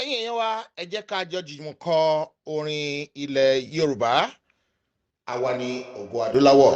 ẹ̀yin èèyàn wa ẹ jẹ́ ká jọ jùmọ̀ kọ orin ilẹ̀ Yorùbá àwa ni ògo adúláwọ̀.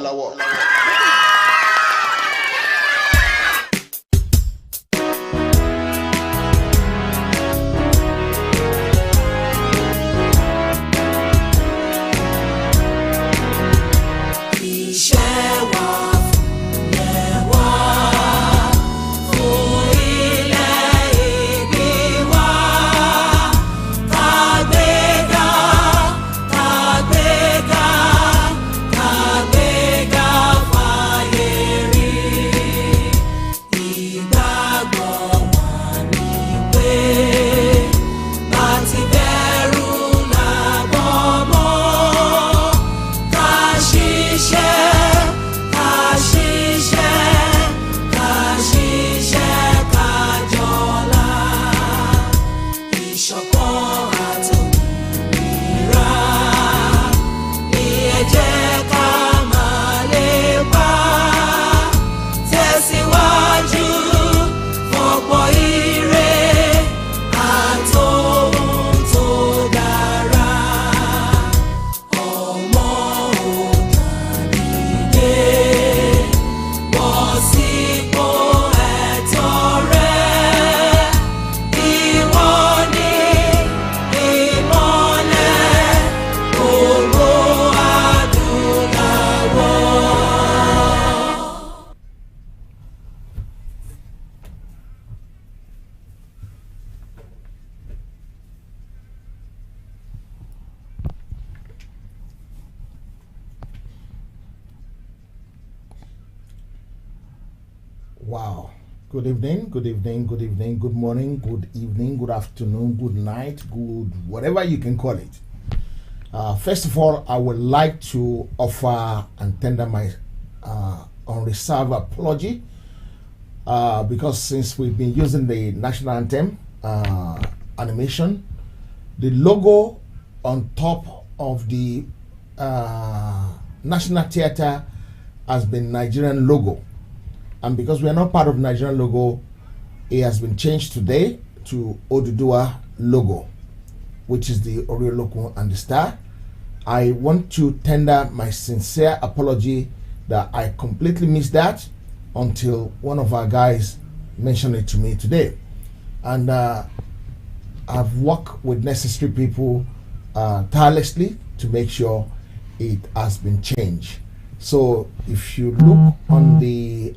Wow. Good evening, good evening, good evening, good morning, good evening, good afternoon, good night, good whatever you can call it. First of all, I would like to offer and tender my unreserved apology because since we've been using the national anthem animation, the logo on top of the National Theatre has been Nigerian logo, and because we are not part of Nigerian logo, it has been changed today to Oduduwa logo, which is the Oriolokun and the star. I want to tender my sincere apology that I completely missed that until one of our guys mentioned it to me today. And I've worked with necessary people tirelessly to make sure it has been changed. So if you look on the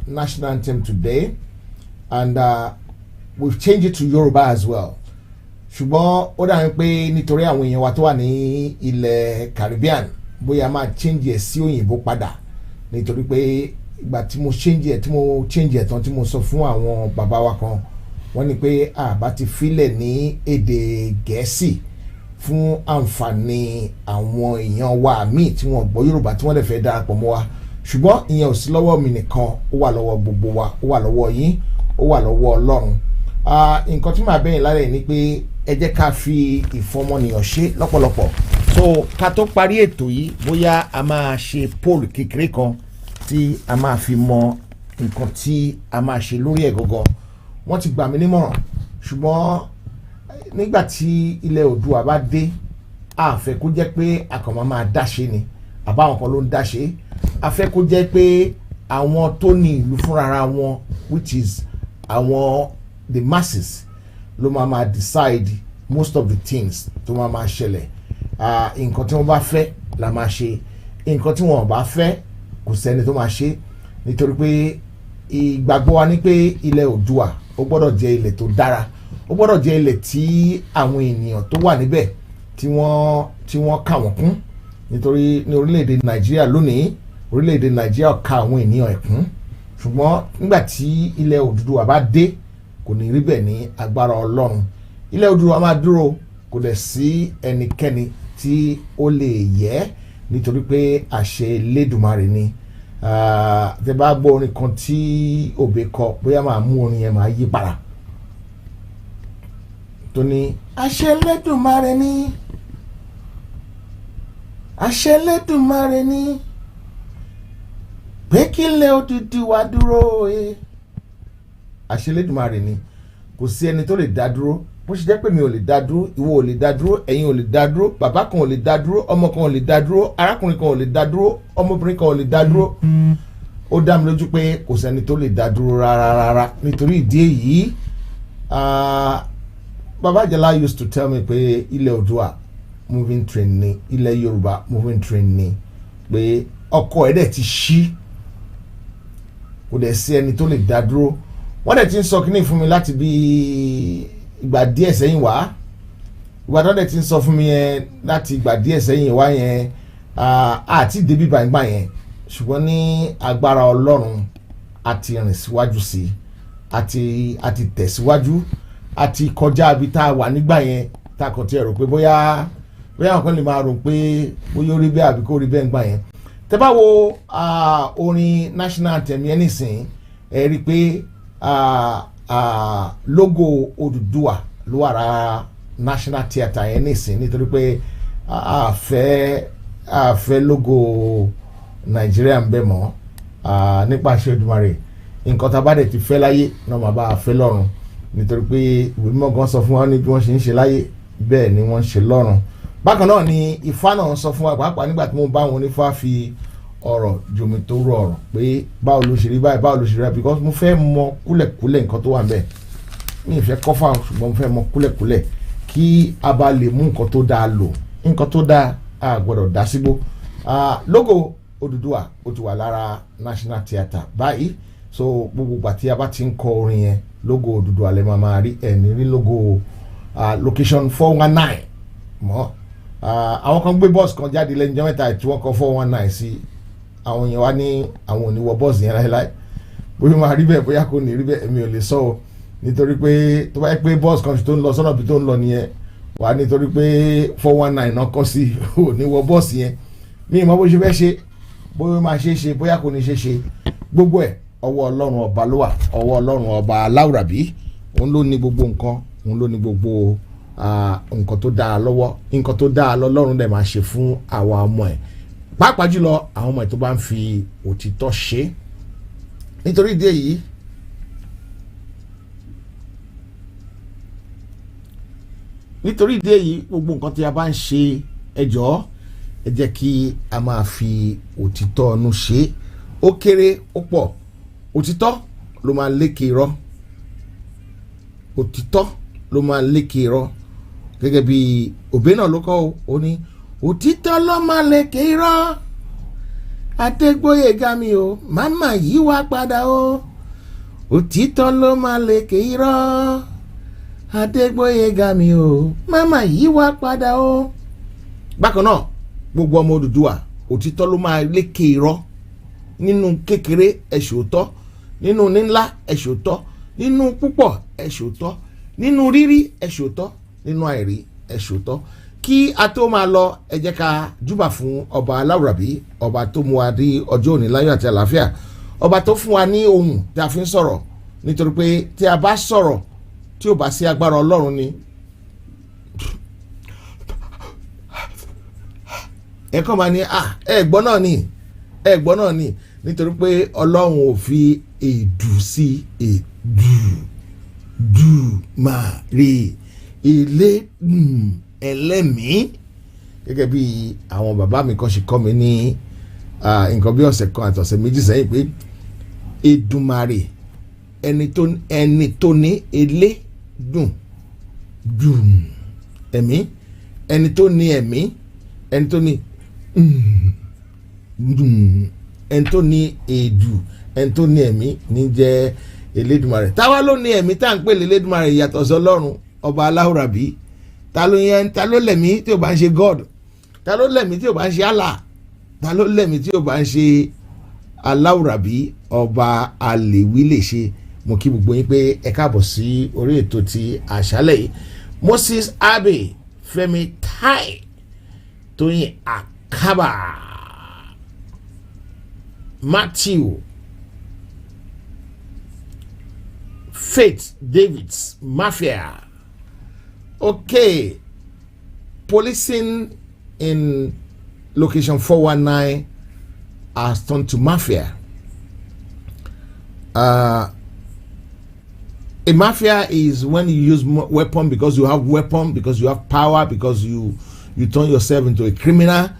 national anthem today, and we've changed it to Yoruba as well. Ṣùgbọ́n ó dà pé nítorí àwọn èèyàn wa tó wà ní ilẹ̀ Caribbean bóyá máa change ẹ̀ sí òyìnbó padà nítorí pé ìgbà tí mo change ẹ̀ tán tí mo sọ fún àwọn bàbá wa kan wọ́n ní pé àbá ti filẹ̀ ní èdè Gẹ̀ẹ́sì fún àǹfààní àwọn èèyàn wa míì tí wọ́n gbọ́ Yorùbá tí wọ́n dẹ̀ fẹ́ darapọ̀ mọ́ wa ṣùgbọ́n ìyẹn ò sí lọ́wọ́ mi nìkan ó wà lọ́wọ́ gbogbo wa ó wà lọ́wọ́ yín ó wà lọ́wọ́ Ọlọ́run. Nǹkan tí màá bẹ̀yìn lálẹ́ ni pé ẹ jẹ́ ká fi ìfọmọnìyàn ṣe lọ́pọ̀lọpọ̀. So ká tó parí ètò yìí bóyá a máa ṣe poll kékeré kan tí a máa fi mọ nǹkan tí a máa ṣe lórí ẹ̀ gangan. Wọ́n ti gbà mí nímọ̀ràn ṣùgbọ́n nígbà tí ilẹ̀ Oòduà bá dé a fẹ́ kó jẹ́ pé àkànmọ́ máa dáṣe ni àbáwọn kan ló ń dáṣe a fẹ́ kó jẹ́ pé àwọn tó ní ìlú fúnra wọn which is àwọn the masses ló máa decide most of the things tó máa ṣẹlẹ̀. Nǹkan tí wọ́n bá fẹ́ la máa ṣe nǹkan tí wọ́n bá fẹ́ kò sẹ́ni tó máa ṣe nítorí pé ìgbàgbọ́ wa ní pé ilẹ̀ Oòduà ó gbọ́dọ̀ jẹ́ ilẹ̀ tó dára ó gbọ́dọ̀ jẹ́ ilẹ̀ tí àwọn ènìyàn tó wà níbẹ̀ tí wọ́n kà wọ́n kún nítorí ní orílẹ̀-èdè Nàìjíríà lónìí orílẹ̀-èdè Nàìjíríà ka àwọn ènìyàn ẹ̀ kún ṣùgbọ́n nígbà tí ilẹ̀ Oòduà bá dé kò ní rí bẹ́ẹ̀ ní agbára Ọlọ́run. Ilẹ̀ Oòduà máa dúró kò dẹ̀ sí ẹnikẹ́ni tí ó lè yẹ̀ nítorí pé àṣẹ Elédùmarè ni. Tẹ́ bá gbọ́ orin kan tí Òbé kọ bóyá máa mú orin yẹn máa yí padà tó ní àṣẹ Elédùmarè ni àṣẹ Elédùmarè ni pé kí ilẹ̀ Odùduwà dúró àṣẹ Elédùmarè ni kò sí ẹni tó lè dá dúró bó ṣe jẹ́ pé mi ò lè dá dúró ìwọ ò lè dá dúró ẹ̀yin ò lè dá dúró bàbá kan ò lè dá dúró ọmọ kan ò lè dá dúró arákùnrin kan ò lè dá dúró ọmọbìnrin kan ò lè dá dúró ó dá mi lójú pé kò sẹ́ni tó lè dá dúró rárá nítorí ìdí èyí Baba Jala used to tell me pé ilẹ̀ Oòduà moving train ni ilẹ̀ Yorùbá moving train ni pé ọkọ̀ ẹ̀ dẹ̀ ti ṣí kò dẹ̀ sí ẹni tó lè dá dúró. Wọ́n dẹ̀ ti ń sọ kíní fún mi láti bí ìgbà díẹ̀ sẹ́yìn wá ìgbà tó dẹ̀ ti ń sọ fún mi yẹn láti ìgbà díẹ̀ sẹ́yìn wá yẹn àti débi gbàngbà yẹn ṣùgbọ́n ní agbára Ọlọ́run àti rìn síwájú sí àti tẹ̀síwájú àti kọjá ibi tá a wà nígbà yẹn tá a kàn ti rò pé bóyá àwọn kan lè máa rò pé bóyá ó rí bẹ́ẹ̀ àbí kó rí bẹ́ẹ̀ nígbà yẹn. Tẹ́ bá wo orin national anthem yẹn nísìnyí ẹ rí i pé logo Oduduwa ló wà ra National Theatre yẹn nísìn nítorí pé a fẹ́ logo Nàìjíríà ń bẹ mọ́ nípa ṣe Olódùmarè nǹkan tá a bá dẹ̀ ti fẹ́ láyé náà máa bá a fẹ́ lọ́run nítorí pé ìwé mímọ́ gan sọ fún wa ní bí wọ́n ṣe ń ṣe láyé bẹ́ẹ̀ ni wọ́n ń ṣe lọ́run. Bákan náà ni Ifá náà sọ fún wa pàápàá nígbà tí mo bá wọn onífá fi ọ̀rọ̀ jomi tó rọ ọ̀rọ̀ pé báwo ló ṣe rí báyìí báwo ló ṣe rí báyìí because mo fẹ́ mọ kúlẹ̀kúlẹ̀ nǹkan tó wà ń bẹ̀ mi ì fẹ́ kọ́fà ṣùgbọ́n mo fẹ́ mọ kúlẹ̀kúlẹ̀ kí a bá lè mú nǹkan tó dáa lò nǹkan tó dáa a gbọ́dọ̀ dá sígbó. Logo Oduduwa ó ti wà lára National Theatre báyìí so gbogbo ìgbà tí a bá ti ń kọ orin yẹn logo Oduduwa lè máa rí ẹni rí logo location 419 mọ́ àwọn kan gbé bọ́ọ̀sì kan jáde lẹ́yìn jẹ́ mẹ́ta tí wọ́n kọ 419 sí àwọn èèyàn wá ní àwọn ò ní wọ bọ́ọ̀sì yẹn láéláé bóyá máa rí bẹ́ẹ̀ bóyá kò ní rí bẹ́ẹ̀ èmi ò lè sọ o nítorí pé tó bá yẹ pé bọ́ọ̀sì kan tó ń lọ sọ́nà bí tó ń lọ nìyẹn wà nítorí pé 419 náà kọ́ sí ò ní wọ bọ́ọ̀sì yẹn mi ì mọ bó ṣe fẹ́ ṣe bóyá máa ṣe bóyá kò ní ṣe gbogbo ẹ̀ ọwọ́ Ọlọ́run ọba ló wà ọwọ́ Ọlọ́run ọba aláwùrábí òun ló ní gbogbo nǹkan òun ló ní gbogbo nǹkan tó dáa lọ́wọ́ nǹkan tó dáa lọ́lọ́run dẹ̀ máa ṣe fún àwa ọmọ ẹ̀ pàápàá jùlọ àwọn ọmọ tó bá ń fi òtítọ́ ṣe. Nítorí ìdí èyí gbogbo nǹkan tí a bá ń ṣe ẹ jọ̀ọ́ ẹ jẹ́ kí a máa fi òtítọ́ ọ̀nù ṣe. Ó kéré ó pọ̀, òtítọ́ ló máa lékè irọ́. Òtítọ́ ló máa lékè irọ́. Gẹ́gẹ́ bí òbí náà ló kọ́ ó ní òtítọ́ ló máa lékè irọ́. Adégbóyèga mi o, màmá yìí wá padà o. Òtítọ́ ló máa lékè irọ́. Adégbóyèga mi o, màmá yìí wá padà o. Bákan náà gbogbo ọmọ Odùduwà òtítọ́ ló máa lékè irọ́. Nínú kékeré ẹ ṣòótọ́, nínú ńlá ẹ ṣòótọ́, nínú púpọ̀ ẹ ṣòótọ́, nínú rírí ẹ ṣòótọ́, nínú àìrí ẹ ṣòótọ́. Kí a tó máa lọ ẹ jẹ́ ká júbà fún ọba aláwùrábí, ọba tó mú wa dé ọjọ́ òní láyọ̀ àti àlàáfíà, ọba tó fún wa ní ohùn tí a fi ń sọ̀rọ̀. Nítorí pé tí a bá sọ̀rọ̀ tí ò bá sí agbára Ọlọ́run ni ẹ̀kọ́ máa ní ẹ̀gbọ́n náà ni nítorí pé Ọlọ́run ò fi èdù sí Èdùmàrè ẹlẹ́mìí. Gẹ́gẹ́ bí àwọn bàbá mi kan ṣe kọ́ mi ní nǹkan bí ọ̀sẹ̀ kan àti ọ̀sẹ̀ méjì sẹ́yìn pé Èdùmàrè ẹni tó ní elédùn ẹ̀mí, ẹni tó ní ẹ̀mí, ẹni tó ní ẹni tó ní èdù, ẹni tó ní ẹ̀mí ní jẹ́ Elédùmarè. Táwa ló ní ẹ̀mí tá à ń pè lé Elédùmarè yàtọ̀ sọ́lọ́run ọba aláwùrábí. Ta ló lẹ̀mí tí ò bá ń ṣe God? Ta ló lẹ̀mí tí ò bá ń ṣe Allah? Ta ló lẹ̀mí tí ò bá ń ṣe aláwùrábí ọba àlèwí lè ṣe? Mo kí gbogbo yín pé ẹ káàbọ̀ sí orí ètò ti àṣálẹ̀ yìí. Moses Abe, Fẹ́mi Tai, Tóyìn Akaba, Matthew, Faith Davids, Mafia. Okay, policing in location 419 has turned to Mafia. A mafia is when you use weapon because you have weapon, because you have power, because you turn yourself into a criminal.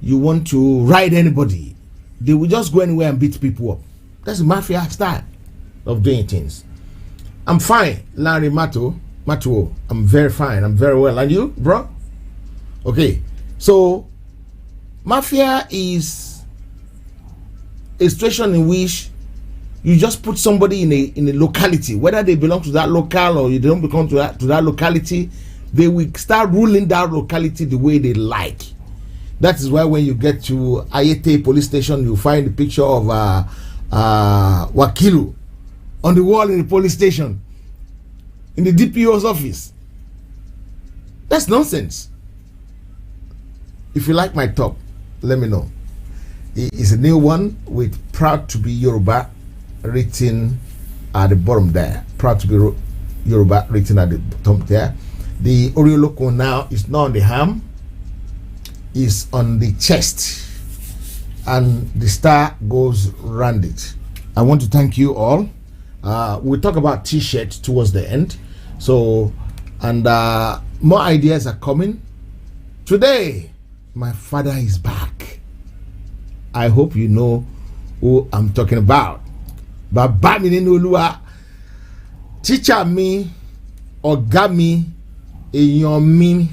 You want to ride anybody. They will just go anywhere and beat people up. That's the mafia style of doing things. I'm fine, Larry Matuo. I'm very fine. I'm very well. And you, bro? Okay. So, mafia is a situation in which you just put somebody in a locality, whether they belong to that local or you don't belong to that locality, they will start ruling that locality the way they like. That is why when you get to Ayete police station, you find the picture of Wakilu on the wall in the police station, in the DPO's office. That's nonsense. If you like my top, let me know. It's a new one with proud to be Yoruba written at the bottom there. Proud to be Yoruba written at the top there. The Oreo logo now is not on the arm, is on the chest, and the star goes round it. I want to thank you all. We'll talk about t-shirts towards the end. So, and more ideas are coming. Today, my father is back. I hope you know who I'm talking about. Bàbá mi nínú Olúwa, teacher mi, ọ̀gá mi, èèyàn mi,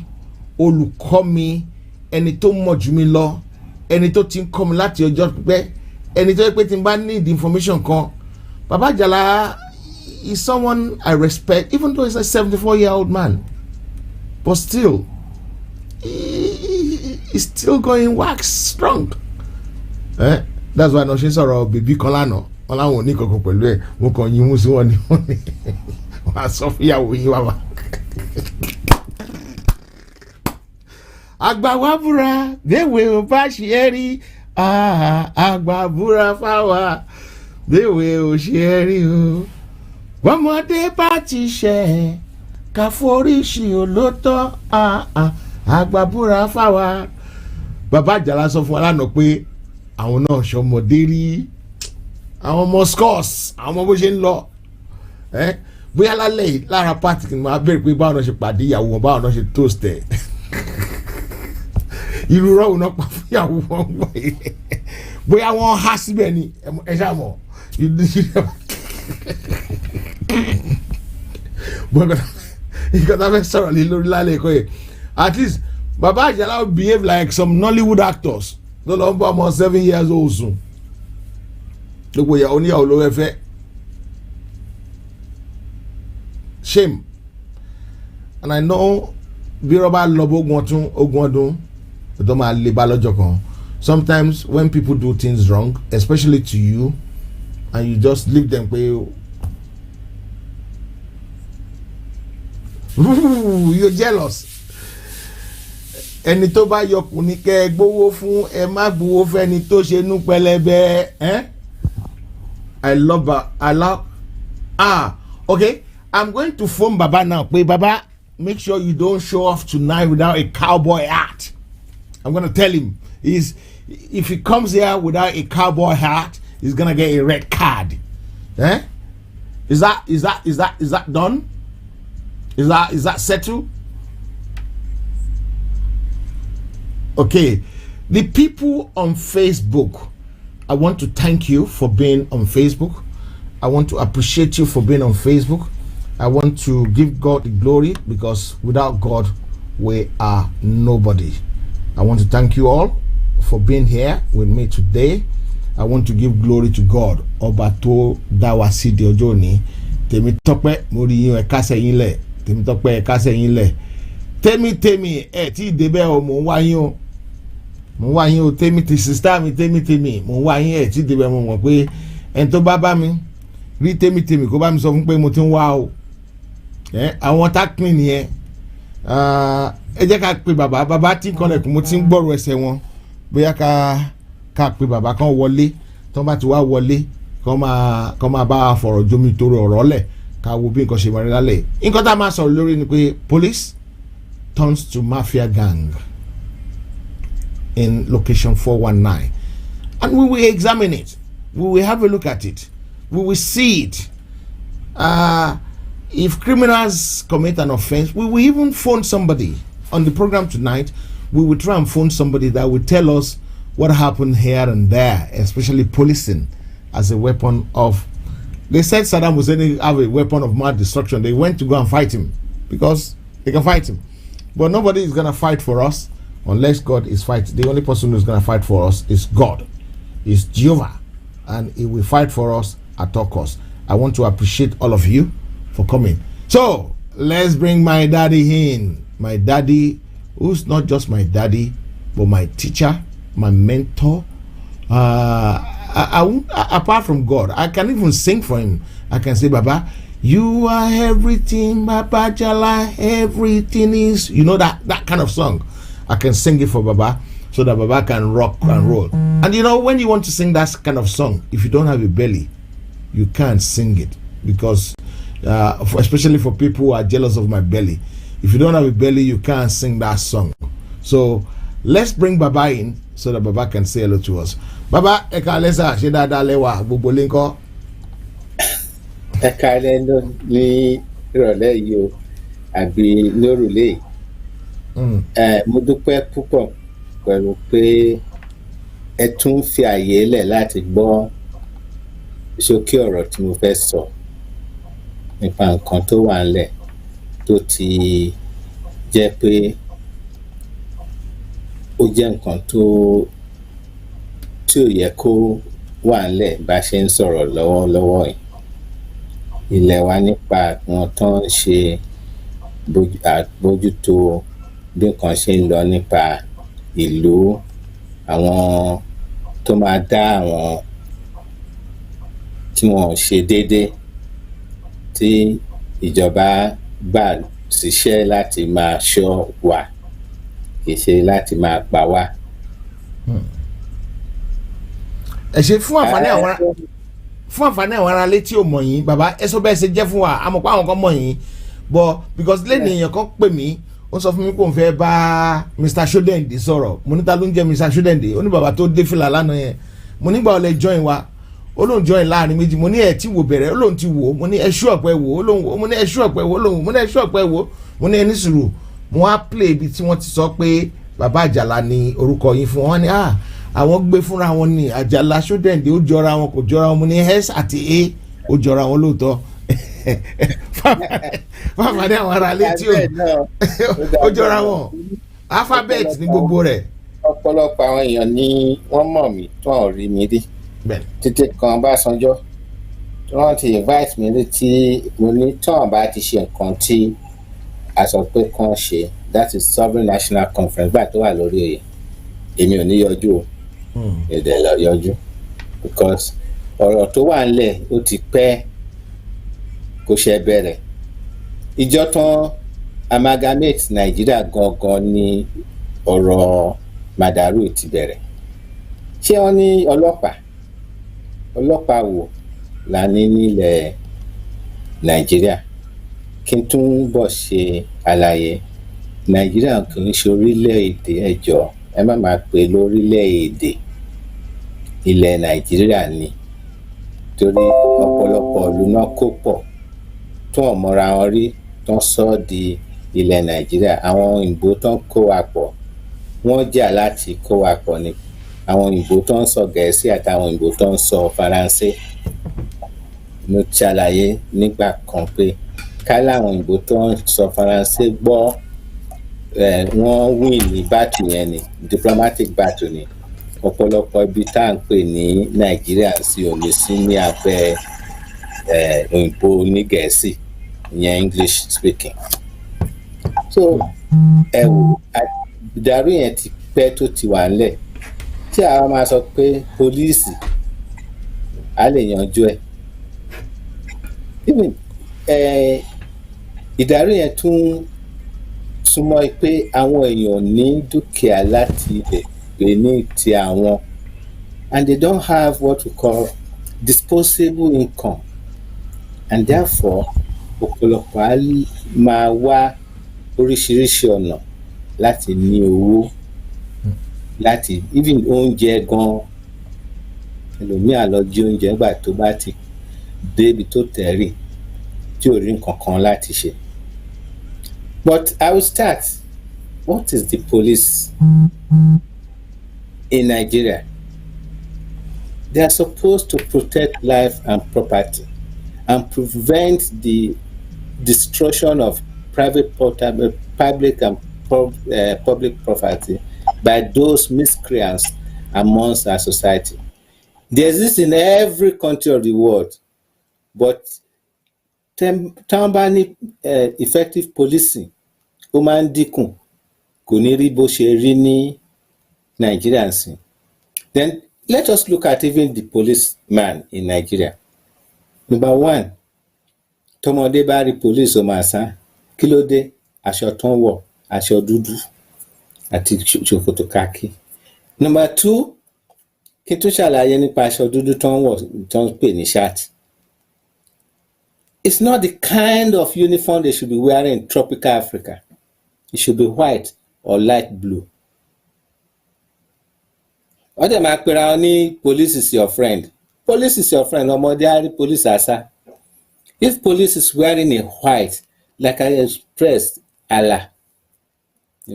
olùkọ́ mi, ẹni tó mọ̀ jù mí lọ, ẹni tó ti ń kọ́ mi láti ọjọ́ pípẹ́, ẹni tó yẹ pé tí n bá need information kan. Baba Jala is someone I respect, even though he's a 74-year-old man. But still, he's still going wax strong. That's why no ṣe sọ̀rọ̀ bèbí kan lánàá. Wọ́n láwọn ò ní kankan pẹ̀lú ẹ̀, wọ́n kàn yín mú sí wọn ni wọ́n ní wọ́n á sọ fúyàwó yín wá wá. Àgbà wa búra déwé ò bá ṣe é rí, àgbà búra fáwa déwé ò ṣe é rí o. Bọ́mọdé bá ti ṣẹ̀ ká foríṣi olótọ́, àgbà búra fáwa bàbá Àjàlá sọ fún wa lánàá pé àwọn náà ṣọmọdé rí àwọn ọmọ scores àwọn ọmọ bó ṣe ń lọ bóyá lálẹ́ yìí lára pàtì kí n máa bẹ̀rẹ̀ pé báwọn náà ṣe pàdé ìyàwó wọn báwọn náà ṣe toast ẹ̀ irú rọ́ọ̀hún náà pa fún ìyàwó wọn wọ̀nyí bóyá wọ́n há síbẹ̀ ni ẹ ṣáà mọ̀ nǹkan tá a fẹ́ sọ̀rọ̀ lé lórí lálẹ́ ẹ̀kọ́ yẹn at least bàbá Àjàlá behave like some Nollywood actors tó lọ ń bọ́ ọmọ 7 years old sùn gbogbo ìyàwó níyàwó ló fẹ́ shame and I know bí rọ́bà lọ bógun ọdún tó máa lè bá lọ́jọ́ kan sometimes when people do things wrong especially to you and you just leave them pé you're jealous ẹni tó bá yọkùn ní kẹ́ ẹ gbowó fún ẹ má gbowó fẹ́ni tó ṣe nú pẹlẹbẹ I love okay I'm going to phone Baba now pé Baba make sure you don't show off tonight without a cowboy hat. I'm going to tell him if he comes here without a cowboy hat he's going to get a red card. Is that done? Is that settled? Okay, the people on Facebook, I want to thank you for being on Facebook. I want to appreciate you for being on Facebook. I want to give God the glory because without God, we are nobody. I want to thank you all for being here with me today. I want to give glory to God. Ọba tó dá wa sí di ọjọ́ òní. Tèmítọ́pẹ́ mo rí yín ẹ kásẹ̀ yín lẹ̀. Tèmítọ́pẹ́ ẹ kásẹ̀ yín lẹ̀. Tèmi ẹ tí débẹ̀ o mo wá yín o. Mo wá yín o tèmi ti sister mi tèmi mo wá yín ẹ tí débẹ̀ mo mọ̀ pé ẹni tó bá mi rí tèmi kó bá mi sọ fún pé mo ti ń wá o. Àwọn tákìnì nìyẹn. Ẹ jẹ́ ká pe bàbá tí kọ́lẹ̀kùn mo ti ń gbọ́rọ̀ ẹsẹ̀ wọn bóyá ká pe bàbá kan wọlé tó bá ti wá wọlé kó máa bá fọ̀rọ̀ jómi torí ọ̀rọ̀ lẹ̀ ká wo bí nǹkan ṣe máa rí lálẹ́ nǹkan tá a máa sọ̀rọ̀ lórí ni pé police turns to mafia gang in location 419 and we will examine it, we will have a look at it, we will see it. If criminals commit an offense, we will even phone somebody on the program tonight. We will try and phone somebody that will tell us what happened here and there, especially policing as a weapon of. They said Saddam Hussein have a weapon of mass destruction. They went to go and fight him because they can fight him. But nobody is going to fight for us unless God is fighting. The only person who is going to fight for us is God, is Jehovah, and he will fight for us at all costs. I want to appreciate all of you for coming. So let's bring my daddy in. My daddy, who's not just my daddy, but my teacher, my mentor. Apart from God, I can even sing for him. I can say, Baba, you are everything, Baba Jala, everything is, you know, that kind of song. I can sing it for Baba so that Baba can rock and roll. And you know, when you want to sing that kind of song, if you don't have a belly, you can't sing it because especially for people who are jealous of my belly. If you don't have a belly, you can't sing that song. So let's bring Baba in so that Baba can say hello to us. Baba, ekalesa, ṣe dáadáa lẹ́wà gbogbo linko. Ekale no ní ìrọ̀lẹ́ yìí o, àbí lórùlé. Mo dúpẹ́ púpọ̀ pẹ̀lú pé ẹ tún fi àyè lẹ̀ láti gbọ́ ṣókí ọ̀rọ̀ tí mo fẹ́ sọ nípa nǹkan tó wà ńlẹ̀ tó ti jẹ́ pé ó jẹ́ nǹkan tí ò yẹ kó wà ńlẹ̀ bá ṣe ń sọ̀rọ̀ lọ́wọ́lọ́wọ́ yìí. Ilẹ̀ wa nípa wọn tó ń ṣe àbójútó bí nǹkan ṣe ń lọ nípa ìlú, àwọn tó máa dá àwọn tí wọn ò ṣe déédéé tí ìjọba gbà síṣẹ́ láti máa ṣọ́ wa kì í ṣe láti máa pa wá. Ẹ ṣe fún àǹfààní àwọn ará létí ò mọ̀ yín bàbá ẹ sọ bẹ́ẹ̀ ṣe jẹ́ fún wa àmọ́ pé àwọn kan mọ̀ yín but because lẹ́nu èèyàn kan pè mí ó sọ fún mi pé òun fẹ́ bá Mr. Shodende sọ̀rọ̀. Mo ní ta ló ń jẹ́ Mr. Shodende? Ó ní bàbá tó dé fìlà lánàá yẹn. Mo nígbà ọ̀lẹ́ join wa. Ó lóun join láàrin méjì. Mo ní ẹ̀ tí wò bẹ̀rẹ̀. Ó lóun ti wò. Mo ní ẹṣú ọ̀pẹ wò. Ó lóun wò. Mo ní ẹṣú ọ̀pẹ wò. Ó lóun wò. Mo ní ẹṣú ọ̀pẹ wò. Mo ní ẹni sùúrù. Mo wá play ibi tí wọ́n ti sọ pé bàbá Àjàlá ni orúkọ yín fún wọn. Ní àwọn gbé fúnra wọn ní Àjàlá Shodende, ó jọra wọn kò jọra wọn. Mo ní S àti A ó jọra wọn lóòótọ́. Fáfá ní àwọn ará létí ó jọra wọn. Alphabet ní gbogbo rẹ̀. Ọ̀pọ̀lọpọ̀ àwọn èèyàn ni wọ́n mọ̀ mí tó ń rí mi rí. Títí kan Básanjọ́ tí wọ́n ti invite mi rí tí mo ní tán bá ti ṣe nǹkan tí a sọ pé kàn ṣe, that is Sovereign National Conference gbà tó wà lórí oyè, èmi ò ní yọjú o, èdè lọ yọjú because ọ̀rọ̀ tó wà ńlẹ̀ ó ti pẹ́ kó ṣe bẹ̀rẹ̀. Ìjọ tán amalgamate Nàìjíríà gangan ni ọ̀rọ̀ Màdàrú ti bẹ̀rẹ̀. Ṣé wọ́n ní ọlọ́pàá wo la ní nílẹ̀ Nàìjíríà? Kí n tún bọ̀ ṣe àlàyé. Nàìjíríà kì í ṣe orílẹ̀-èdè, ẹjọ́ ẹ má máa pè lórílẹ̀-èdè, ilẹ̀ Nàìjíríà ni, torí ọ̀pọ̀lọpọ̀ ìlú náà kó pọ̀ tó wọn mọ́ra wọn rí tó sọ di ilẹ̀ Nàìjíríà. Àwọn òyìnbó tó ń kó wa pọ̀, wọ́n jà láti kó wa pọ̀ ni. Àwọn òyìnbó tó ń sọ Gẹ̀ẹ́sì àtàwọn òyìnbó tó ń sọ Faransé. Mo ṣàlàyé nígbà kan pé ká láwọn òyìnbó tó ń sọ Faransé gbọ́ wọ́n win ní battle yẹn ni, diplomatic battle ni, ọ̀pọ̀lọpọ̀ ibi tá à ń pè ní Nàìjíríà sí ò lè sí ní abẹ́ òyìnbó ní Gẹ̀ẹ́sì, ìyẹn English speaking. So ìdàrú yẹn ti pẹ́ tó ti wà ńlẹ̀. Tí àwa máa sọ pé pólíìsì á lè yanjú ẹ̀. Even ìdàrú yẹn tún súnmọ́ pé àwọn èèyàn ní dúkìá láti ilẹ̀ pé ní ti àwọn, and they don't have what we call disposable income, and therefore ọ̀pọ̀lọpọ̀ á máa wá oríṣiríṣi ọ̀nà láti ní owó, láti even oúnjẹ gan. Ẹlòmíà lọ jí oúnjẹ nígbà tó bá ti débi tó tẹ̀rì tí ò rí nǹkan kan láti ṣe. But I will start. What is the police in Nigeria? They are supposed to protect life and property and prevent the destruction of public and public property by those miscreants amongst our society. They exist in every country of the world, but tambani effective policing ó máa ń dínkù, kò ní rí bó ṣe rí ní Nigeria sí. Then let us look at even the policeman in Nigeria. Number one, tọmọdé bá rí police ó máa sá. Kí ló dé? Aṣọ tó ń wọ̀, aṣọ dúdú àti ṣòkòtò kákí. Number two, kí n tún ṣàlàyé nípa aṣọ dúdú tó ń wọ̀ tó ń pè ní shirt. It's not the kind of uniform they should be wearing in tropical Africa. It should be white or light blue. Wọ́n dẹ̀ máa pera wọn ní police is your friend. Police is your friend. Ọmọdé á rí police àṣà. If police is wearing a white, like I expressed in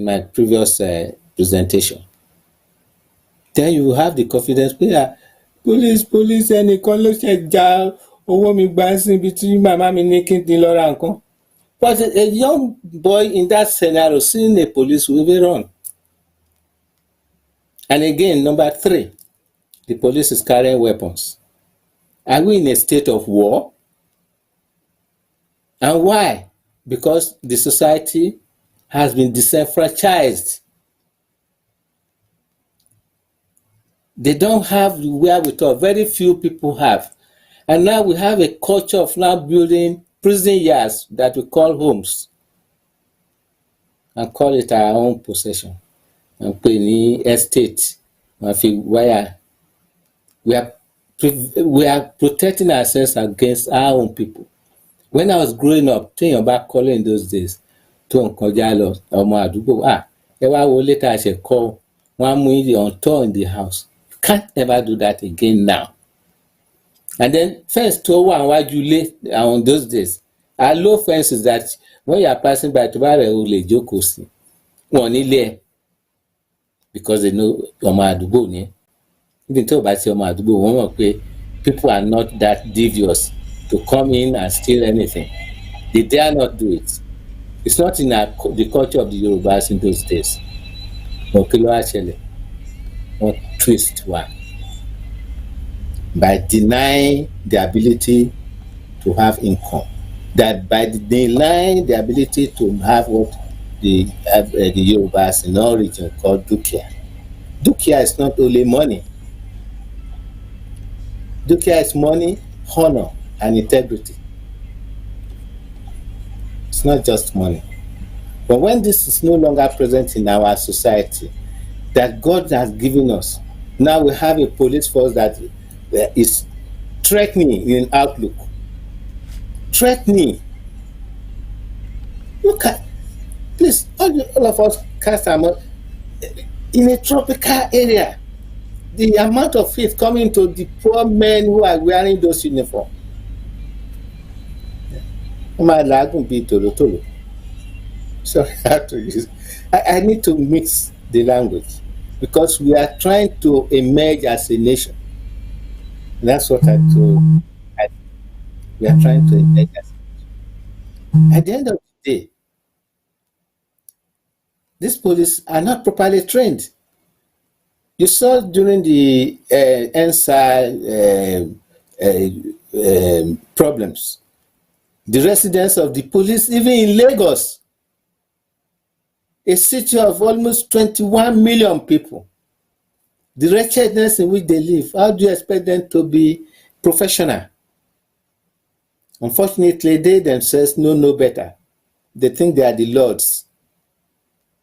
my previous presentation, then you will have the confidence pé police ẹnìkan ló ṣe já owó mi gbà síbi tí màmá mi ní kí n dín lọ ra nǹkan. But a young boy in that scenario seeing a police will be run. And again, number three, the police is carrying weapons. Are we in a state of war? And why? Because the society has been disenfranchised. They don't have the wherewithal. Very few people have. And now we have a culture of now building prison yards that we call homes and call it our own possession. And pè ní estate. We are protecting ourselves against our own people. When I was growing up, téèyàn bá kọ́lé in those days, tó ń kọjá lọ ọmọ àdúgbò ẹ wá wo létà ṣe kọ́ wọ́n á mú yín on tour in the house. You can't ever do that again now. And then fence tó wà wájú ilé on those days are low fences that when you are passing by tó bá rẹ̀ o lè jókòó sí wọn nílé ẹ̀ because they know ọmọ àdúgbò ni níbi tó bá ti ọmọ àdúgbò wọ́n mọ̀ pé people are not that devious to come in and steal anything. They dare not do it. It's not in the culture of the Yorubas in those days. Wọ́n kí ló wá ṣẹlẹ̀? Wọ́n twist wa by denying the ability to have income, that by denying the ability to have what the Yorubas in all regions call dukia. Dukia is not only money. Dukia is money, honor, and integrity. It's not just money. But when this is no longer present in our society, that God has given us, now we have a police force that is threatening in outlook. Threatening. Look at, please, all of us cast our mind. In a tropical area, the amount of heat coming to the poor men who are wearing those uniforms. So I need to mix the language because we are trying to emerge as a nation. And that's what I told. We are trying to emerge as a nation. At the end of the day, these police are not properly trained. You saw during the NSA problems, the residents of the police, even in Lagos, a city of almost 21 million people, the wretchedness in which they live, how do you expect them to be professional? Unfortunately, they themselves know no better. They think they are the lords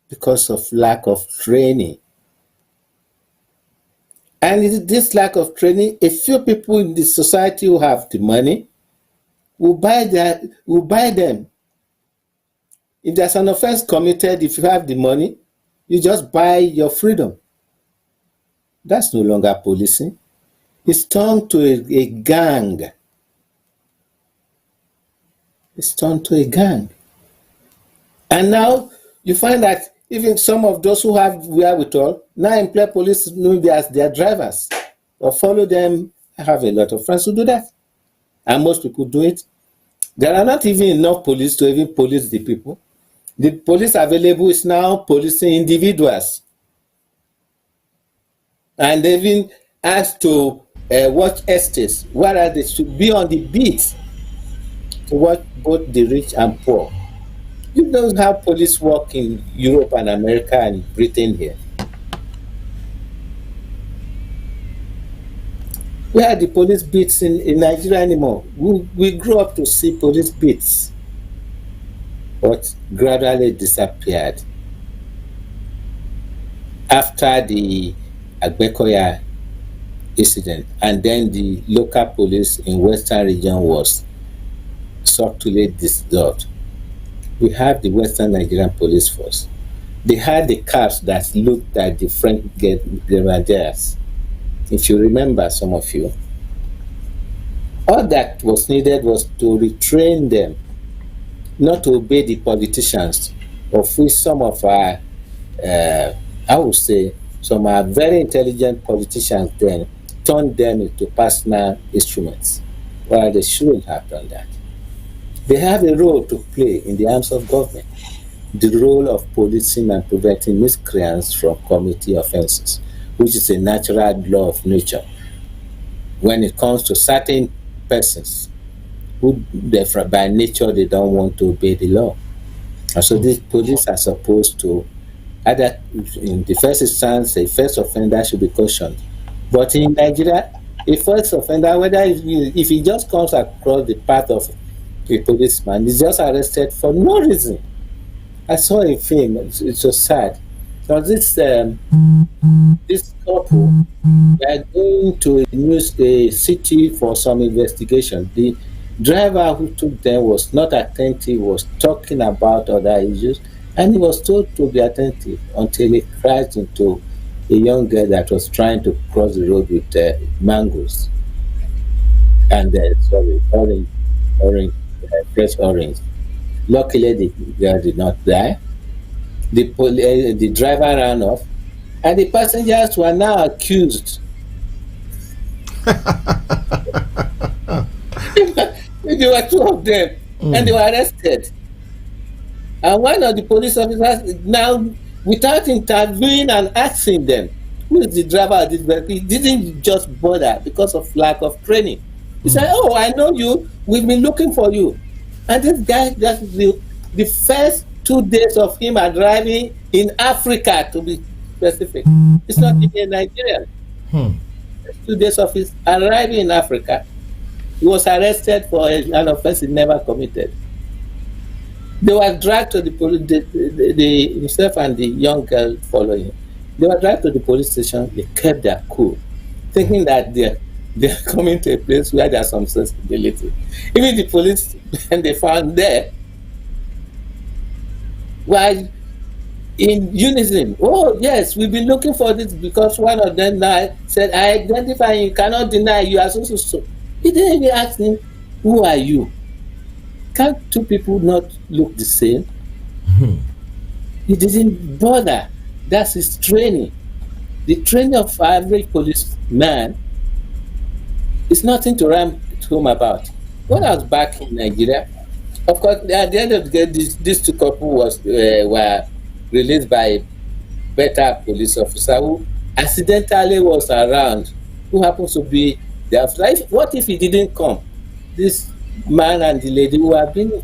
because of lack of training. And this lack of training, a few people in the society who have the money will buy them. If there's an offense committed, if you have the money, you just buy your freedom. That's no longer policing. It's turned to a gang. It's turned to a gang. And now you find that even some of those who have wherewithal now employ police maybe as their drivers or follow them. I have a lot of friends who do that. And most people do it. There are not even enough police to even police the people. The police available is now policing individuals. And they've been asked to watch estates, whereas they should be on the beat to watch both the rich and poor. You know how police work in Europe and America and Britain here. Where are the police beats in Nigeria anymore? We grew up to see police beats, but gradually disappeared. After the Agbekoya incident, and then the local police in Western region was subtly dissolved. We have the Western Nigerian Police Force. They had the caps that looked like the French grenadiers. If you remember, some of you, all that was needed was to retrain them, not to obey the politicians, of which some of our, I would say, some are very intelligent politicians then turned them into personal instruments, while they shouldn't have done that. They have a role to play in the arms of government, the role of policing and preventing miscreants from committing offenses, which is a natural law of nature. When it comes to certain persons who, by nature, they don't want to obey the law. And so these police are supposed to, either in the first instance, a first offender should be cautioned. But in Nigeria, a first offender, whether if he just comes across the path of a policeman, he's just arrested for no reason. I saw a film, it was sad. So this couple, they are going to a city for some investigation. The Driver who took them was not attentive, was talking about other issues, and he was told to be attentive until he crashed into a young girl that was trying to cross the road with mangoes and orange, fresh orange. Luckily, the girl did not die. The driver ran off, and the passengers were now accused. There were two of them, and they were arrested. And one of the police officers, now, without interviewing and asking them, who is the driver of this vehicle, he didn't just bother because of lack of training. He said, "Oh, I know you. We've been looking for you." And this guy, just the first 2 days of him arriving in Africa, to be specific, it's not even Nigerian. 2 days of his arriving in Africa, he was arrested for an offense he never committed. They were dragged to the police, himself and the young girl following him. They were dragged to the police station. They kept their cool, thinking that they're coming to a place where there's some sensibility. Even the police, when they found there, were in unison. "Oh, yes, we've been looking for this," because one of them now said, "I identify you, cannot deny you are so." He didn't even ask him, "Who are you?" Can't two people not look the same? He didn't bother. That's his training. The training of average policeman is nothing to run home about. When I was back in Nigeria, of course, at the end of the day, these two couples were released by a better police officer who accidentally was around, who happens to be the officer. What if he didn't come? This man and the lady who have been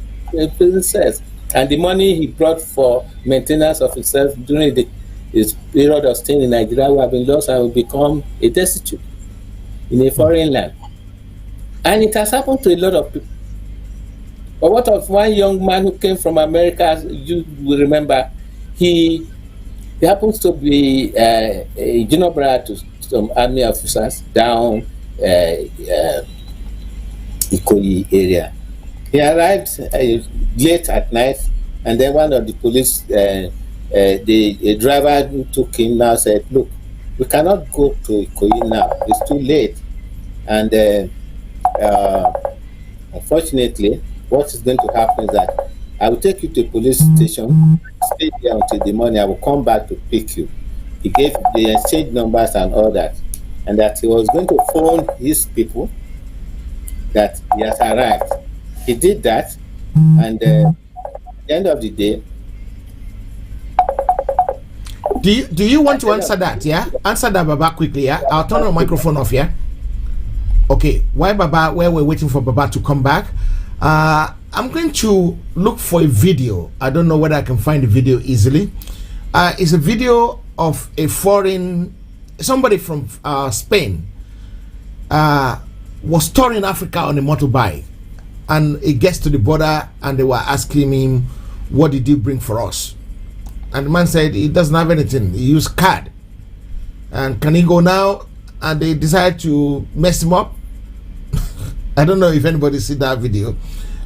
prison cells, and the money he brought for maintenance of himself during his period of staying in Nigeria will have been lost and will become a destitute in a foreign land. And it has happened to a lot of people. But what of one young man who came from America? You will remember, he happens to be a junior brother to some army officers down Ikoyi area. He arrived late at night, and then one of the police, the driver who took him now said, "Look, we cannot go to Ikoyi now. It's too late." And unfortunately, what is going to happen is that I will take you to a police station, stay there until the morning. I will come back to pick you. He gave the exchange numbers and all that, and that he was going to phone his people that he has arrived. He did that, and at the end of the day. Do you want to answer that? Yeah, answer that, Baba, quickly. Yeah, I'll turn the microphone off. Yeah. Okay. Why, Baba? Where we're waiting for Baba to come back. I'm going to look for a video. I don't know whether I can find the video easily. It's a video of somebody from Spain was touring Africa on a motorbike, and it gets to the border and they were asking him, "What did you bring for us?" And the man said he doesn't have anything. He used card. And can he go now? And they decided to mess him up. I don't know if anybody see that video.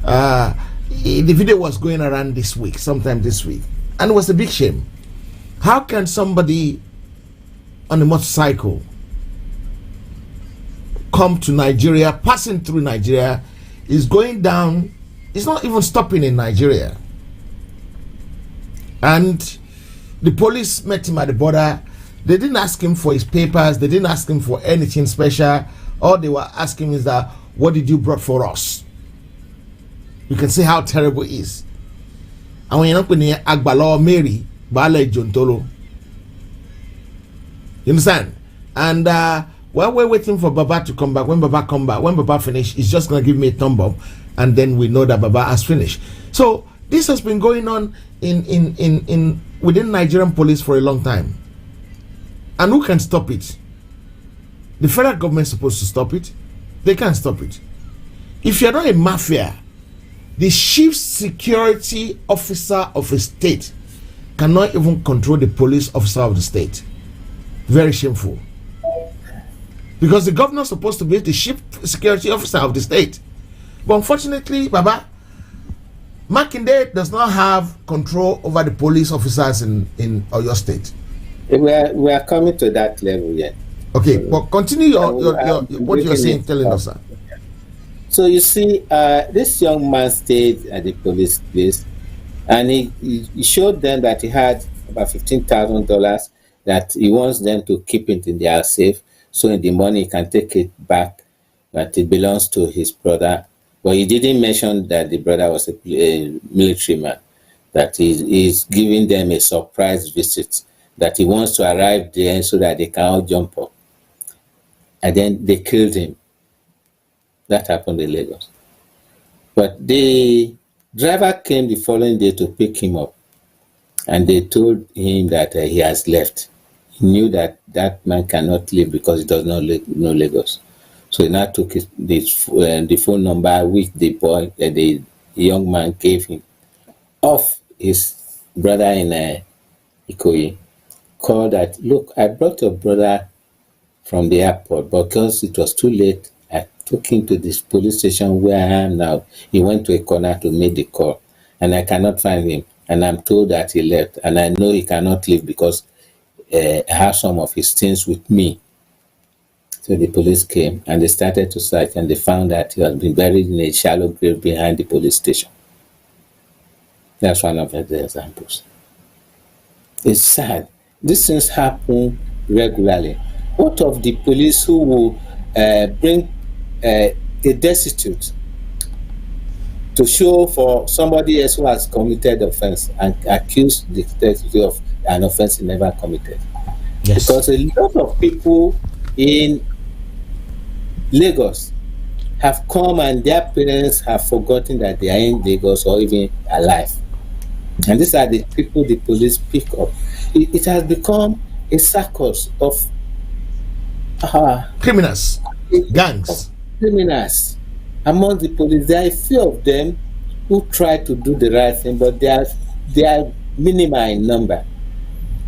The video was going around this week, sometime this week, and it was a big shame. How can somebody on a motorcycle come to Nigeria, passing through Nigeria, is going down, is not even stopping in Nigeria, and the police met him at the border? They didn't ask him for his papers, they didn't ask him for anything special. All they were asking is that, "What did you brought for us?" You can see how terrible it is. And when you're not going to Agbala Mary, Bale Jontolo. You understand? And while we're waiting for Baba to come back, when Baba finish, he's just going to give me a thumb up, and then we know that Baba has finished. So this has been going on in within Nigerian police for a long time. And who can stop it? The federal government is supposed to stop it. They can't stop it. If you're not a mafia, the chief security officer of a state cannot even control the police officer of the state. Very shameful. Because the governor is supposed to be the chief security officer of the state. But unfortunately, Baba, Machendise does not have control over the police officers in Oyo State. We are coming to that level yet. Okay, but continue what you're saying, telling us, sir. So you see, this young man stayed at the police place, and he showed them that he had about $15,000 that he wants them to keep it in their safe, so in the morning he can take it back, that it belongs to his brother. But he didn't mention that the brother was a military man, that he's giving them a surprise visit, that he wants to arrive there so that they can all jump up. And then they killed him. That happened in Lagos. But the driver came the following day to pick him up, and they told him that he has left. He knew that that man cannot leave because he does not know Lagos. So he now took the phone number which the young man gave him of his brother in Ikoyi. Called that, look, I brought your brother from the airport, but because it was too late, I took him to this police station where I am now. He went to a corner to make the call, and I cannot find him. And I'm told that he left, and I know he cannot leave because I have some of his things with me. So the police came, and they started to search, and they found that he had been buried in a shallow grave behind the police station. That's one of the examples. It's sad. These things happen regularly. What of the police who will bring a destitute to show for somebody else who has committed offense and accuse the destitute of an offense he never committed? Yes. Because a lot of people in Lagos have come and their parents have forgotten that they are in Lagos or even alive. And these are the people the police pick up. It has become a circus of criminals, gangs. Criminals among the police. There are a few of them who try to do the right thing, but they are minimal in number.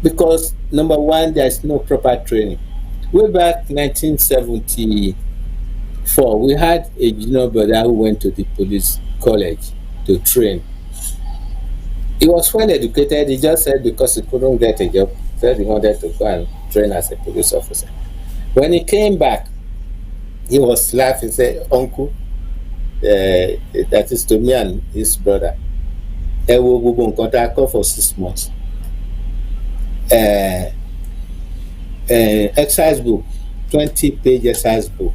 Because number one, there is no proper training. Way back 1974, we had a junior brother who went to the police college to train. He was well educated. He just said because he couldn't get a job, said he wanted to go and train as a police officer. When he came back, he was laughing. He said, "Uncle, that is to me and his brother. I will go on contract for 6 months. Exercise book, 20-page exercise book.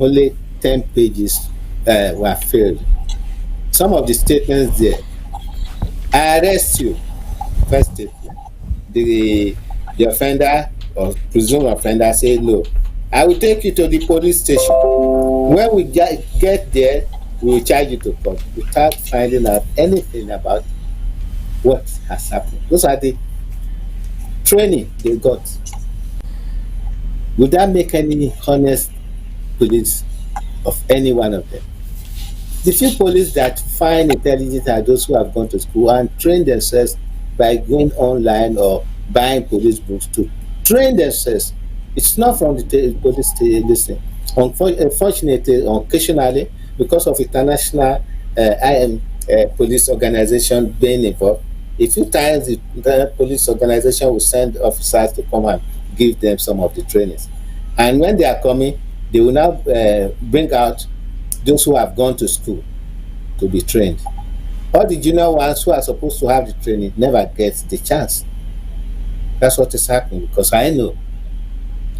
Only 10 pages were filled. Some of the statements there. I arrest you." First statement. The offender or presumed offender said, "No, I will take you to the police station. When we get there, we will charge you to court," without finding out anything about what has happened. Those are the training they got. Would that make any honest police of any one of them? The few police that find intelligent are those who have gone to school and trained themselves by going online or buying police books to train themselves. It's not from the police listening. Unfortunately, occasionally, because of international police organization being involved, a few times the police organization will send officers to come and give them some of the trainings. And when they are coming, they will now bring out those who have gone to school to be trained. All the junior ones who are supposed to have the training never get the chance. That's what is happening, because I know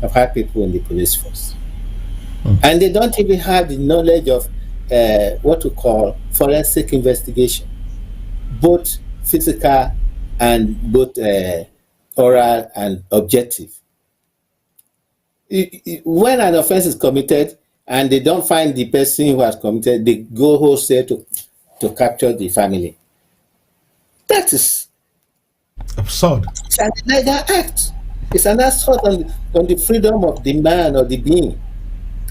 I've had people in the police force. And they don't even have the knowledge of what we call forensic investigation, both physical and both oral and objective. When an offense is committed and they don't find the person who has committed, they go wholesale to capture the family. That is absurd. It's an illegal act. It's an assault on the freedom of the man or the being.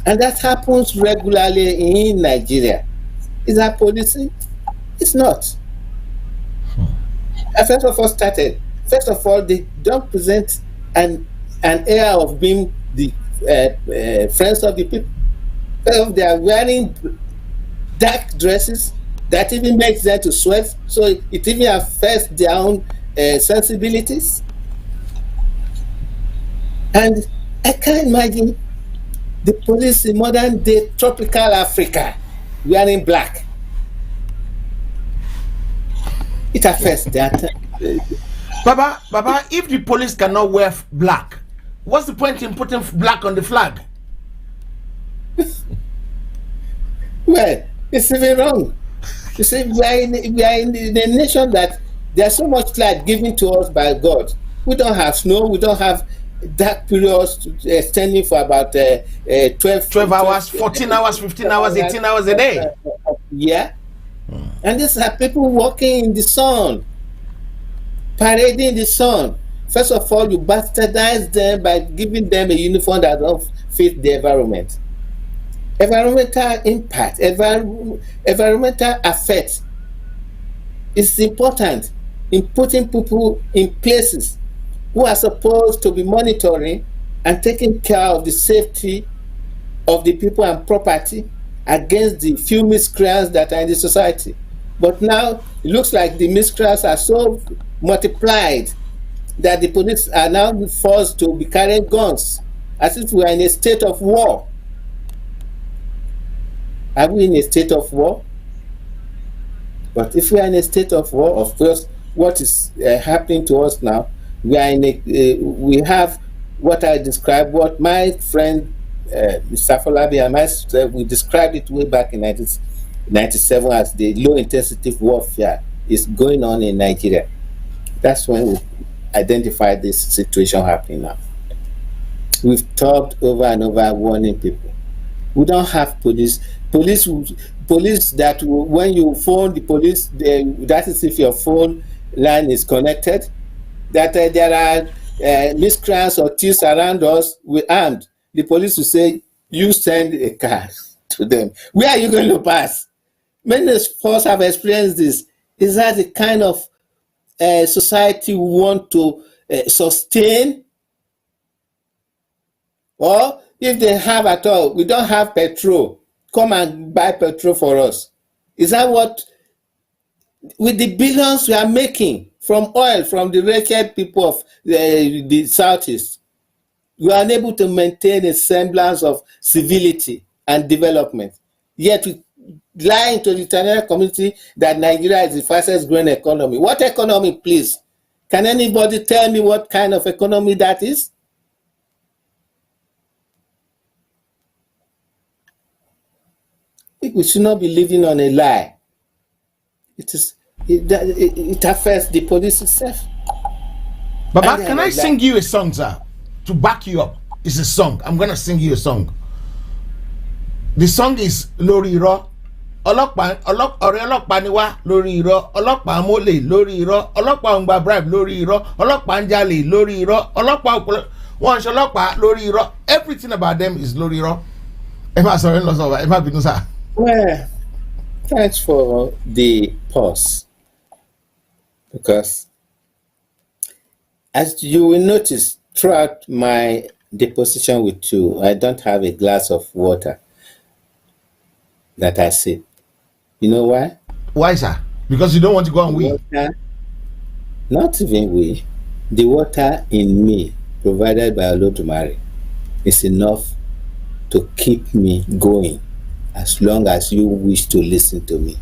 And that happens regularly in Nigeria. Is that policing? It's not. First of all, they don't present an air of being the friends of the people. They are wearing dark dresses that even makes them to sweat, so it even affects their own sensibilities. And I can't imagine the police in modern day tropical Africa wearing black. It affects that. Baba, if the police cannot wear black, what's the point in putting black on the flag? Well, it's even wrong. You see, we are in a nation that there's so much light given to us by God. We don't have snow, we don't have dark periods extending for about 12 hours, 14 hours, 15 hours, 18 hours a day. Yeah. And these are people walking in the sun, parading in the sun. First of all, you bastardize them by giving them a uniform that don't fit the environment. Environmental impact, environmental effect is important in putting people in places who are supposed to be monitoring and taking care of the safety of the people and property against the few miscreants that are in the society. But now it looks like the miscreants are so multiplied that the police are now forced to be carrying guns as if we are in a state of war. Are we in a state of war? But if we are in a state of war, of course, what is happening to us now? We are in we have what I described, what my friend Mr. Folabi and myself, we described it way back in 1997 as the low intensity warfare is going on in Nigeria. That's when we identified this situation happening now. We've talked over and over warning people. We don't have police that when you phone the police, that is if your phone line is connected, that there are miscreants or thieves around us with armed. The police will say, you send a car to them. Where are you going to pass? Many of us have experienced this. Is that the kind of society we want to sustain? Or if they have at all, we don't have petrol, come and buy petrol for us. Is that what, with the billions we are making from oil, from the wretched people of the Southeast, we are unable to maintain a semblance of civility and development. Yet we lie to the international community that Nigeria is the fastest growing economy. What economy, please? Can anybody tell me what kind of economy that is? We should not be living on a lie. It affects the police itself. Baba, can I sing you a song, sir, to back you up? It's a song. I'm gonna sing you a song. The song is Lórí Irọ́. Ọlọ́pàá ni wá lórí irọ́. Ọlọ́pàá mólè lórí irọ́. Ọlọ́pàá ń gba bribe lórí irọ́. Ọlọ́pàá ń jalè lórí irọ́. Ọlọ́pàá wọ́n ṣe ọlọ́pàá lórí irọ́. Everything about them is lórí irọ́. Ẹ má sọ̀rọ̀ ẹ lọ sọ̀rọ̀ ẹ má bínú sá. Well, thanks for the pause, because as you will notice throughout my deposition with you, I don't have a glass of water that I sip. You know why? Why, sir? Because you don't want to go and wee. Not even wee. The water in me, provided by Olodumare, is enough to keep me going as long as you wish to listen to me.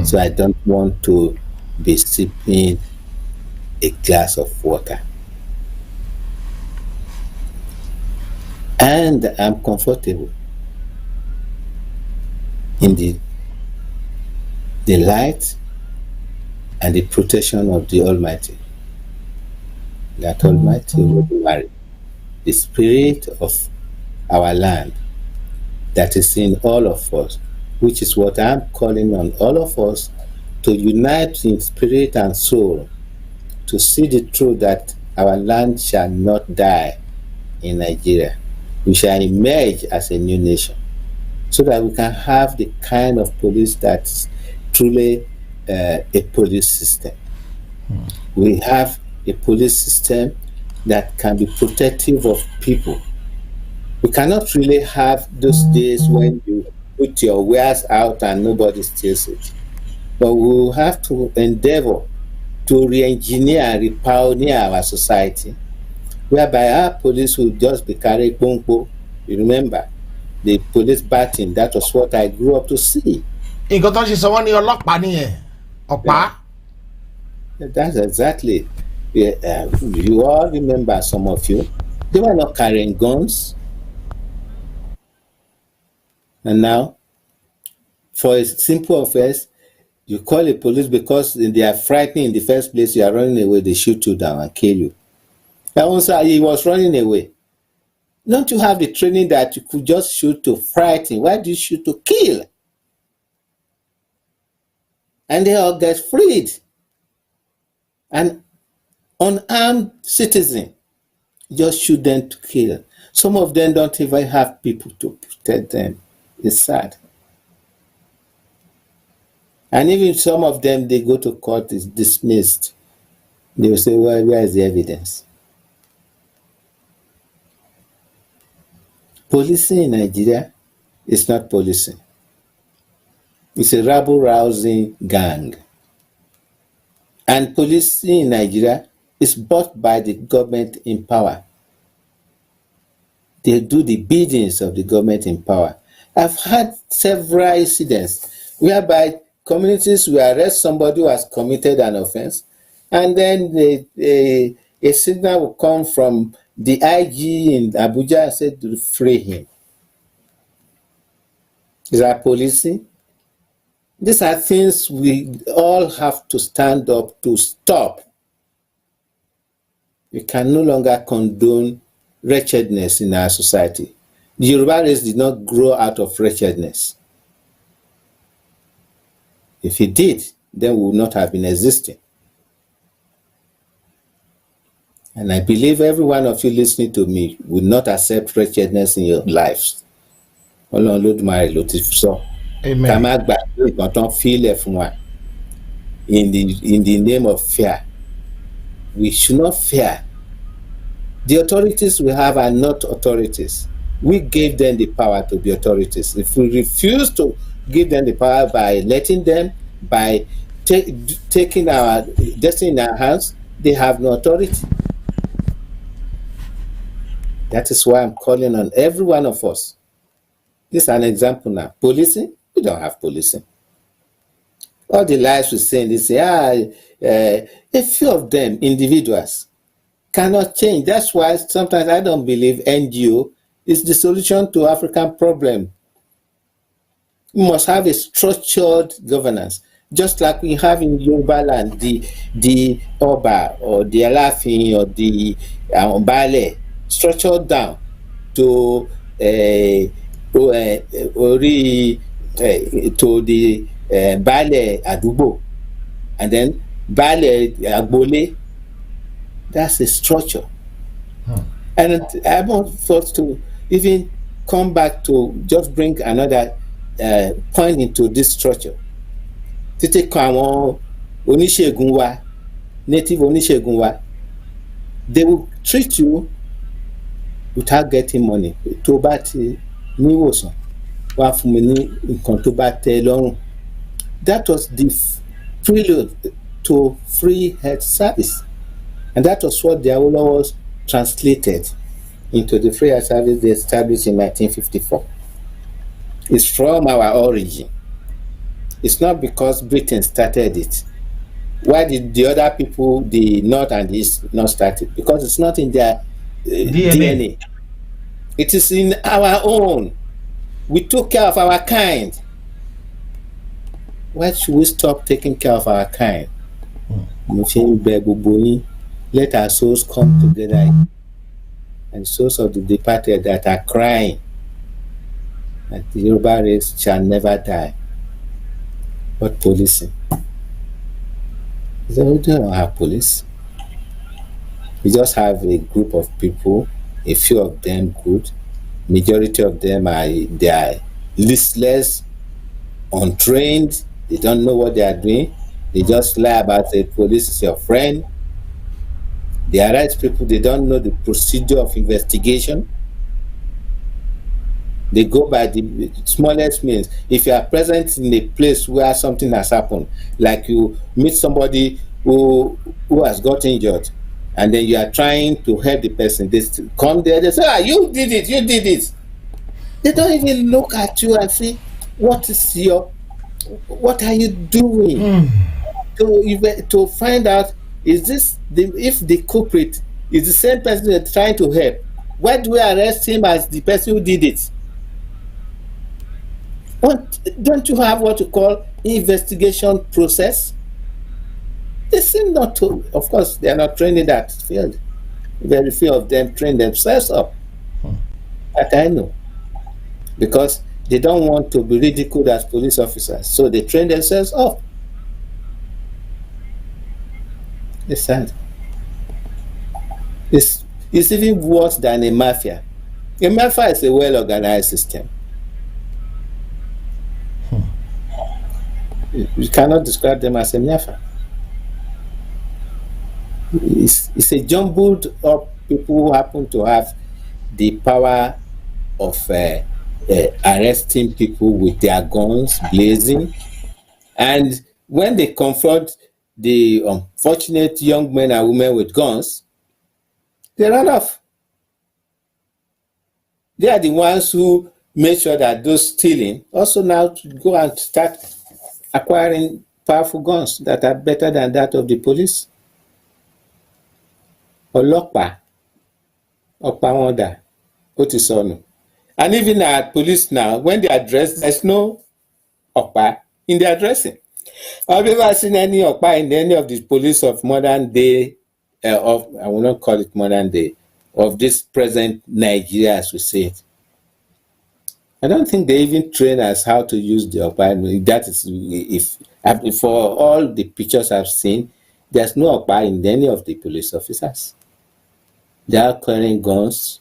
So I don't want to be sipping a glass of water. And I'm comfortable in the light and the protection of the Almighty. That Almighty will marry the spirit of our land that is in all of us, which is what I'm calling on all of us to unite in spirit and soul to see the truth that our land shall not die in Nigeria. We shall emerge as a new nation so that we can have the kind of police that's truly a police system. We have a police system that can be protective of people. We cannot really have those days when you put your wares out and nobody steals it. But we will have to endeavor to re-engineer and re-pioneer our society, whereby our police will just be carrying pompo. You remember the police batting? That was what I grew up to see. nǹkan tó ń ṣe sọ wọ́n ní ọlọ́pàá nìyẹn ọ̀pá. That's exactly. You all remember, some of you, they were not carrying guns. And now, for a simple offense, you call the police because they are frightening in the first place, you are running away, they shoot you down and kill you. And also, he was running away. Don't you have the training that you could just shoot to frighten? Why do you shoot to kill? And they all get freed. An unarmed citizen, just shoot them to kill. Some of them don't even have people to protect them. It's sad. And even some of them, they go to court, is dismissed. They will say, well, where is the evidence? Policing in Nigeria is not policing. It's a rabble-rousing gang. And policing in Nigeria is bought by the government in power. They do the biddings of the government in power. I've had several incidents whereby communities will arrest somebody who has committed an offense, and then a signal will come from the IG in Abuja and say to free him. Is that policing? These are things we all have to stand up to stop. We can no longer condone wretchedness in our society. The Yoruba race did not grow out of wretchedness. If it did, then we would not have been existing. And I believe every one of you listening to me will not accept wretchedness in your lives. Ọlọ́run Olódùmarè ló ti sọ. Amen. Ká má gbàgbé nǹkan tán fílẹ̀ fún wa. In the name of fear. We should not fear. The authorities we have are not authorities. We gave them the power to be authorities. If we refuse to give them the power by letting them, by taking our destiny in our hands, they have no authority. That is why I'm calling on every one of us. This is an example now. Policing, we don't have policing. All the lies we say, they say, a few of them, individuals, cannot change. That's why sometimes I don't believe NGO is the solution to African problem. We must have a structured governance, just like we have in Yoruba land, the Oba or the Alafin or the Bale, structured down to the Bale Adubo, and then Bale Agbole. That's a structure. And I want first to even come back to just bring another point into this structure. Títí kan àwọn oníṣègùn wa, native oníṣègùn wa, they will treat you without getting money. Tó bá ti níwòsàn, wá fún mi ní nǹkan tó bá tẹ́ lọ́rùn. That was the prelude to free health service. And that was what the Awolowos translated into the free health service they established in 1954. It's from our origin. It's not because Britain started it. Why did the other people, the North and the East, not start it? Because it's not in their DNA. It is in our own. We took care of our kind. Why should we stop taking care of our kind? Let our souls come together, and souls of the departed that are crying that the Yoruba race shall never die. But policing? We don't have police. We just have a group of people, a few of them good, majority of them they are listless, untrained, they don't know what they are doing. They just lie about the police is your friend. They arrest people, they don't know the procedure of investigation. They go by the smallest means. If you are present in a place where something has happened, like you meet somebody who has got injured, and then you are trying to help the person, they come there, they say, you did it. They don't even look at you and say, what are you doing? To find out, is this if the culprit is the same person they're trying to help, why do we arrest him as the person who did it? Don't you have what you call investigation process? They seem not to. Of course, they are not trained in that field. Very few of them train themselves up. That I know. Because they don't want to be ridiculed as police officers. So they train themselves up. It's sad. It's even worse than a mafia. A mafia is a well-organized system. You cannot describe them as a mafia. It's a jumbled up people who happen to have the power of arresting people with their guns blazing, and when they confront the unfortunate young men and women with guns, they run off. They are the ones who make sure that those stealing also now go and start acquiring powerful guns that are better than that of the police. Ọlọ́pàá, ọ̀pá wọn dà, ó ti sọnù. And even at police now, when they address, there's no ọ̀pá in their addressing. Have you ever seen any ọ̀pá in any of the police of modern day, I will not call it modern day, of this present Nigeria as we say it? I don't think they even train us how to use the ọ̀pá. That is, if for all the pictures I've seen, there's no ọ̀pá in any of the police officers. They are carrying guns,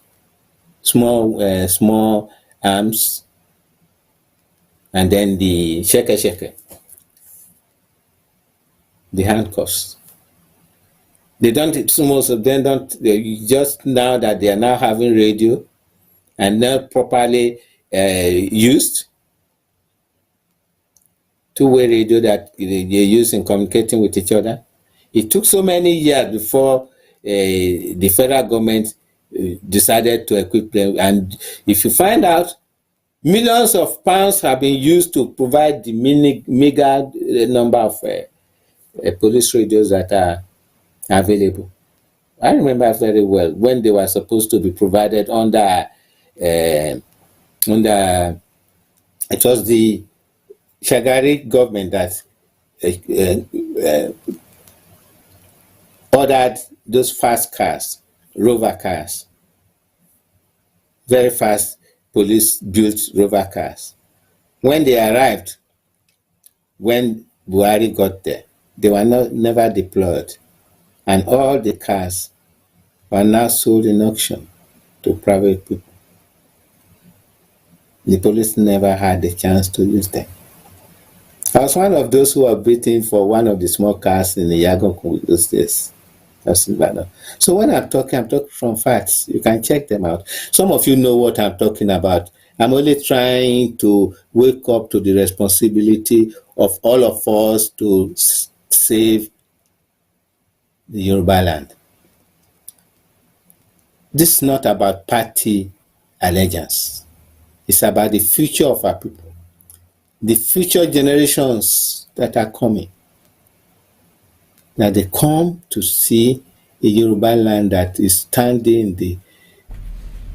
small arms, and then the sheke, the handcuffs. They don't. Most of them don't. Just now that they are now having radio, and not properly used, two-way radio that they use in communicating with each other. It took so many years before the federal government decided to equip them. And if you find out, millions of pounds have been used to provide the mega number of police radios that are available. I remember very well when they were supposed to be provided under it was the Shagari government that ordered those fast cars, Rover cars, very fast police-built Rover cars. When they arrived, when Buhari got there, they were never deployed, and all the cars were now sold in auction to private people. The police never had the chance to use them. I was one of those who were waiting for one of the small cars in the Yagon those days. So when I'm talking from facts. You can check them out. Some of you know what I'm talking about. I'm only trying to wake up to the responsibility of all of us to save the Yoruba land. This is not about party allegiance. It's about the future of our people, the future generations that are coming. That they come to see a Yoruba land that is standing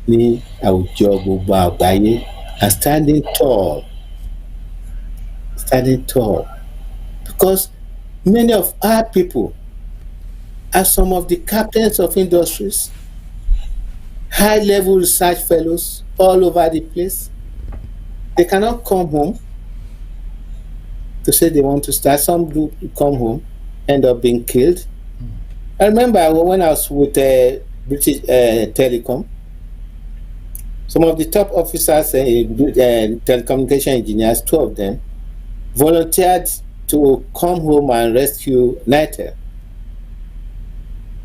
ní àwùjọ gbogbo àgbáyé and standing tall. Because many of our people are some of the captains of industries, high-level research fellows all over the place. They cannot come home to say they want to start. Some do come home, end up being killed. I remember when I was with British Telecom, some of the top officers, telecommunication engineers, two of them, volunteered to come home and rescue Nitel.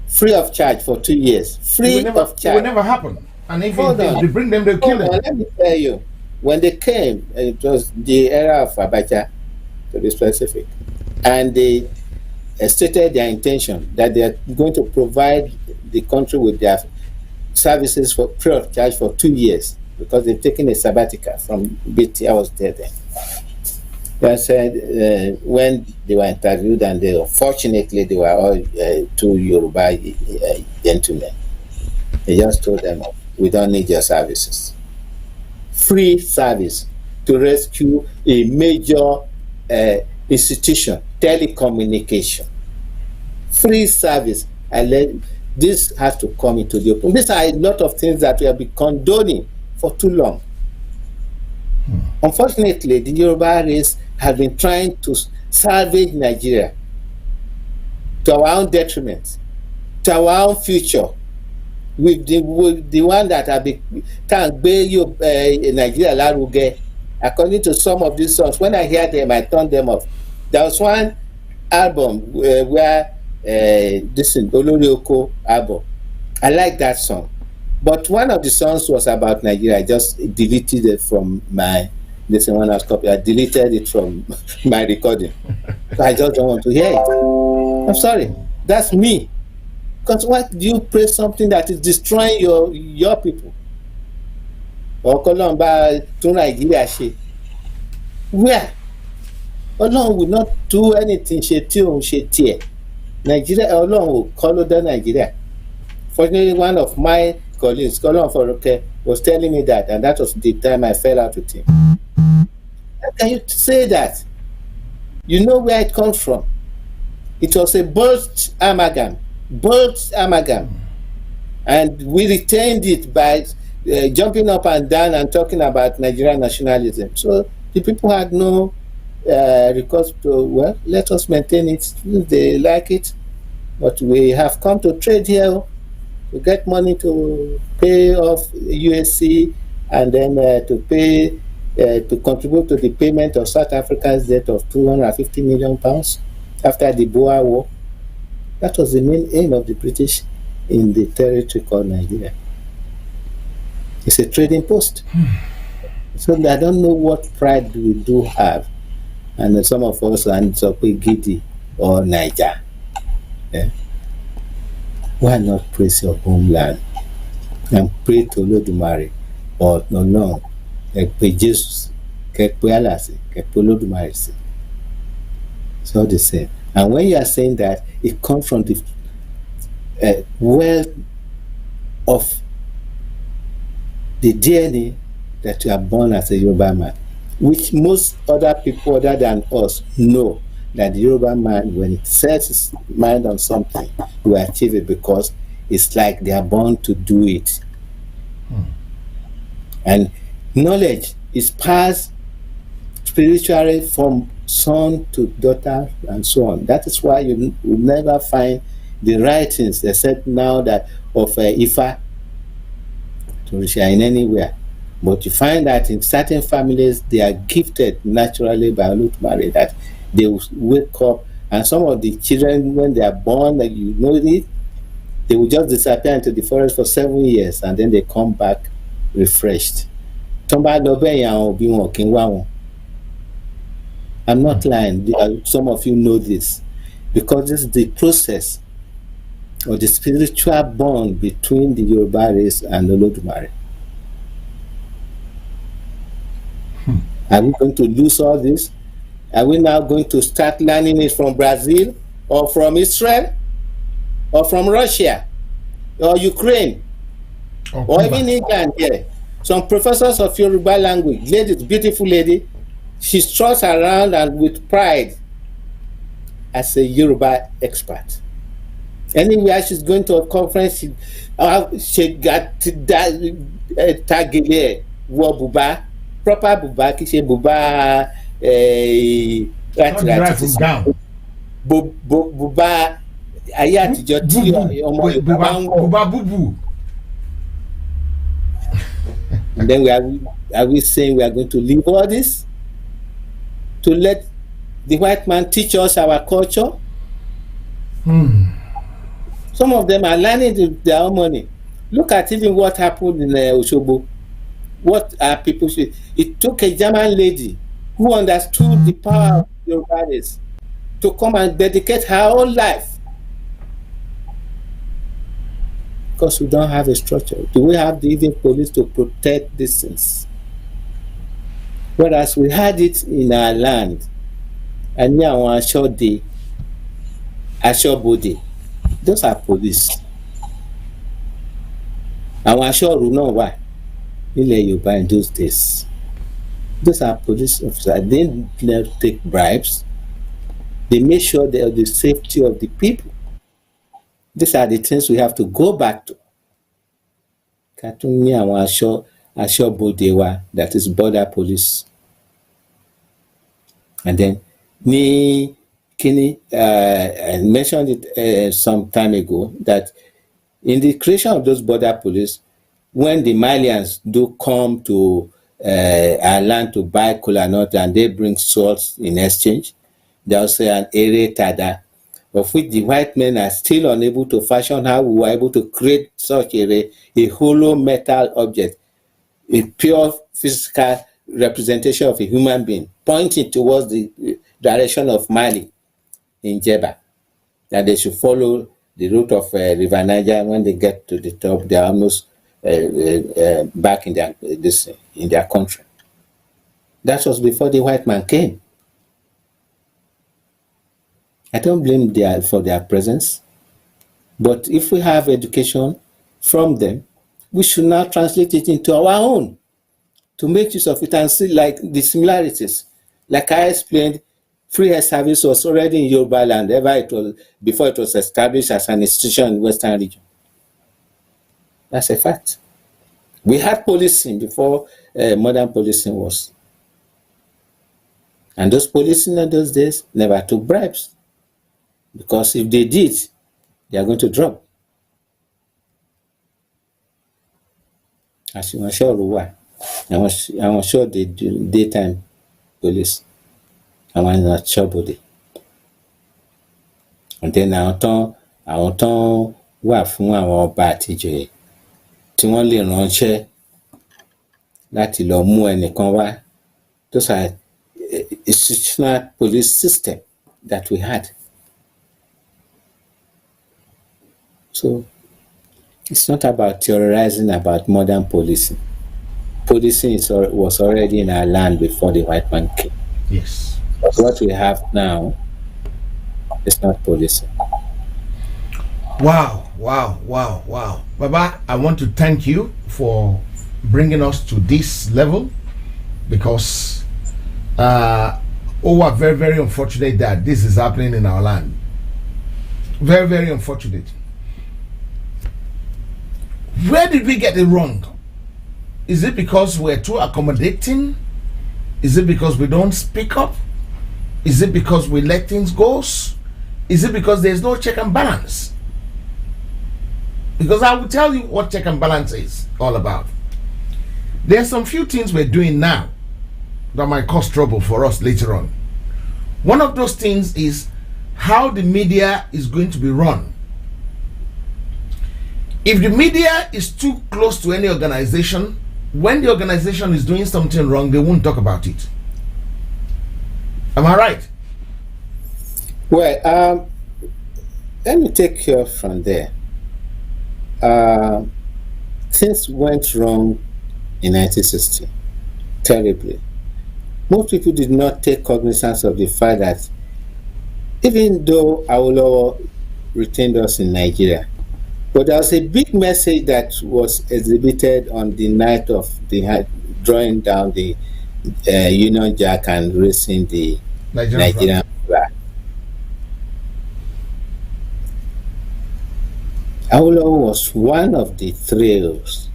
Free of charge for 2 years. Free of charge. It will never happen. And if they bring them, they'll kill them. Let me tell you. when they came, it was the era of Abacha, to be specific, and they stated their intention that they are going to provide the country with their services for free of charge for 2 years, because they've taken a sabbatical from BT. I was there then. They said when they were interviewed, and fortunately they were all two Yoruba gentlemen. They just told them, we don't need your services. Free service to rescue a major institution, telecommunication. Free service. This has to come into the open. These are a lot of things that we have been condoning for too long. Unfortunately, the Yoruba race has been trying to salvage Nigeria to our own detriment, to our own future, with the one that have been can't bear you Nigeria laruge. According to some of these songs, when I hear them, I turn them off. There was one album where this is Olori Oko album. I like that song, but one of the songs was about Nigeria. I just deleted it from my one I was copying. I deleted it from my recording. So I just don't want to hear it. I'm sorry, that's me. Because why do you praise something that is destroying your people? Or Kolomba to Nigeria she. Where? Ọlọ́run will not do anything ṣe tí òun ṣe tiẹ̀. Nigeria, Ọlọ́run will follow the Nigeria. Fortunately, one of my colleagues, Kolon Foroke, was telling me that, and that was the time I fell out with him. How can you say that? You know where it comes from. It was a burst amalgam, and we retained it by jumping up and down and talking about Nigerian nationalism. So the people had no recourse to, well, let us maintain it if they like it, but we have come to trade here to get money to pay off USC, and then to pay to contribute to the payment of South Africa's debt of £250 million after the Boer War. That was the main aim of the British in the territory called Nigeria. It's a trading post. So I don't know what pride we do have, and some of us are in Gidi or Niger. Yeah? Why not praise your homeland and pray to Olodumare or no? Pe Jesus, ke pe Alasi, ke pe Olodumare. It's all the same. And when you are saying that, it comes from the wealth of the DNA that you are born as a Yoruba man, which most other people other than us know that the Yoruba man, when it sets his mind on something, will achieve it, because it's like they are born to do it. And knowledge is passed spiritually from son to daughter and so on. That is why you will never find the writings, except now that of Ifa to share in anywhere. But you find that in certain families, they are gifted naturally by Olodumare, that they will wake up, and some of the children, when they are born, like you know it, they will just disappear into the forest for 7 years, and then they come back refreshed. I'm not lying. Some of you know this, because this is the process or the spiritual bond between the Yoruba race and Olodumare. Are we going to lose all this? Are we now going to start learning it from Brazil or from Israel or from Russia or Ukraine or even England here? Some professors of Yoruba language, ladies, beautiful lady, she struts around and with pride as a Yoruba expert. Anywhere she's going to a conference, she got that tagile buba, proper buba, ki se buba buba ayé àtijọ́ tí ọmọ Yorùbá ń wọ̀. Buba bubu. And then are we saying we are going to leave all this to let the white man teach us our culture? Some of them are learning their own money. Look at even what happened in Osogbo. what are people should. It took a German lady who understood the power of Yoruba race to come and dedicate her whole life. Because we don't have a structure. Do we have the even police to protect these things? Whereas we had it in our land, and now on Ashode, Ashobode, those are police. Àwọn aṣọ́rù náà wà nílẹ̀ Yorùbá in those days. Those are police officers. They didn't take bribes. They made sure they are the safety of the people. These are the things we have to go back to. Ká tún ní àwọn aṣọ́bodè wa, that is border police. And then I mentioned it some time ago that in the creation of those border police, when the Malians do come to our land to buy kola nut and they bring salt in exchange, they also an ere tada, of which the white men are still unable to fashion how we were able to create such a hollow metal object, a pure physical representation of a human being, pointing towards the direction of Mali in Jeba, that they should follow the route of River Niger. When they get to the top, they are almost back in their country. That was before the white man came. I don't blame them for their presence, but if we have education from them, we should now translate it into our own to make use of it and see like the similarities. Like I explained, free health service was already in Yoruba land before it was established as an institution in the Western region. That's a fact. We had policing before modern policing was. And those policing in those days never took bribes. Because if they did, they are going to drop. As you are sure why. I'm sure they do daytime police. I'm not sure body. And then àwọn tán wà fún àwọn ọba àtijọ́ tí wọ́n lè ránṣẹ́ láti lọ mú ẹnìkan wá. Those are institutional police system that we had. So it's not about theorizing about modern policing. Policing was already in our land before the white man came. Yes. But what we have now is not policing. Wow. Baba, I want to thank you for bringing us to this level, because we're very, very unfortunate that this is happening in our land. Very, very unfortunate. Where did we get it wrong? Is it because we're too accommodating? Is it because we don't speak up? Is it because we let things go? Is it because there's no check and balance? Because I will tell you what check and balance is all about. There's some few things we're doing now that might cause trouble for us later on. One of those things is how the media is going to be run. If the media is too close to any organization, when the organization is doing something wrong, they won't talk about it. Am I right? Well, let me take you from there. Things went wrong in 1960, terribly. Most people did not take cognizance of the fact that even though Awolowo retained us in Nigeria, but there was a big message that was exhibited on the night of the drawing down the Union Jack and raising the Nigerian flag. Awolowo was one of the thrills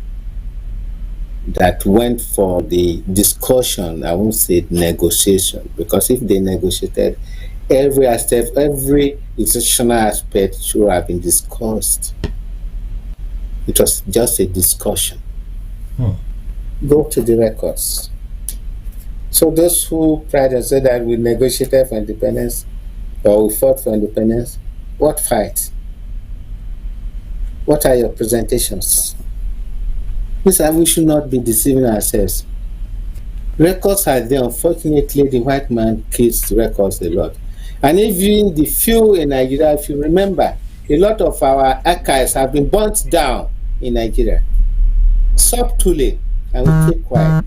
that went for the discussion. I won't say negotiation, because if they negotiated, every aspect, every institutional aspect should have been discussed. It was just a discussion. Go to the records. So those who pride and say that we negotiated for independence or we fought for independence, what fight? What are your presentations? We should not be deceiving ourselves. Records are there. Unfortunately, the white man kills records a lot. And even the few in Nigeria, if you remember, a lot of our archives have been burnt down in Nigeria subtly, and we keep quiet.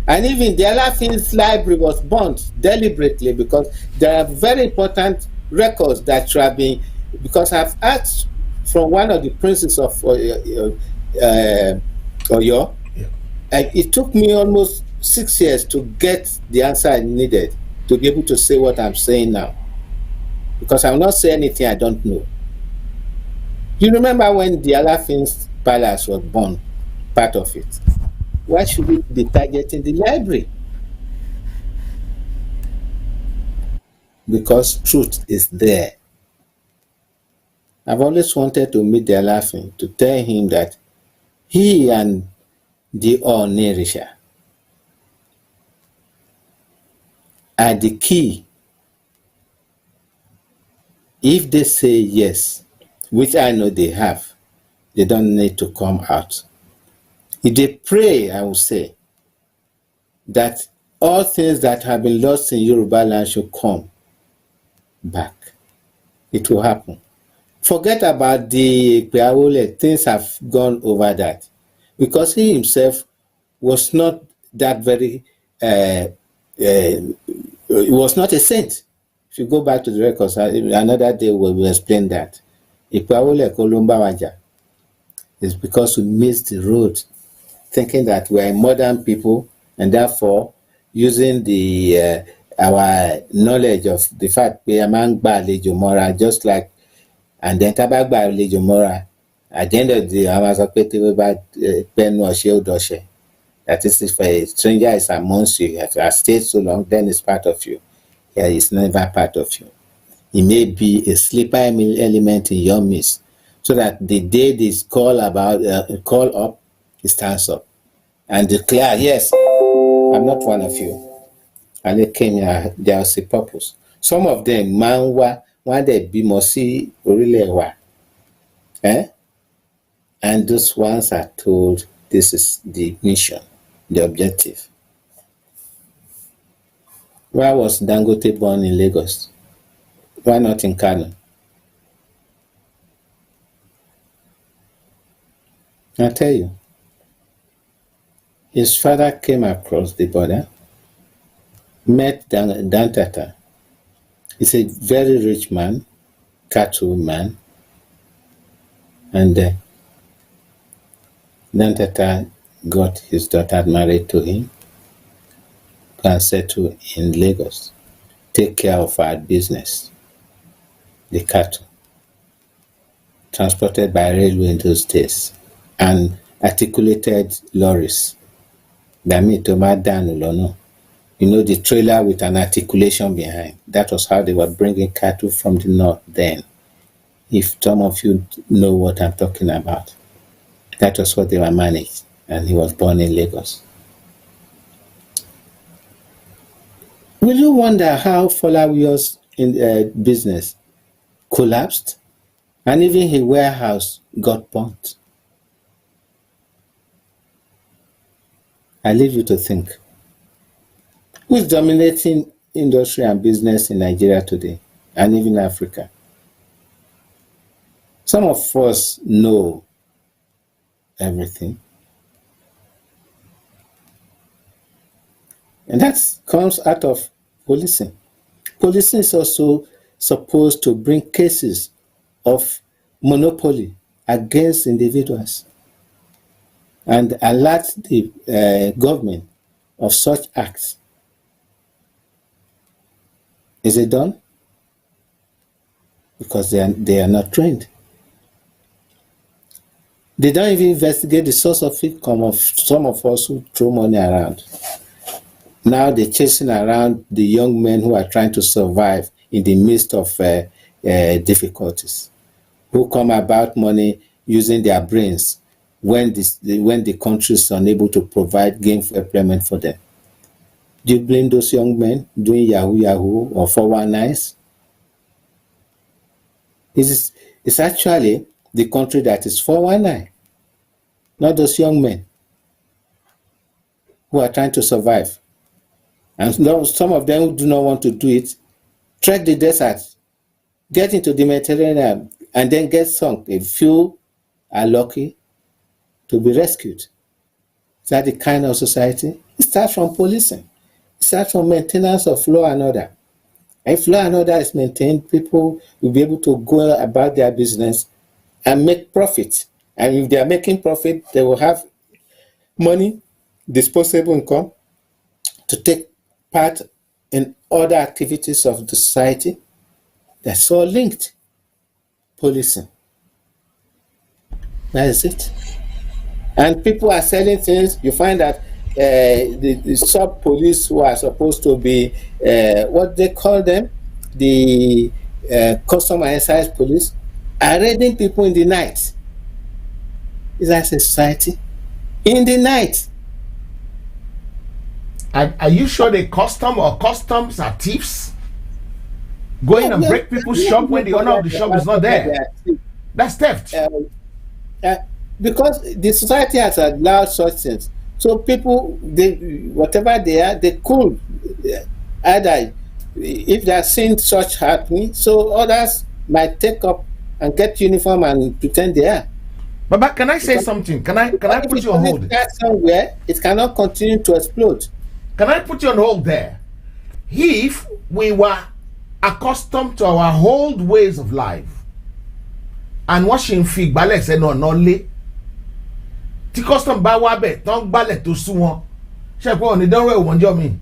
And even the Alafin's library was burnt deliberately because there are very important records that should have been. Because I've asked from one of the princes of Oyo, it took me almost 6 years to get the answer I needed to be able to say what I'm saying now. Because I will not say anything I don't know. You remember when the Alafin's palace was burned, part of it? Why should we be targeting the library? Because truth is there. I've always wanted to meet the Alafin to tell him that he and the Onirisha are the key. If they say yes, which I know they have, they don't need to come out. If they pray, I will say, that all things that have been lost in Yoruba land should come back. It will happen. Forget about the Peawole, things have gone over that. Because he himself was not that very, he was not a saint. If you go back to the records, another day we will explain that. Peawole Kolumbawaja is because we missed the road, thinking that we are modern people, and therefore using the our knowledge of the fact we are Mora, just like, and then Tabagba Lejomora, at the end of the day, I was about pen or shield or share. That is, if a stranger is amongst you, if you have stayed so long, then it's part of you. Yeah, it's never part of you. It may be a sleeper element in your midst, so that the day this call up, it stands up and declare, yes, I'm not one of you. And they came here, there was a purpose. Some of them, manwa, one day be mosi orilewa. And those ones are told this is the mission, the objective. Why was Dangote born in Lagos? Why not in Kano? I'll tell you. His father came across the border, met Dantata. He's a very rich man, cattle man, and Dantata got his daughter married to him and settled in Lagos. Take care of our business, the cattle, transported by railway in those days, and articulated lorries. You know, the trailer with an articulation behind. That was how they were bringing cattle from the north then. If some of you know what I'm talking about. That was what they were managed. And he was born in Lagos. Will you wonder how Folawiyo's business collapsed? And even his warehouse got burnt? I leave you to think. Who is dominating industry and business in Nigeria today, and even Africa? Some of us know everything. And that comes out of policing. Policing is also supposed to bring cases of monopoly against individuals and alert the government of such acts. Is it done? Because they are not trained. They don't even investigate the source of income of some of us who throw money around. Now they're chasing around the young men who are trying to survive in the midst of difficulties, who come about money using their brains when the country is unable to provide gainful employment for them. Do you blame those young men doing Yahoo or 419s? It's actually the country that is 419, not those young men. who are trying to survive. And some of them who do not want to do it, trek the desert, get into the Mediterranean, and then get sunk. A few are lucky to be rescued. Is that the kind of society? It starts from policing. It starts from maintenance of law and order. If law and order is maintained, people will be able to go about their business and make profit. And if they are making profit, they will have money, disposable income, to take part in other activities of the society. That's all linked. Policing. That is it. And people are selling things. You find that the sub-police who are supposed to be, what they call them, the custom and excise police, are raiding people in the night. Is that a society? In the night. Are you sure the customs are thieves? Going and break people's shop when the owner of the shop is not there. That's theft. Because the society has allowed such things. So people, whatever they are, they could either, if they are seeing such happening, so others might take up and get uniform and pretend they are. Baba, can I say something? Can I put you on hold? Somewhere, it cannot continue to explode. Can I put you on hold there? If we were accustomed to our old ways of life and washing fig balẹ̀ sẹ́nu ọ̀nà lé tí custom bá wá bẹ̀ tán gbálẹ̀ tó sú wọn ṣe pé òní dánwò ìwọ̀n jọ mi.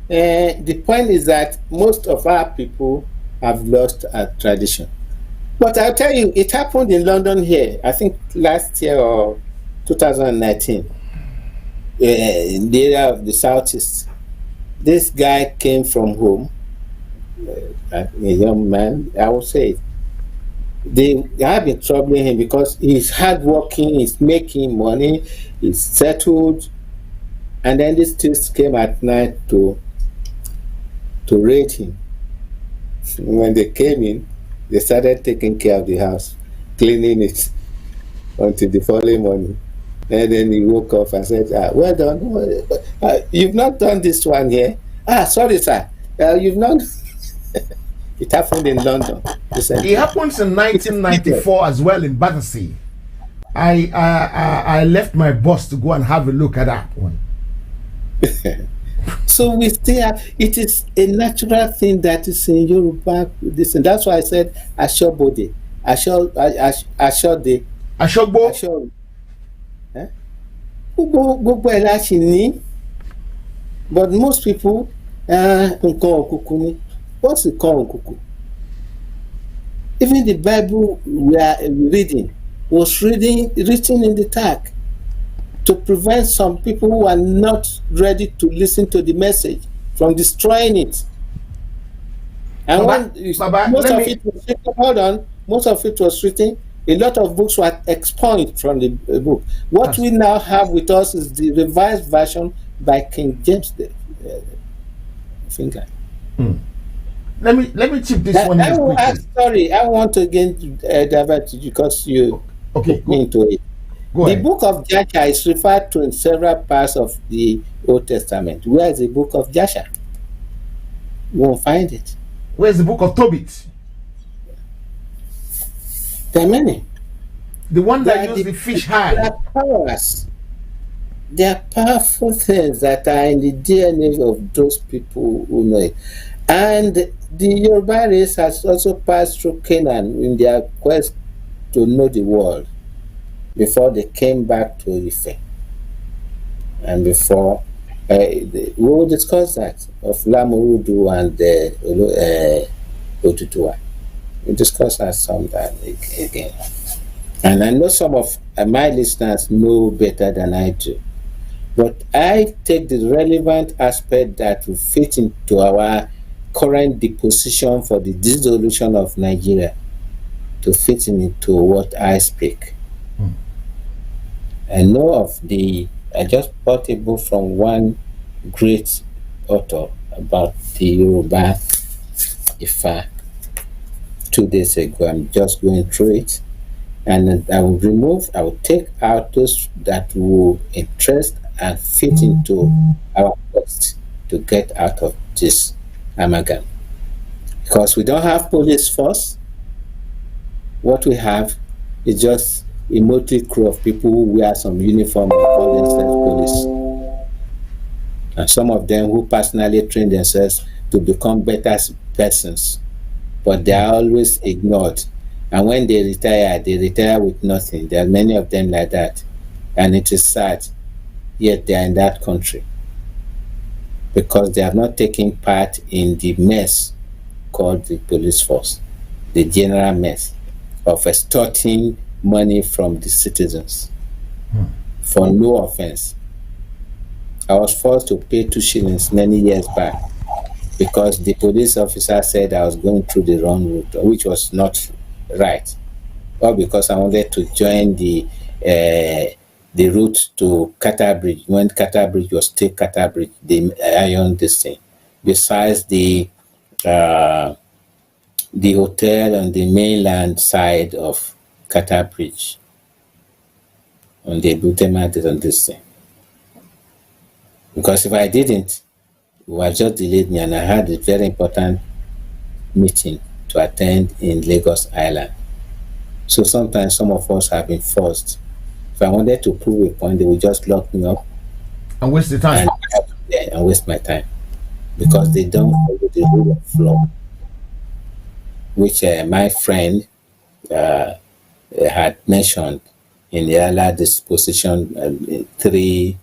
The point is that most of our people have lost our tradition. But I'll tell you, it happened in London here, I think last year or 2019, in the area of the southeast. This guy came from home, a young man, I would say. They have been troubling him because he's hardworking, he's making money, he's settled, and then these thieves came at night to raid him. When they came in, they started taking care of the house, cleaning it until the following morning. And then he woke up and said, well done. You've not done this one here. Sorry, sir. You've not. It happened in London. It happens in 1994 as well in Battersea. I left my boss to go and have a look at that one. So we still have, it is a natural thing that is in Yoruba. And that's why I said Ashobode. Ashode. Ashogbo. Gbogbo ẹ̀ la ṣì ní, but most people nǹkan òkùnkùn ni. What's nǹkan òkùnkùn? Even the Bible we are reading was written in the dark to prevent some people who are not ready to listen to the message from destroying it. And most of it was written. A lot of books were expunged from the book. What we now have with us is the revised version by King James. Let me chip this one in quickly. Sorry, I want to again divert you because you put me into it. The book of Jasher is referred to in several parts of the Old Testament. Where is the book of Jasher? You won't find it. Where's the book of Tobit? There are many. The one that used the fish hand. There are powers. There are powerful things that are in the DNA of those people who know it. And the Yoruba race has also passed through Canaan in their quest to know the world before they came back to Ife. And before, we will discuss that of Lamurudu and Otutua. We'll discuss that sometime again. And I know some of my listeners know better than I do. But I take the relevant aspect that will fit into our current disposition for the dissolution of Nigeria to fit into what I speak. I know I just bought a book from one great author about the Yoruba Ifa 2 days ago. I'm just going through it, and I will take out those that will interest and fit into our quest to get out of this amalgam. Because we don't have police force. What we have is just a motley crew of people who wear some uniform and call themselves police. And some of them who personally train themselves to become better persons, but they are always ignored. And when they retire with nothing. There are many of them like that. And it is sad, yet they are in that country because they have not taken part in the mess called the police force, the general mess of extorting money from the citizens for no offense. I was forced to pay 2 shillings many years back because the police officer said I was going through the wrong route, which was not right, or because I wanted to join the route to Qatar Bridge when Qatar Bridge was still Qatar Bridge, the iron this thing. Besides the hotel on the mainland side of Qatar Bridge, on the Butema on this thing. Because if I didn't, it would have just delayed me, and I had a very important meeting to attend in Lagos Island. So sometimes some of us have been forced. If I wanted to prove a point, they would just lock me up and waste the time. And waste my time because they don't follow the rule of law, which my friend had mentioned in the earlier disposition 3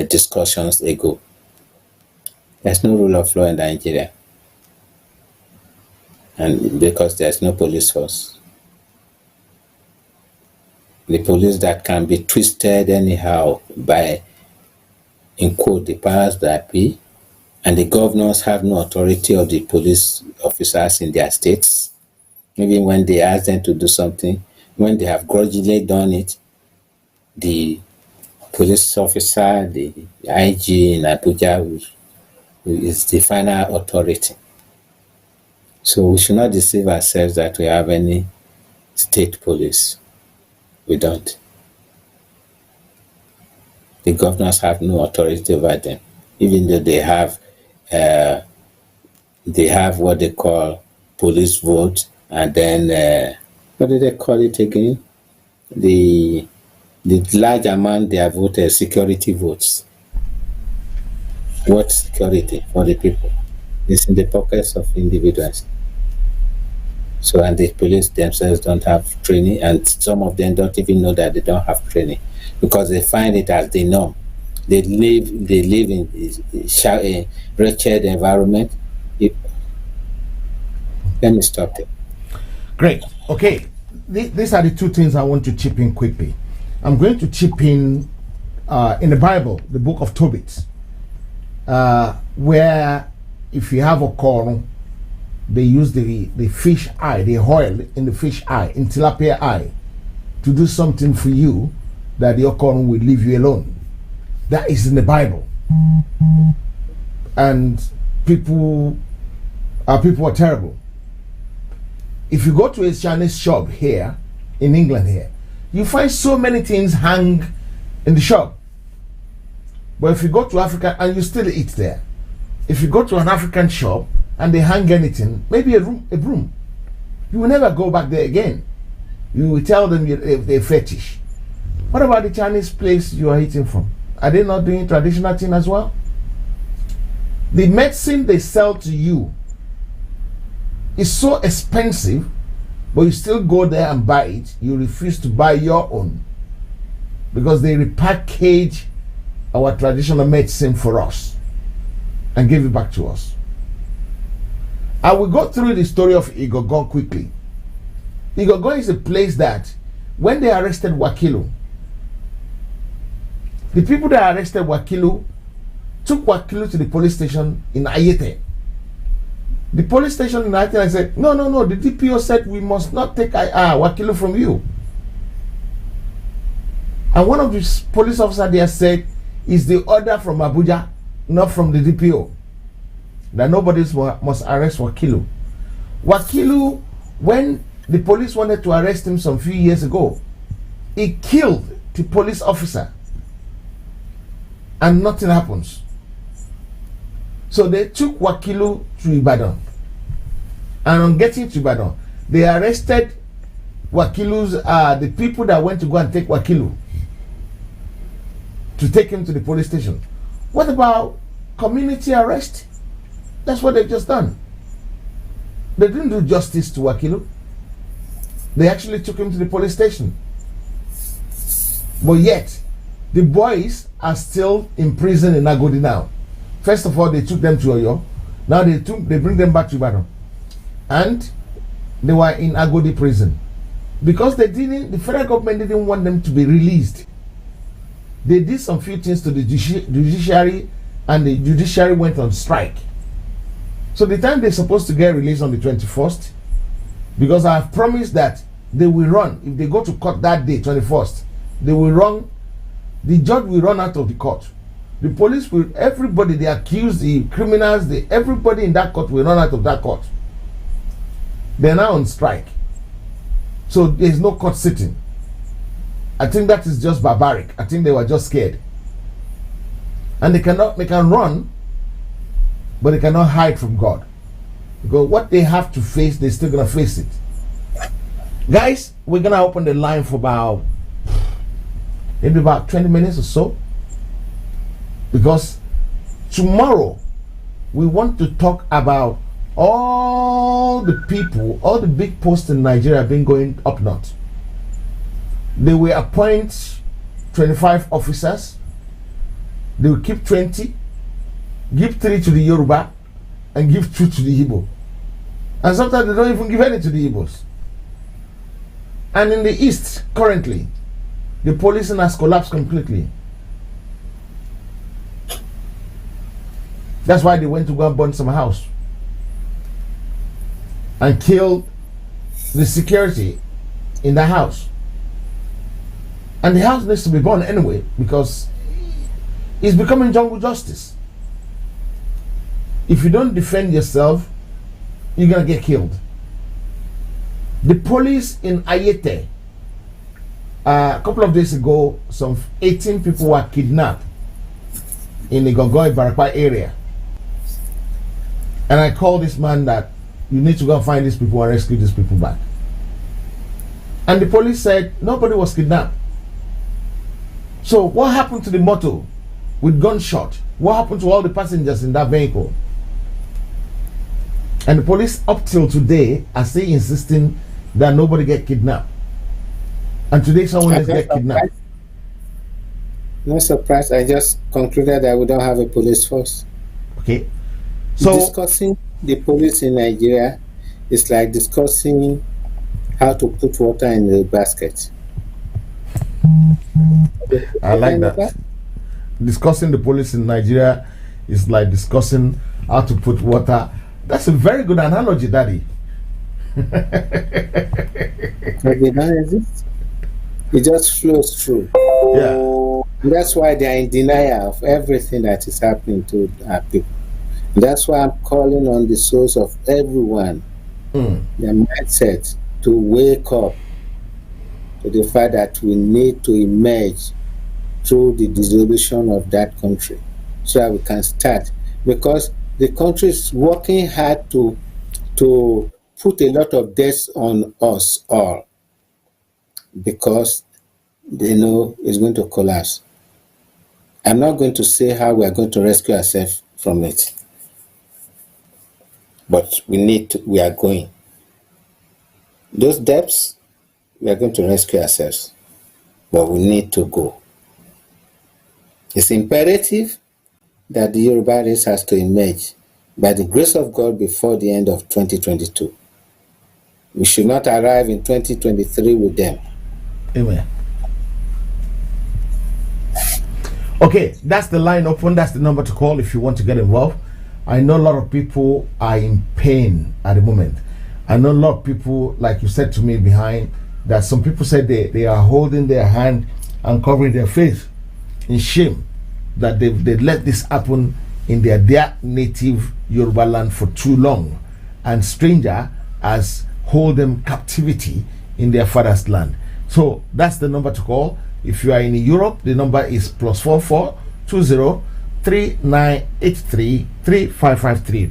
discussions ago. There's no rule of law in Nigeria, and because there's no police force. The police that can be twisted anyhow by, in quote, the powers that be, and the governors have no authority of the police officers in their states. Even when they ask them to do something, when they have grudgingly done it, the police officer, the IG in Abuja is the final authority. So we should not deceive ourselves that we have any state police. We don't. The governors have no authority over them, even though they have what they call police vote, and then what do they call it again? The large amount they have voted security votes. What security for the people? It's in the pockets of individuals. So, and the police themselves don't have training, and some of them don't even know that they don't have training because they find it as the norm. They live in a wretched environment. Let me stop there. Great. Okay. These are the 2 things I want to chip in quickly. I'm going to chip in the Bible, the book of Tobit, where if you have a coral, they use the fish eye, the oil in the fish eye, in tilapia eye, to do something for you that your coral will leave you alone. That is in the Bible. And people are terrible. If you go to a Chinese shop here in England here, you find so many things hang in the shop. But if you go to Africa, and you still eat there, if you go to an African shop and they hang anything, maybe a broom, you will never go back there again. You will tell them they're fetish. What about the Chinese place you are eating from? Are they not doing traditional thing as well? The medicine they sell to you is so expensive, but you still go there and buy it. You refuse to buy your own because they repackage our traditional medicine for us and give it back to us. I will go through the story of Igogon quickly. Igogon is a place that when they arrested Wakilu, the people that arrested Wakilu took Wakilu to the police station in Ayete. The police station in Ayete, I said, no, the DPO said we must not take Wakilu from you. And one of the police officers there said, is the order from Abuja, not from the DPO, that nobody must arrest Wakilu. Wakilu, when the police wanted to arrest him some few years ago, he killed the police officer and nothing happens. So they took Wakilu to Ibadan, and on getting to Ibadan, they arrested Wakilu's the people that went to go and take Wakilu to take him to the police station. What about community arrest? That's what they've just done. They didn't do justice to Wakilu. They actually took him to the police station. But yet, the boys are still in prison in Agodi now. First of all, they took them to Oyo. Now they bring them back to Ibadan. And they were in Agodi prison. Because the federal government didn't want them to be released. They did some few things to the judiciary, and the judiciary went on strike. So the time they're supposed to get released on the 21st, because I have promised that they will run, if they go to court that day, 21st, they will run, the judge will run out of the court. The police will, everybody, the accused, the criminals, everybody in that court will run out of that court. They're now on strike. So there's no court sitting. I think that is just barbaric. I think they were just scared. And they can run, but they cannot hide from God. Because what they have to face, they're still going to face it. Guys, we're going to open the line for maybe about 20 minutes or so. Because tomorrow, we want to talk about all the people, all the big posts in Nigeria have been going up north. They will appoint 25 officers. They will keep 20, give 3 to the Yoruba, and give 2 to the Igbo. And sometimes they don't even give any to the Igbos. And in the east, currently, the policing has collapsed completely. That's why they went to go and burn some house and kill the security in the house. And the house needs to be burned anyway, because it's becoming jungle justice. If you don't defend yourself, you're gonna get killed. The police in Ayete, a couple of days ago, some 18 people were kidnapped in the Gogoi Barakwa area. And I called this man that you need to go and find these people and rescue these people back. And the police said nobody was kidnapped. So what happened to the motor with gunshot? What happened to all the passengers in that vehicle? And the police up till today are still insisting that nobody get kidnapped. And today someone else get kidnapped. No surprise. I just concluded that we don't have a police force. Okay. So discussing the police in Nigeria is like discussing how to put water in the basket. I like that. Discussing the police in Nigeria is like discussing how to put water. That's a very good analogy, Daddy. They don't exist. It just flows through. Yeah. That's why they are in denial of everything that is happening to our people. That's why I'm calling on the souls of everyone, their mindset, to wake up to the fact that we need to emerge through the dissolution of that country so that we can start. Because the country is working hard to put a lot of debts on us all, because they know it's going to collapse. I'm not going to say how we are going to rescue ourselves from it, but we are going. Those debts, we are going to rescue ourselves, but we need to go. It's imperative that the Yoruba race has to emerge by the grace of God before the end of 2022. We should not arrive in 2023 with them. Amen. Okay, that's the line open. That's the number to call if you want to get involved. I know a lot of people are in pain at the moment. I know a lot of people, like you said to me behind, that some people said they are holding their hand and covering their face in shame that they let this happen in their native Yoruba land for too long, and stranger has hold them captivity in their father's land. So that's the number to call. If you are in Europe, the number is +44 +1-203-983-3553.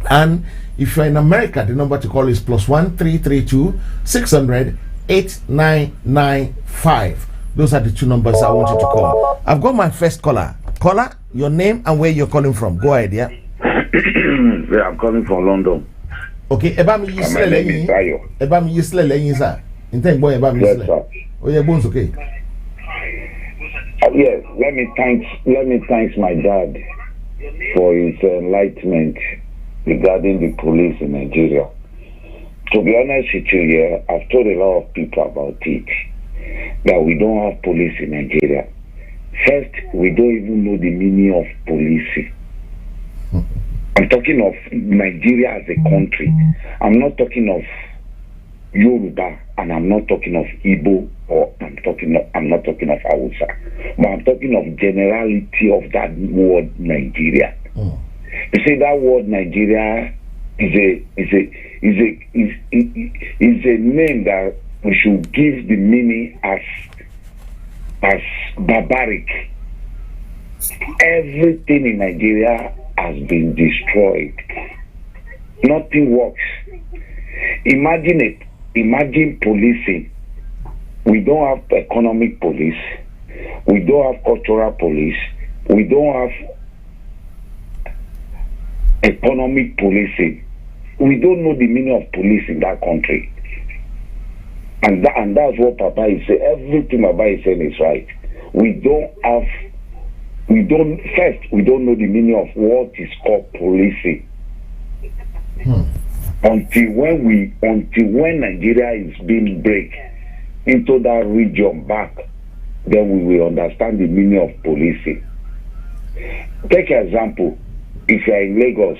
And if you're in America, the number to call is +1-332-600-8995. Those are the two numbers I want you to call. I've got my first caller. Caller, your name and where you're calling from. Go ahead, yeah. Yeah, I'm calling from London. Okay, Ebami Yisle Ebami Yisle sir. Intend boy Ebami Yisle. Oh yeah, bones okay. Yes, let me thank my dad for his enlightenment regarding the police in Nigeria. To be honest with you, yeah, I've told a lot of people about it, that we don't have police in Nigeria. First, we don't even know the meaning of policing. I'm talking of Nigeria as a country. I'm not talking of Yoruba, and I'm not talking of Igbo, or I'm not talking of Hausa, but I'm talking of generality of that word Nigeria. You see, that word Nigeria is a name that we should give the meaning as barbaric. Everything in Nigeria has been destroyed. Nothing works. Imagine policing. We don't have economic police. We don't have cultural police. We don't have economic policing. We don't know the meaning of police in that country. And that's what Papa is saying. Everything Papa is saying is right. We don't know the meaning of what is called policing. Until when Nigeria is being break into that region back, then we will understand the meaning of policing. Take an example. If you are in Lagos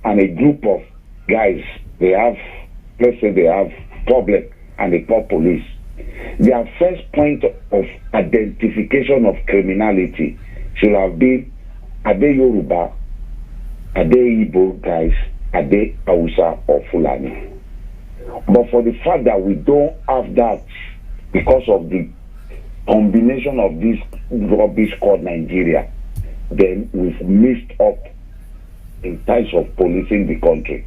and a group of guys, let's say they have problem and they call police, their first point of identification of criminality should have been, are they Yoruba, are they Igbo guys, are they Hausa or Fulani? But for the fact that we don't have that because of the combination of this rubbish called Nigeria, then we've missed up in terms of policing the country.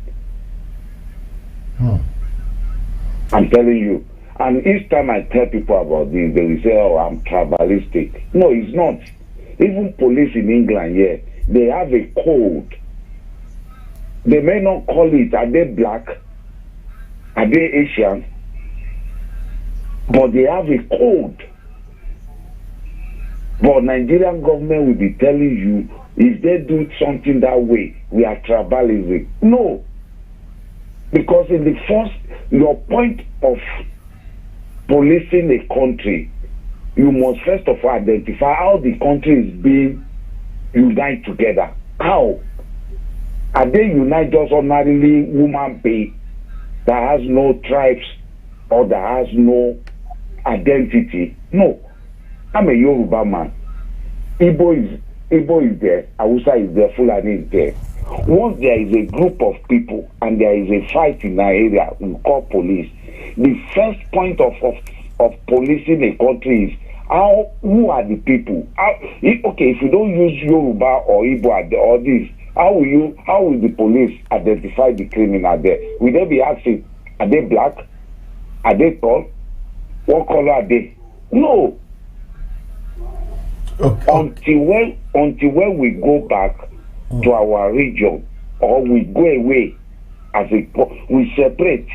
I'm telling you. And each time I tell people about this, they will say, oh, I'm tribalistic. No, it's not. Even police in England, yeah, they have a code. They may not call it, are they black? Are they Asian? But they have a code. But Nigerian government will be telling you, if they do something that way, we are tribalism. No. Because in the first, your point of policing a country, you must first of all identify how the country is being united together. How? Are they unite just ordinarily human being that has no tribes or that has no identity? No. I'm a Yoruba man. Igbo is there, Hausa is there, Fulani is there. Once there is a group of people and there is a fight in our area, we call police. The first point of policing a country is who are the people? If you don't use Yoruba or Igbo or this, how will the police identify the criminal there? Will they be asking, are they black? Are they tall? What color are they? No. Okay. Until when we go back to our region, or we go away we separate.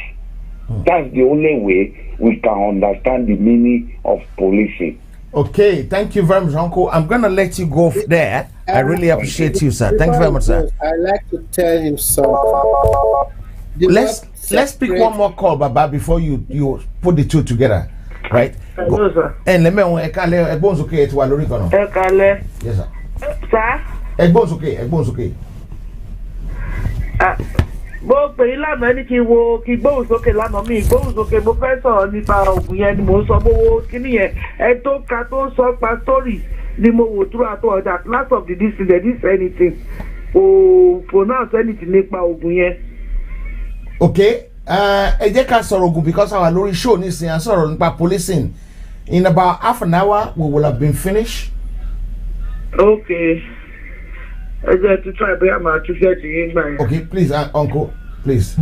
That's the only way we can understand the meaning of policing. Okay, thank you very much, Uncle. I'm gonna let you go there. I really appreciate you, sir. Thank you very much, sir. I'd like to tell him something. Let's pick one more call, Baba, before you put the two together, right? Hello, sir. And let me Egbon's okay to Walori Kono. Ekale. Yes, sir. Sir? Egbon's okay. Mo pè yín lánàá ní kí n wo kí gbóhùn sókè lánàá mi gbóhùn sókè mo fẹ́ sọ̀rọ̀ nípa ògùn yẹn ni mo ń sọ mo wo kíní yẹn ẹ tó ka tó ń sọ pa story ni mo wò throughout all that last of the district they didn't say anything o pronounce anything nípa ògùn yẹn. Okay, ẹ jẹ́ ká sọ̀rọ̀ ògùn because our lórí show nísìnyí à sọ̀rọ̀ nípa policing in about half an hour we will have been finished Okay. I got to try to my to get in my. Okay, please, uncle, please.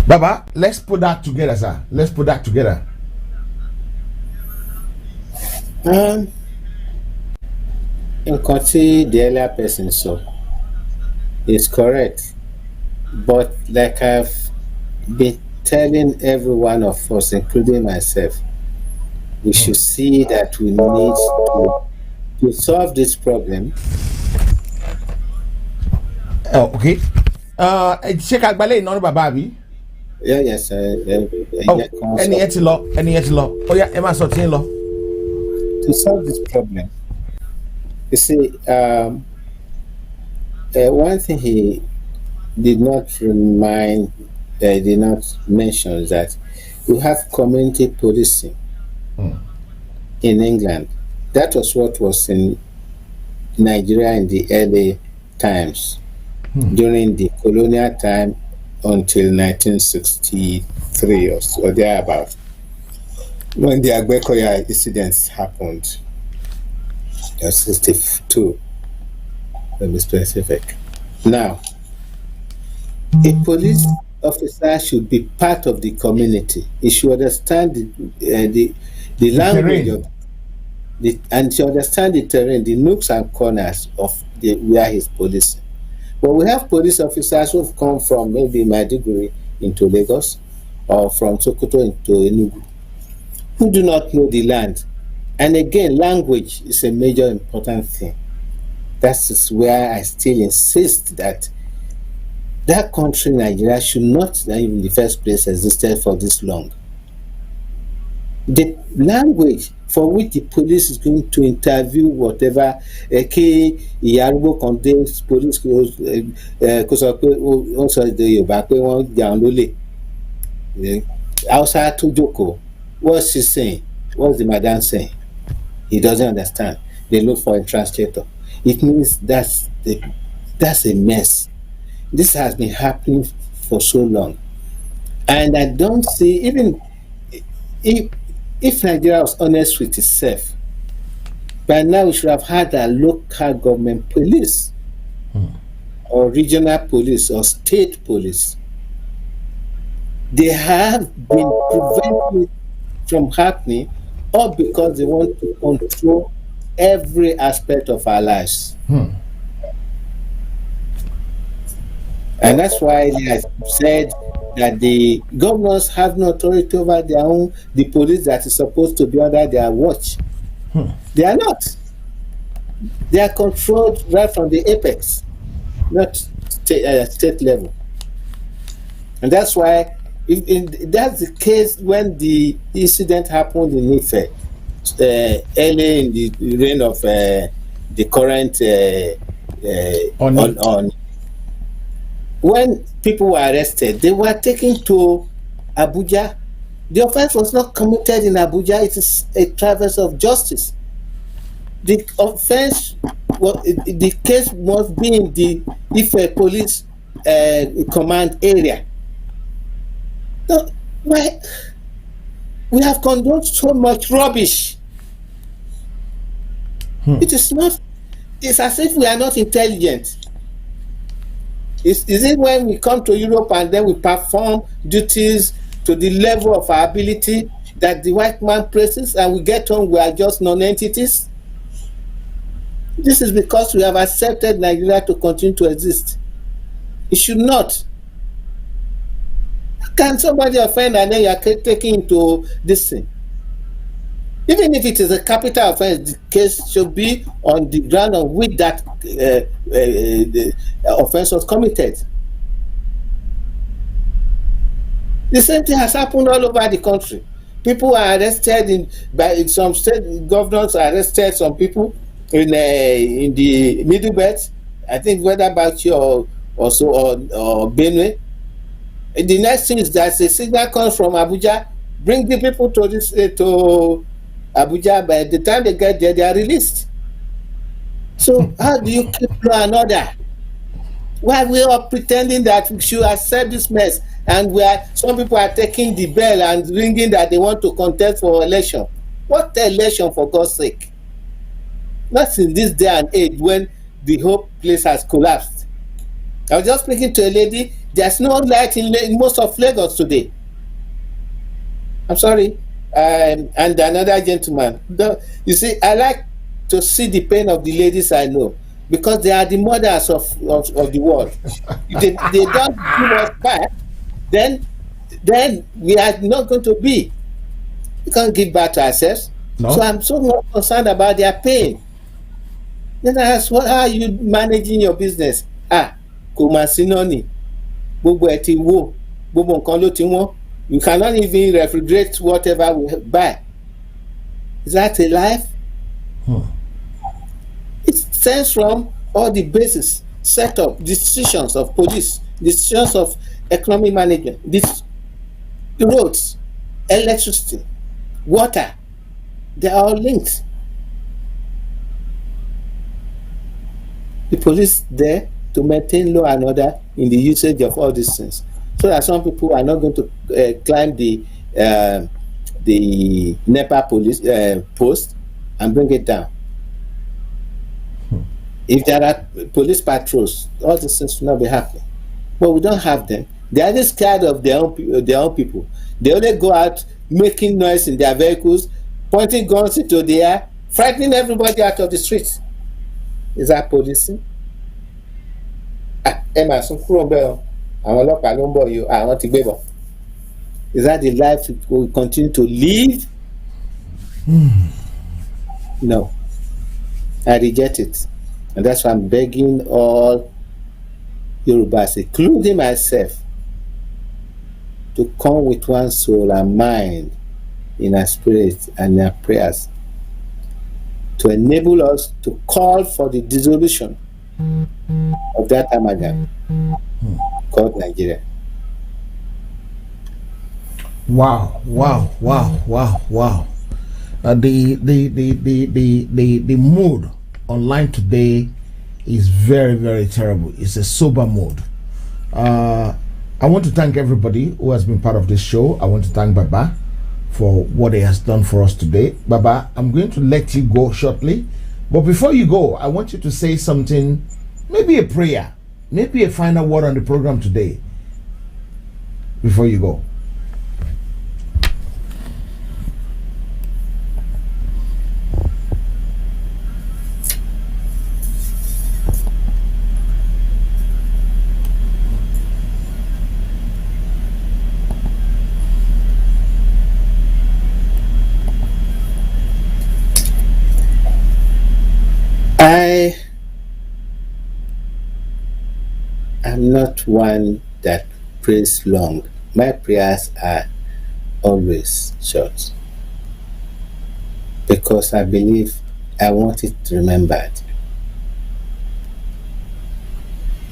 Baba, let's put that together, sir. Let's put that together. Nǹkan tí the earlier person saw is correct, but like I've been telling every one of us, including myself, we should see that we need to solve this problem. Oh, okay. Ṣé ká gbalẹ̀ iná ní bàbá àbí? Yes. Ẹni ẹ ti lọ. Ó yá, ẹ máa sọ tí ń lọ. To solve this problem, you see, one thing he did not mention is that we have community policing in England. That was what was in Nigeria in the early times, during the colonial time until 1963 or so, thereabout, when the Agbekoya incidents happened. 62, to be specific. Now, a police officer should be part of the community. He should understand the language of and should understand the terrain, the nooks and corners of where he's policing. But we have police officers who have come from maybe Maiduguri into Lagos or from Sokoto into Enugu, who do not know the land. And again, language is a major important thing. That's where I still insist that that country, Nigeria, should not, in the first place, existed for this long. The language for which the police is going to interview whatever Yoruba contains police also the Yoruba pé wọ́n jà ń lólè. Outside to Joko, what's she saying? What's the madam saying? He doesn't understand. They look for a translator. It means that's a mess. This has been happening for so long. And I don't see, even if Nigeria was honest with itself, by now we should have had a local government police or regional police or state police. They have been preventing it from happening, all because they want to control every aspect of our lives. And that's why I said that the governors have no authority over their own, the police that is supposed to be under their watch. They are not. They are controlled right from the apex, not state level. And that's why, that's the case when the incident happened in Ife, early in the reign of the current on. When people were arrested, they were taken to Abuja. The offense was not committed in Abuja, it is a traverse of justice. The offense, the case must be in the Ife police command area. No, we have condoned so much rubbish. It is not, it's as if we are not intelligent. Is it when we come to Europe and then we perform duties to the level of our ability that the white man praises and we get on, we are just non-entities? This is because we have accepted Nigeria to continue to exist. It should not. Can somebody offend and then you are taking into this thing? Even if it is a capital offense, the case should be on the ground on which that the offense was committed. The same thing has happened all over the country. People are arrested by some state governors arrested some people in the Middle Belt. I think whether Bauchi or Benue. And the next thing is that a signal comes from Abuja, bring the people to this to Abuja. By the time they get there, they are released. So how do you keep law and order? Why we are pretending that we should accept this mess, and some people are taking the bell and ringing that they want to contest for election. What election, for God's sake? Not in this day and age when the whole place has collapsed. I was just speaking to a lady. There's no light in most of Lagos today. I'm sorry. And another gentleman. You see, I like to see the pain of the ladies I know, because they are the mothers of the world. If they don't give us back, then we are not going to be. We can't give back to ourselves. No. So I'm so much concerned about their pain. Then I ask, how are you managing your business? Kò mà sí náà ni. Gbogbo ẹ̀ ti wó. Gbogbo nǹkan ló ti wọ́n. You cannot even refrigerate whatever we buy. Is that a life? It stems from all the basis, setup, decisions of police, decisions of economic management, the roads, electricity, water. They are all linked. The police there to maintain law and order in the usage of all these things, so that some people are not going to climb the NEPA police post and bring it down. If there are police patrols, all these things will not be happening. But we don't have them. They are just scared of their own people. They only go out making noise in their vehicles, pointing guns into the air, frightening everybody out of the streets. Is that policing? Is that the life we will continue to live? No. I reject it. And that's why I'm begging all Yorubas, including myself, to come with one soul and mind in our spirit and in our prayers, to enable us to call for the dissolution of that amalgam called Nigeria. Wow. The mood online today is very, very terrible. It's a sober mood. I want to thank everybody who has been part of this show. I want to thank Baba for what he has done for us today. Baba, I'm going to let you go shortly, but before you go, I want you to say something, maybe a prayer, maybe a final word on the program today before you go. I am not one that prays long. My prayers are always short, because I believe I want it remembered.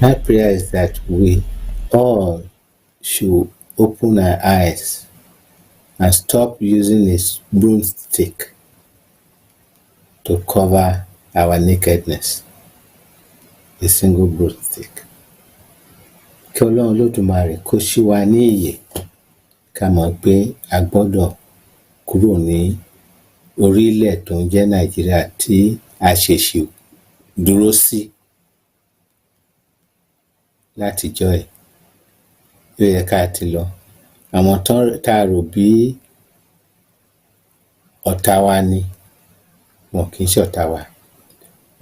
My prayer is that we all should open our eyes and stop using a broomstick to cover our nakedness. A single broomstick. Kí Ọlọ́run Olódùmarè kó ṣí wa ní ìyè, ká mọ̀ pé a gbọ́dọ̀ kúrò ní orílẹ̀ tó ń jẹ́ Nàìjíríà tí a ṣèṣì dúró sí látijọ́ ẹ̀. Ó yẹ ká ti lọ. Àwọn tá a rò bí ọ̀tá wa ni, wọn kì í ṣọ̀tá wa.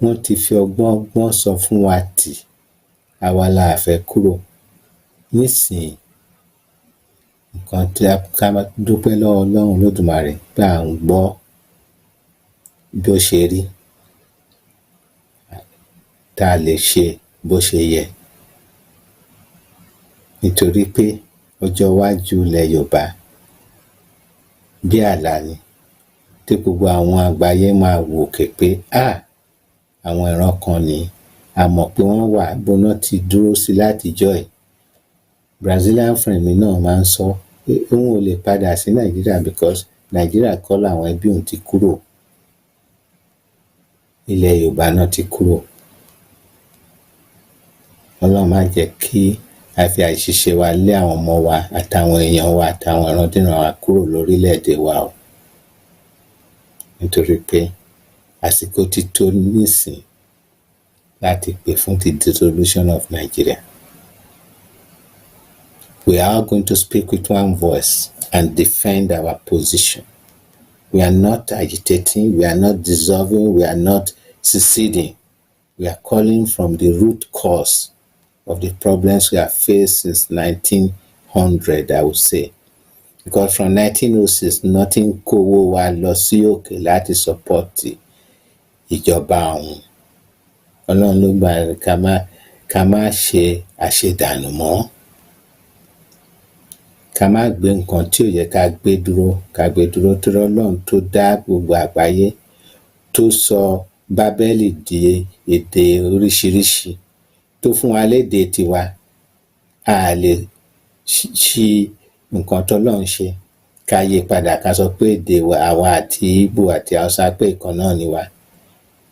Wọ́n ti fi ọgbọ́n sọ fún wa tì, àwa la fẹ́ kúrò. Nísìnyí, nǹkan tí a ká dúpẹ́ lọ́wọ́ Ọlọ́run Olódùmarè pé à ń gbọ́ bí ó ṣe rí, tá a lè ṣe bó ṣe yẹ. Nítorí pé ọjọ́ iwájú ilẹ̀ Yorùbá bí àlá ni, tí gbogbo àwọn àgbáyé máa wò òkè pé àwọn ìran kan ni a mọ̀ pé wọ́n wà bóná ti dúró sí látijọ́ ẹ̀. Brazilian friend mi náà máa ń sọ pé òun ò lè padà sí Nàìjíríà because Nàìjíríà kọ́ làwọn ẹbí òun ti kúrò, ilẹ̀ Yorùbá náà ti kúrò. Ọlọ́run má jẹ́ kí a fi àìṣiṣẹ́ wa lé àwọn ọmọ wa àtàwọn èèyàn wa àtàwọn ìrandíran wa kúrò lórílẹ̀‐èdè wa o, nítorí pé àsìkò ti tó nísìn láti pè fún the dissolution of Nigeria. We are going to speak with one voice and defend our position. We are not agitating, we are not dissolving, we are not seceding. We are calling from the root cause of the problems we have faced since 1900, I would say. Because from 1906, nothing kówó wa lọ sí òkè láti support ìjọba ọ̀hún. Ọlọ́run ló gbà ká má ṣe àṣedànù mọ́. Ká má gbé nǹkan tí ò yẹ ká gbé dúró tó Ọlọ́run tó dá gbogbo àgbáyé tó sọ Bábẹ́lì di èdè oríṣiríṣi tó fún wa lédè tiwa, a lè ṣí nǹkan tọ́lọ́run ṣe ká yí padà ká sọ pé èdè àwa àti Ìgbò àti Haúsá pé ìkan náà ni wa.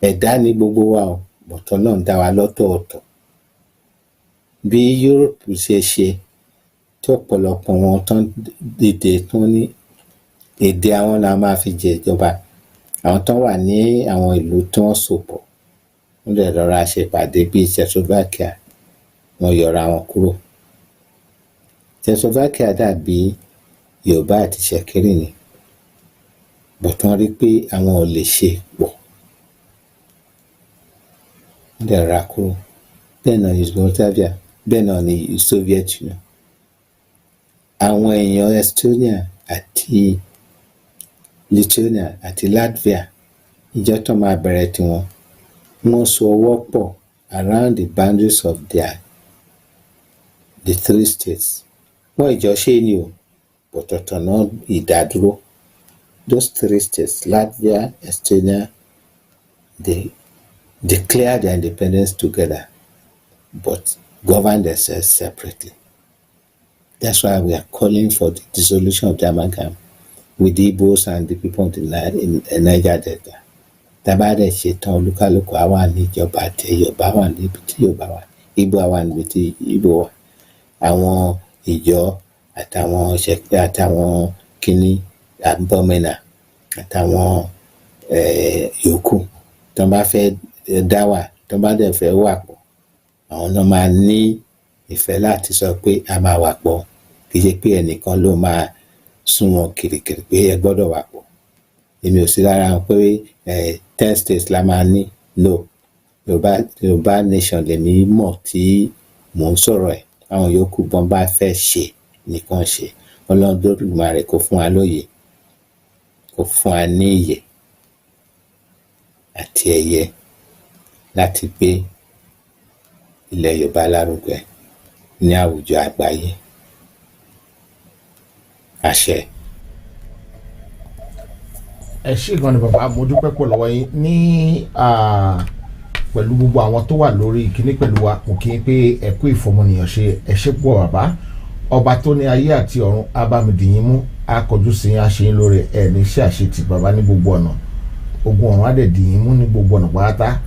Ẹ̀dá ní gbogbo wa o, but Ọlọ́run dá wa lọ́tọ̀ọ̀tọ̀. Bí Europe ṣe ṣe tí ọ̀pọ̀lọpọ̀ wọn tán dìde tán ní èdè àwọn náà máa fi jẹ ìjọba. Àwọn tán wà ní àwọn ìlú tí wọ́n sopọ̀ wọ́n lè rọra ṣèpàdé bíi Czechoslovakia, wọ́n yọra wọn kúrò. Czechoslovakia dàbí Yorùbá àti ṣẹ̀kẹ̀rẹ̀ ni, but wọ́n rí pé àwọn ò lè ṣe pọ̀, wọ́n lè ra kúrò. Bẹ́ẹ̀ náà Yugoslavia, bẹ́ẹ̀ náà ni Soviet Union. Àwọn èèyàn Estonia àti Lithuania àti Latvia ìjọ tó máa bẹ̀rẹ̀ tiwọn, wọ́n so ọwọ́ pọ̀ around the boundaries of the three states. Wọ́n ìjọ ṣe ni o, ọ̀tọ̀ọ̀tọ̀ náà ìdádúró. Those three states, Latvia, Estonia, they declared their independence together, but governed themselves separately. That's why we are calling for the dissolution of the amalgam with the Igbos and the people in Niger Delta. Tábà dẹ̀ ṣe tán olúkálùkù á wà ní ìjọba àti Yorùbá wà níbi tí Yorùbá wà, Ìgbò wà níbi tí Ìgbò wà. Àwọn ìjọ àtàwọn ṣẹ̀kẹ̀ àtàwọn kìíní àbọ̀mẹ́nà àtàwọn yòókù tó bá fẹ́ dá wà, tó bá dẹ̀ fẹ́ wà pọ̀, àwọn náà máa ní ìfẹ́ láti sọ pé a máa wà pọ̀, kì í ṣe pé ẹnìkan ló máa sún wọn kìrìkìrì pé ẹ gbọ́dọ̀ wà pọ̀. Èmi ò sí lára wọn pé 10 states la máa ní. No, Yorùbá nation lèmi mọ̀ tí mò ń sọ̀rọ̀ ẹ̀. Àwọn yòókù bọ́n bá fẹ́ ṣe nìkan ṣe. Ọlọ́run Olódùmarè kó fún wa lóye, kó fún wa ní ìyè àti ẹ̀yẹ láti gbé ilẹ̀ Yorùbá lárugẹ ní àwùjọ àgbáyé. Àṣẹ. Ẹ ṣé gan ni bàbá, mo dúpẹ́ pọ̀ lọ́wọ́ yín ní pẹ̀lú gbogbo àwọn tó wà lórí ìkíní pẹ̀lú wa. Mo kí n pé ẹ kú ìfọmọnìyàn ṣe, ẹ ṣé pọ̀ bàbá. Ọba tó ní ayé àti ọ̀run abámidìyín mú, akọjú sí yín àṣeyín lórí ẹ̀ ní iṣẹ́ àṣetì bàbá ní gbogbo ọ̀nà. Ogun ọ̀run adẹ̀dìyín mú ní gbogbo ọ̀nà pátá.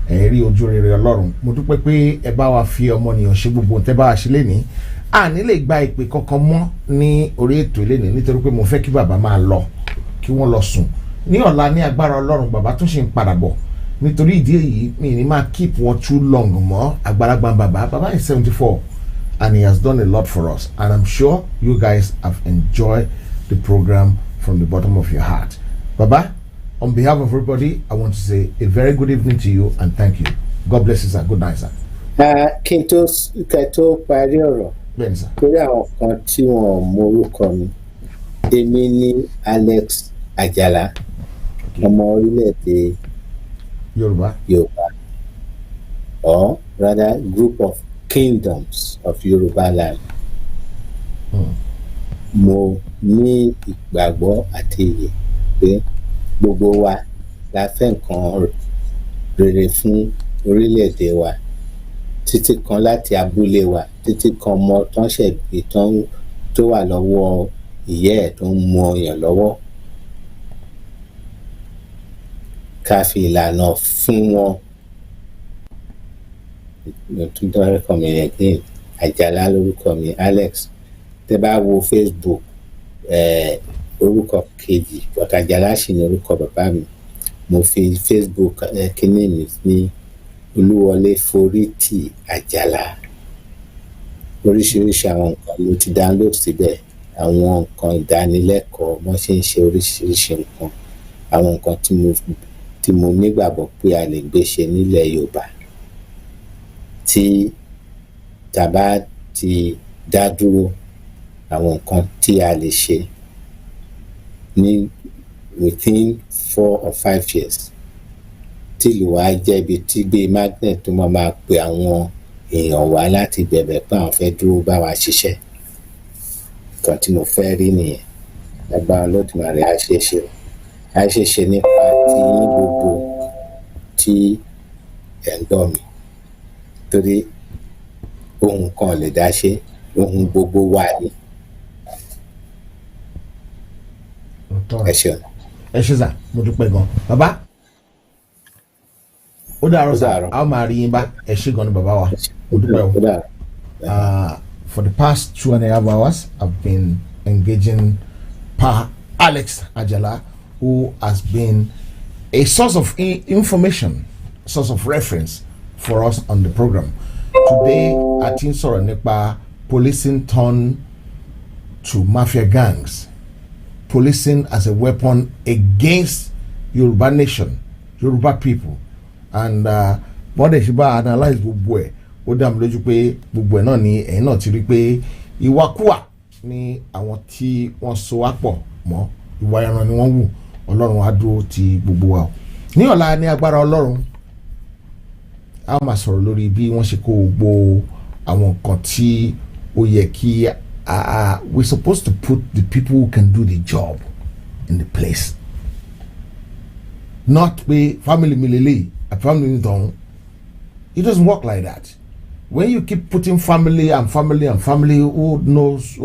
Ẹ rí ojú rere Ọlọ́run. Mo dúpẹ́ pé ẹ bá wa fi ọmọnìyàn ṣe gbogbo tẹ́ bá wa ṣe lénìí. A ní lè gba ìpè kankan mọ́ ní orí ètò lénìí nítorí pé mo fẹ́ kí bàbá máa lọ, kí wọ́n lọ sùn. Ní ọ̀la ní agbára Ọlọ́run bàbá tún ṣe ń padà bọ̀. Nítorí ìdí èyí mi ní máa keep wọn too long mọ́. Àgbàlagbà bàbá is 74 and he has done a lot for us, and I'm sure you guys have enjoyed the program from the bottom of your heart. Baba, on behalf of everybody, I want to say a very good evening to you and thank you. God bless you, sir. Good night, sir. Kí n tó parí ọ̀rọ̀, Bẹ́ẹ̀ni, sir. torí àwọn kan tí wọn ò mọ orúkọ mi, èmi ní Alex Ajala, ọmọ orílẹ̀-èdè Yoruba, or rather group of kingdoms of Yoruba land. Mo ní ìgbàgbọ́ àti ìyè pé gbogbo wa la fẹ́ nǹkan rere fún orílẹ̀-èdè wa, títí kan láti abúlé wa, títí kan ọmọ tán ṣẹ̀bí tó wà lọ́wọ́ ìyá ẹ̀ tó ń mú ọyàn lọ́wọ́. Ká fi ìlànà fún wọn mo tún dárúkọ mi again Àjàlá lórúkọ mi Alex. Tẹ́ bá wo Facebook orúkọ kejì but Àjàlá sì ni orúkọ bàbá mi. Mo fi Facebook kíní mi ní Olúwọlé Forítì Àjàlá. Oríṣiríṣi àwọn nǹkan ló ti download síbẹ̀, àwọn nǹkan ìdánilẹ́kọ̀ọ́ wọ́n ṣe ń ṣe oríṣiríṣi nǹkan, àwọn nǹkan tí mo nígbàgbọ́ pé a lè gbé ṣe nílẹ̀ Yorùbá tí tàbá ti dá dúró, àwọn nǹkan tí a lè ṣe ní within 4 or 5 years tí ìlú wa jẹ́ ibi tí gbé magnet tó máa pe àwọn èèyàn wá láti bẹ̀bẹ̀ pé àwọn fẹ́ dúró bá wa ṣiṣẹ́. Nǹkan tí mo fẹ́ rí nìyẹn. Lágbára Olódùmarè á ṣe ṣe nípa tí gbogbo tí ẹ̀ ń gbọ́ mi, torí ohun kan lè dá ṣe, ohun gbogbo wà ní. Ẹ ṣeun. Ẹ ṣe sà, mo dúpẹ́ gan. Bàbá ó dàárọ̀ sà, a ó máa rí yín bá. Ẹ ṣe gan ni bàbá wa, mo dúpẹ́ o. For the past 2.5 hours, I've been engaging Pa Alex Àjàlá, who has been a source of information, source of reference for us on the program. Today, a ti ń sọ̀rọ̀ nípa policing turn to mafia gangs, policing as a weapon against Yoruba nation, Yoruba people, and wọ́n dẹ̀ ṣe bá analyse gbogbo ẹ̀. Ó dá mi lójú pé gbogbo ẹ̀ náà ni ẹ̀yin náà ti rí pé ìwàkuwà ni àwọn tí wọ́n so wá pọ̀ mọ́, ìwà ẹran ni wọ́n wù. Ọlọ́run á dúró ti gbogbo wa. Ní ọ̀la ní agbára Ọlọ́run, a máa sọ̀rọ̀ lórí bí wọ́n ṣe kó gbogbo àwọn nǹkan tí ó yẹ kí we're supposed to put the people who can do the job in the place. Not pé family mi lele, a family mi tọ̀hún. It doesn't work like that. When you keep putting family and family and family who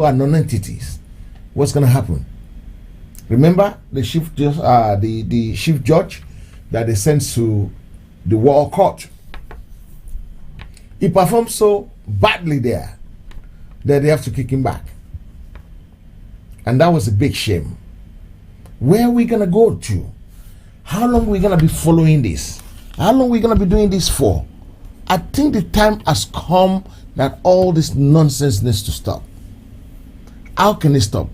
are non-entities, what's going to happen? Remember the chief judge that they sent to the war court. He performed so badly there that they have to kick him back. And that was a big shame. Where are we going to go to? How long are we going to be following this? How long are we going to be doing this for? I think the time has come that all this nonsense needs to stop. How can it stop?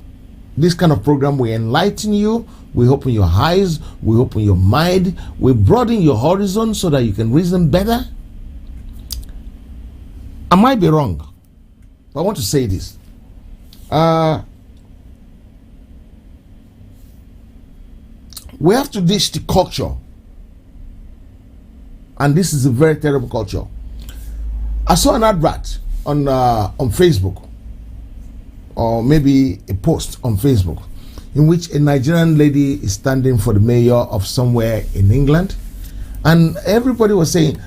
This kind of program will enlighten you, we open your eyes, we open your mind, we broaden your horizon so that you can reason better. I might be wrong, but I want to say this. We have to ditch the culture, and this is a very terrible culture. I saw an advert on Facebook, or maybe a post on Facebook, in which a Nigerian lady is standing for the mayor of somewhere in England, and everybody was saying,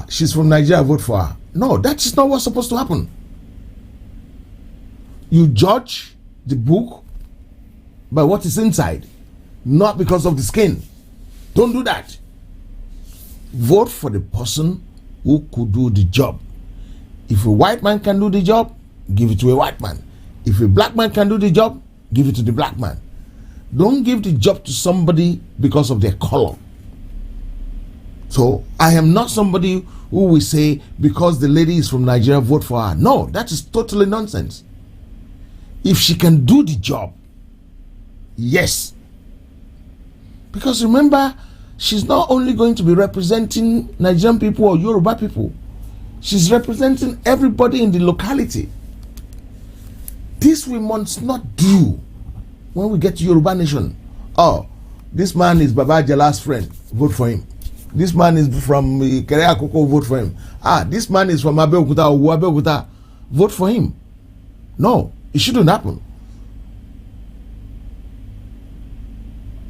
she's from Nigeria, vote for her. No, that is not what's supposed to happen. You judge the book by what is inside, not because of the skin. Don't do that. Vote for the person who could do the job. If a white man can do the job, give it to a white man. If a black man can do the job, give it to the black man. Don't give the job to somebody because of their color. So I am not somebody who will say because the lady is from Nigeria, vote for her. No, that is totally nonsense. If she can do the job, yes. Because remember, she's not only going to be representing Nigerian people or Yoruba people. She's representing everybody in the locality. This we must not do when we get to Yoruba nation. Oh, this man is Baba Jala's friend, vote for him. This man is from Kerea Koko, vote for him. This man is from Abeokuta or Abeokuta, vote for him. No, it shouldn't happen.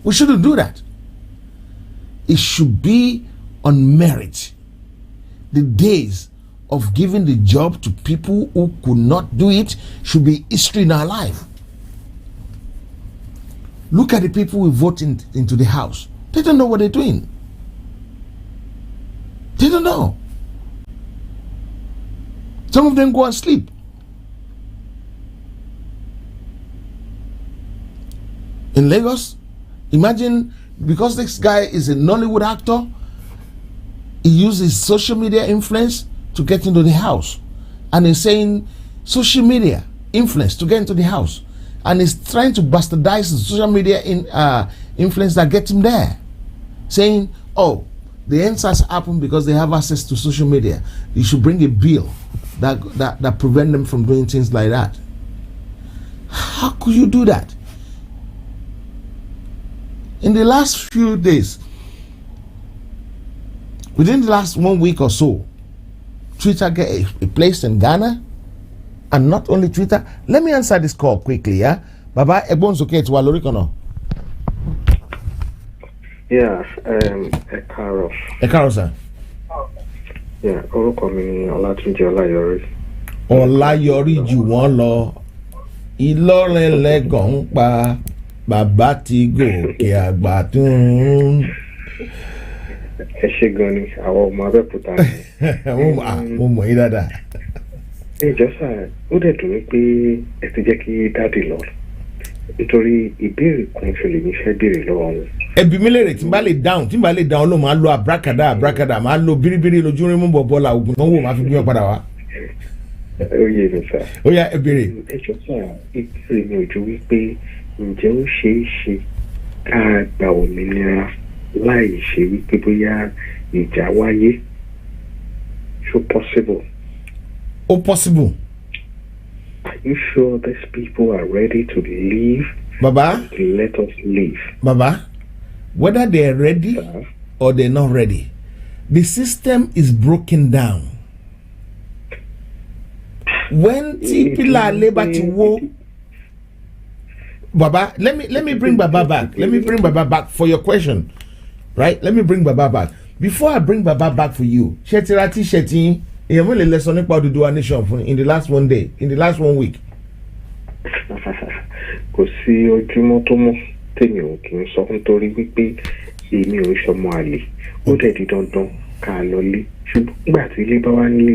We shouldn't do that. It should be on merit. The days of giving the job to people who could not do it should be history in our life. Look at the people we vote into the house. They don't know what they're doing. They don't know. Some of them go and sleep. In Lagos, imagine, because this guy is a Nollywood actor, he uses social media influence to get into the house. And he's saying social media influence to get into the house. And he's trying to bastardize the social media influence that gets him there. Saying, oh, the NSAS happen because they have access to social media. You should bring a bill that prevent them from doing things like that. How could you do that? In the last few days, within the last 1 week or so, Twitter get a place in Ghana, and not only Twitter. Let me answer this call quickly, yeah? Baba, Ebon's okay to Walorikono. Yeah, Ekaro. Ekaro, sir. Yeah, orúkọ mi ni Ọlátúnjí Ọláyọrí. Ọláyọrí jù wọ́n lọ, Ìlọrin lẹ́gàn ń pa, bàbá ti gòkè àgbà tún. Ẹ ṣé gan ni, àwọn ọmọ Abẹ́òkúta ni. Mo mọ̀ yín dáadáa. Ẹ jọ̀ọ́ sà, ó dẹ̀ dùn mí pé ẹ ti jẹ́ kí dáàdì lọ. Nítorí ìbéèrè kan ṣe lè ní fẹ́ béèrè lọ́wọ́ wọn. Ẹbí mi lè rè tí n bá lè dáhùn ló máa lo abrakada máa lo bíríbírí lójú rí mú bọ̀ bọ́lá ogun náà wò máa fi gbé padà wá. Ó yé mi sà. Ó yá ẹ béèrè. Ẹ jọ̀ọ́ sà, ìbéèrè mi ò ju wípé ǹjẹ́ ó ṣeé ṣe ká gba òmìnira láì ṣe wípé bóyá ìjà wáyé? So possible? Ó possible. Are you sure these people are ready to leave? Baba? Let us leave. Baba, whether they're ready or they're not ready, the system is broken down. When people are labor to war, Baba, let me bring Baba back. Let me bring Baba back for your question. Right? Let me bring Baba back. Before I bring Baba back for you, Shetirati Sheti, you will lesson about the Dua Nation in the last 1 day, in the last 1 week. Kò sí ojúmọ́ tó mọ́ tèmi ò kì í sọ nítorí wípé èmi ò ṣọmọ àlè. Ó dẹ̀ di dandan ká lọ lé. Ṣùgbọ́n nígbà tí ilé bá wá nílé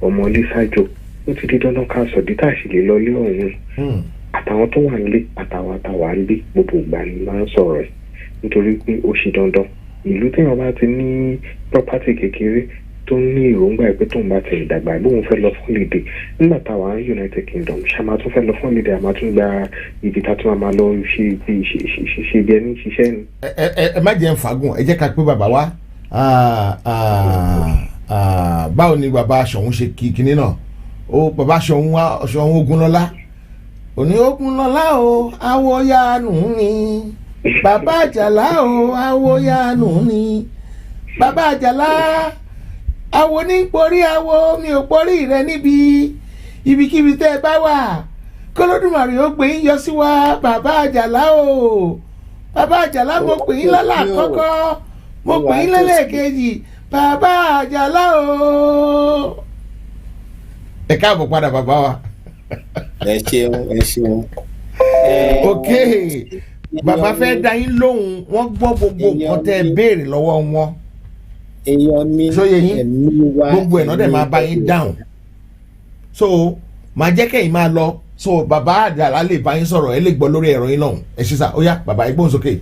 ọmọ ilé ṣáájú, ó ti di dandan ká sọ dí tàṣì lè lọ lé ọ̀hún. Àtàwọn tó wà nílé àtàwọn àtàwà ń gbé gbogbo ìgbà ni máa ń sọ̀rọ̀ ẹ̀. Nítorí pé ó ṣe dandan. Ìlú téèyàn bá ti ní property kékeré tó ní èròǹgbà pé tóun bá ti dàgbà bóun fẹ́ lọ fún lédè nígbà táwa United Kingdom ṣàmà tún fẹ́ lọ fún lédè àmà tún gba ibi tá tún máa lọ ṣe bí ẹni ṣiṣẹ́ ni. Ẹ má jẹ́ ń fagùn, ẹ jẹ́ ká pé bàbá wa báwo ni bàbá Ṣọ̀ún ṣe kí kinní náà? Ó bàbá Ṣọ̀ún Ògúnlọ́lá. Òní Ògúnlọ́lá o, àwòyánù ni. Bàbá Àjàlá o, àwòyánù ni. Bàbá Àjàlá. Àwo ní porí àwo mi ò porí rẹ níbi ibikíbi tẹ́ ẹ bá wà. K'Olódùmarè ó gbé yín yọ sí wa, bàbá Àjàlá o. Bàbá Àjàlá mo pè yín lọ́la àkọ́kọ́, mo pè yín lẹ́lẹ́kejì, bàbá Àjàlá o. Ẹ káàbọ̀ padà bàbá wa. Ẹ ṣeun. Ok, bàbá fẹ́ dá yín lóhùn, wọ́n gbọ́ gbogbo nǹkan tẹ́ ẹ béèrè lọ́wọ́ wọn. Èèyàn mi ẹ̀mí wa gbogbo ẹ̀ náà dẹ̀ máa bá yín dáhùn. So máa jẹ́ kẹ́yìn máa lọ, so bàbá Àjàlá lè bá yín sọ̀rọ̀, ẹ lè gbọ́ lórí ẹ̀rọ yín náà. Ẹ ṣe sá, ó yá bàbá ẹgbọ́n sókè.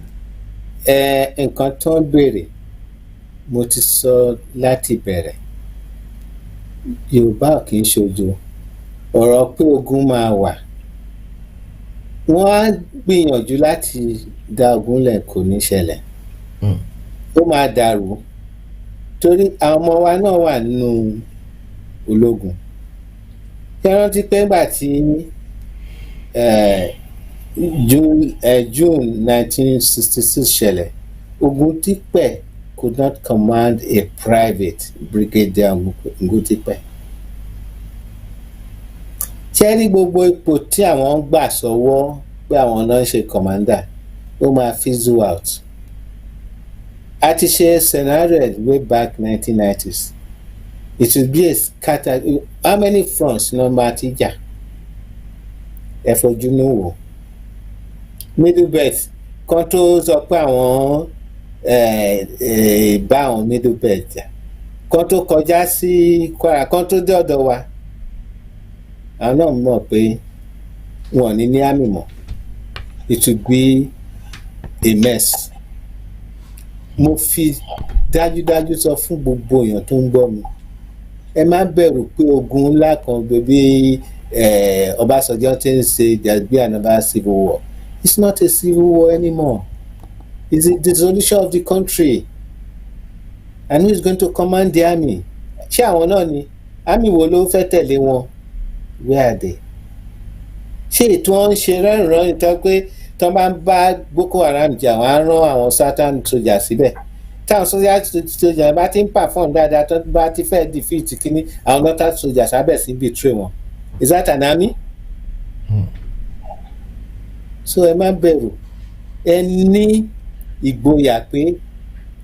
Nǹkan tó ń béèrè mo ti sọ láti bẹ̀rẹ̀. Yorùbá kì í ṣojo, ọ̀rọ̀ pé ogun máa wà. Wọ́n á gbìyànjú láti dá ogun lẹ̀, kò ní ṣẹlẹ̀. Ó máa dàrú. Torí àwọn ọmọ wa náà wà nínú ológun. Ẹ rántí pé nígbà tí June 1966 ṣẹlẹ̀, Ògúntípẹ̀ could not command a private brigadier Ògúntípẹ̀. Ṣé rí gbogbo ipò tí àwọn ń gbà sọ́wọ́ pé àwọn náà ń ṣe commander, ó máa fizzle out. A ti ṣe scenario way back 1990s. It will be a scatter. How many fronts ló máa ti jà? Ẹ fojú inú wò. Middle belt kan tó sọ pé àwọn bá àwọn middle belt jà. Kan tó kọjá sí Kwara, kan tó dé ọ̀dọ̀ wa. àwọn náà mọ̀ pé wọn ní àmì mọ́, it will be a mess. Mo fi dájúdájú sọ fún gbogbo èèyàn tó ń gbọ́ mi, ẹ má bẹ̀rù pé ogun ńlá kan bèbí Ọbásanjọ́ ti ń ṣe there'll be another civil war. It's not a civil war anymore. It's the dissolution of the country. And who is going to command the army? Ṣé àwọn náà ni? Army wo ló fẹ́ tẹ̀lé wọn? Where are they? Ṣé ètò wọn ń ṣe rẹ́rìn-rán ìtọ́ pé tí wọ́n bá ń bá Boko Haram jà wọ́n á rán àwọn Southern soldiers síbẹ̀? Táwọn soldiers bá ti ń perform dáadáa tó bá ti fẹ́ defeat kíní, àwọn Northern soldiers á bẹ̀ sí betray wọn. Is that an army? So ẹ má bẹ̀rù, ẹ ní ìgboyà pé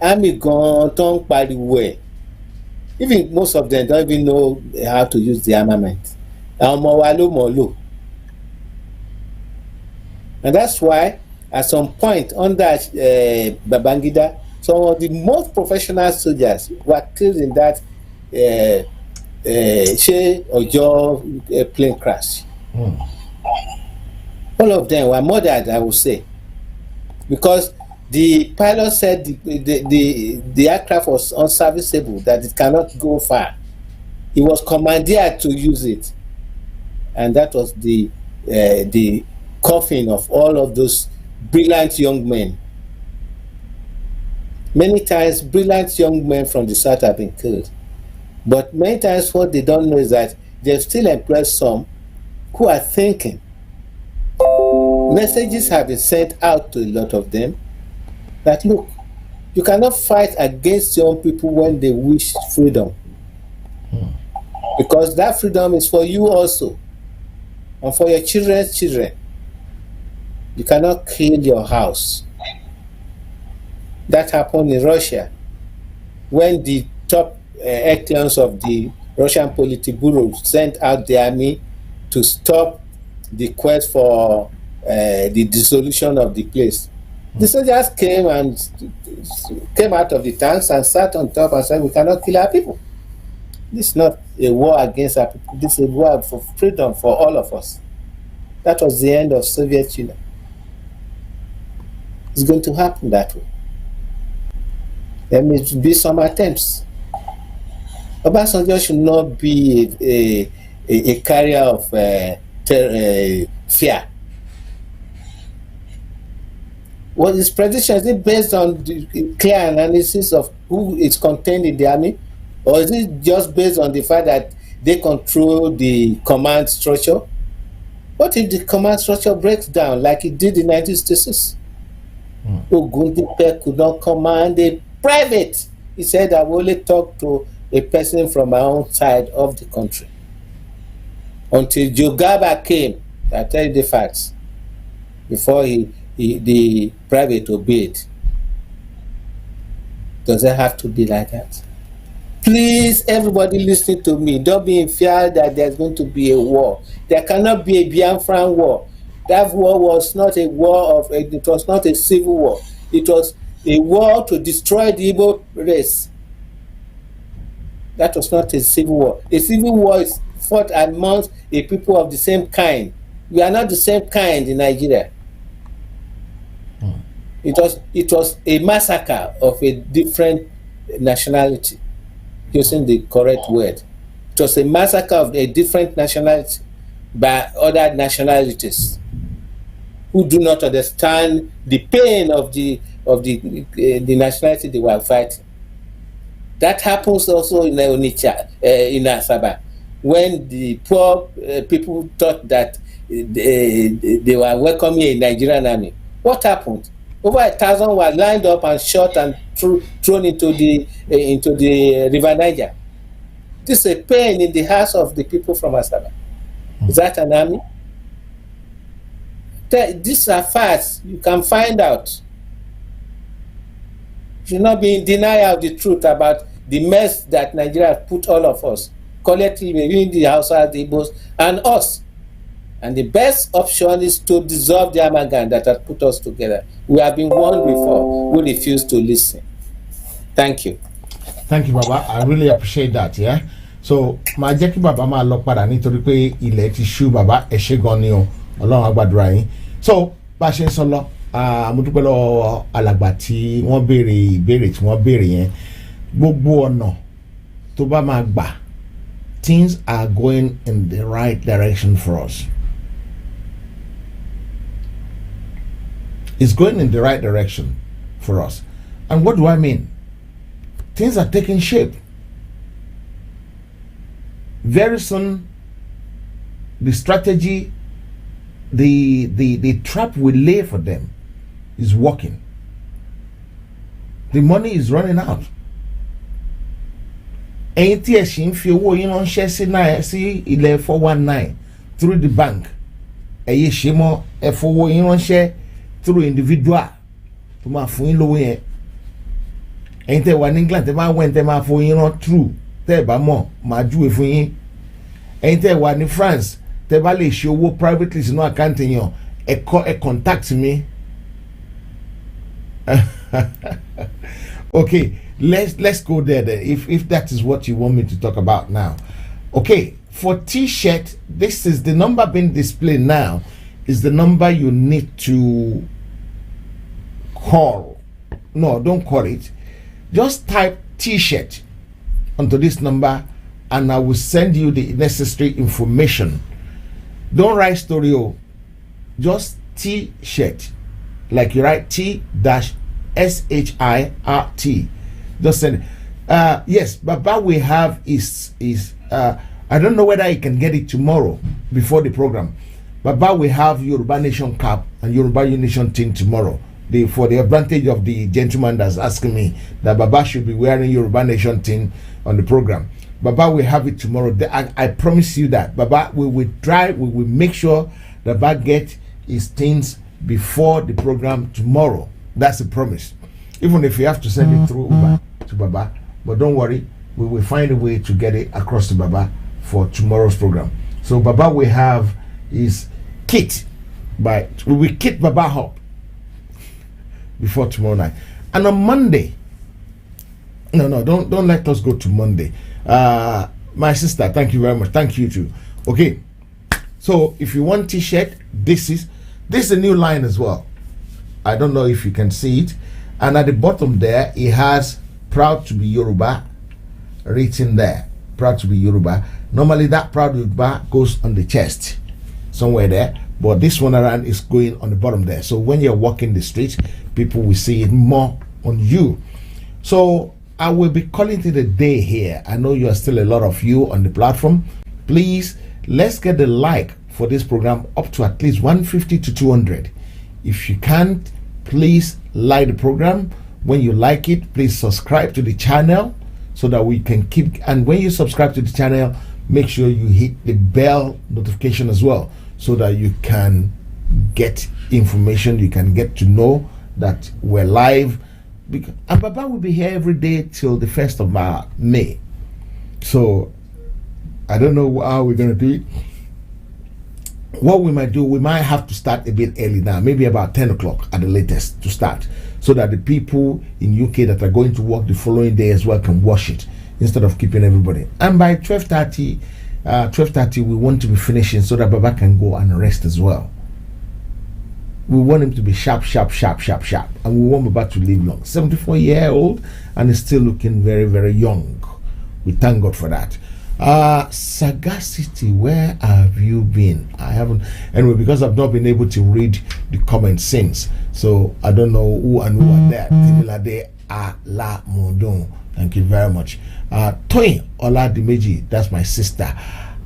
army gan tó ń pariwo ẹ̀, even most of them don't even know how to use the armament. Àwọn ọmọ wa ló mọ̀ lò. And that's why at some point under Babangida, some of the most professional soldiers were killed in that plane crash. All of them were murdered, I would say, because the pilot said the aircraft was unserviceable, that it cannot go far. He was commandeered to use it, and that was the coffin of all of those brilliant young men. Many times, brilliant young men from the South have been killed. But many times what they don't know is that they've still employed some who are thinking. Messages have been sent out to a lot of them that, look, you cannot fight against young people when they wish freedom. Because that freedom is for you also, and for your children's children. You cannot kill your house. That happened in Russia when the top echelons of the Russian Politburo sent out the army to stop the quest for the dissolution of the place. The soldiers came out of the tanks and sat on top and said, we cannot kill our people. This is not a war against our people. This is a war for freedom for all of us. That was the end of Soviet Union. It's going to happen that way. There may be some attempts. Obasanjo should not be a carrier of fear. What is prediction? Is it based on the clear analysis of who is contained in the army? Or is it just based on the fact that they control the command structure? What if the command structure breaks down like it did in 1966? Ogundipe could not command a private. He said, I will only talk to a person from my own side of the country. Until Jogaba came, I tell you the facts, before the private obeyed. Does it have to be like that? Please, everybody listening to me, don't be in fear that there's going to be a war. There cannot be a Biafran war. That war was not a war it was not a civil war. It was a war to destroy the Igbo race. That was not a civil war. A civil war is fought amongst a people of the same kind. We are not the same kind in Nigeria. It was a massacre of a different nationality, using the correct word. It was a massacre of a different nationality by other nationalities who do not understand the pain of the nationality they were fighting. That happens also in Onitsha, in Asaba, when the poor people thought that they were welcoming a Nigerian army. What happened? Over 1,000 were lined up and shot and thrown into the River Niger. This is a pain in the hearts of the people from Asaba. Is that an army? These are facts. You can find out. You should not be in denial of the truth about the mess that Nigeria has put all of us, collectively, in the Hausa, the Igbos, and us. And the best option is to dissolve the amalgam that has put us together. We have been warned before. We refuse to listen. Thank you. Thank you, Baba. I really appreciate that. Yeah. so máa jẹ́ kí bàbá máa lọ padà nítorí pé ilẹ̀ ti ṣú bàbá ẹ ṣé gan ni o ọlọ́run á gbàdúrà yín so bá a ṣe ń sọ lọ mo dúpẹ́ lọ́wọ́ alàgbà tí wọ́n béèrè ìbéèrè tí wọ́n béèrè yẹn gbogbo ọ̀nà tó bá máa gbà things are going in the right direction for us. It's going in the right direction for us. And what do I mean? Things are taking shape. Very soon, the strategy, the trap we lay for them is working. The money is running out. Ẹ̀yin tí ẹ ṣì ń fi owó yín ránṣẹ́ sí ilẹ̀ 419 through the bank. Ẹ̀yin ṣe mọ́ ẹ fowó yín ránṣẹ́ through individual tó máa fún yín lówó yẹn. Ẹ̀yin tẹ́ wà ní England tẹ́ máa wẹ̀ tẹ́ máa fowó yín rán through tẹ́ ẹ bá mọ̀ máa júwe fún yín. Ẹ̀yin tẹ́ wà ní France tẹ́ bá lè ṣe owó privately sínú àkáǹtì yẹn ẹ contact me. Okay, let's go there then, if that is what you want me to talk about now. Okay, for T-shirt, this is the number being displayed now is the number you need to call. No, don't call it. Just type T-shirt onto this number and I will send you the necessary information. Don't write story, just T-shirt, like you write T-SHIRT. Just send it. Yes, Baba we have is I don't know whether I can get it tomorrow before the program. Baba we have Yoruba Nation cap and Yoruba Nation thing tomorrow. For the advantage of the gentleman that's asking me that Baba should be wearing Yoruba Nation thing on the program. Baba will have it tomorrow. I promise you that. Baba we will make sure that Baba get his things before the program tomorrow. That's a promise. Even if you have to send it through Uber to Baba. But don't worry, we will find a way to get it across to Baba for tomorrow's program. So Baba we have his kit. We will kit Baba up before tomorrow night. And on Monday, no, don't let us go to Monday. My sister, thank you very much. Thank you too. Okay. So if you want T-shirt, this is a new line as well. I don't know if you can see it. And at the bottom there, it has proud to be Yoruba written there. Proud to be Yoruba. Normally that proud Yoruba goes on the chest somewhere there. But this one around is going on the bottom there. So when you're walking the street, people will see it more on you. So I will be calling it a day here. I know you are still a lot of you on the platform. Please, let's get the like for this program up to at least 150 to 200. If you can't, please like the program. When you like it, please subscribe to the channel so that we can keep. And when you subscribe to the channel, make sure you hit the bell notification as well so that you can get information. You can get to know that we're live. And Baba will be here every day till the 1st of May. So I don't know how we're going to do it. What we might do, we might have to start a bit early now, maybe about 10 o'clock at the latest to start, so that the people in UK that are going to work the following day as well can watch it instead of keeping everybody. And by 12:30, we want to be finishing so that Baba can go and rest as well. We want him to be sharp, and we want Baba to live long. 74-year-old, and he's still looking very, very young. We thank God for that. Sagacity, where have you been? I haven't, anyway, because I've not been able to read the comments since, so I don't know who and who are there. Timilade Ala Modon, thank you very much. Toyin Ola Dimeji, that's my sister.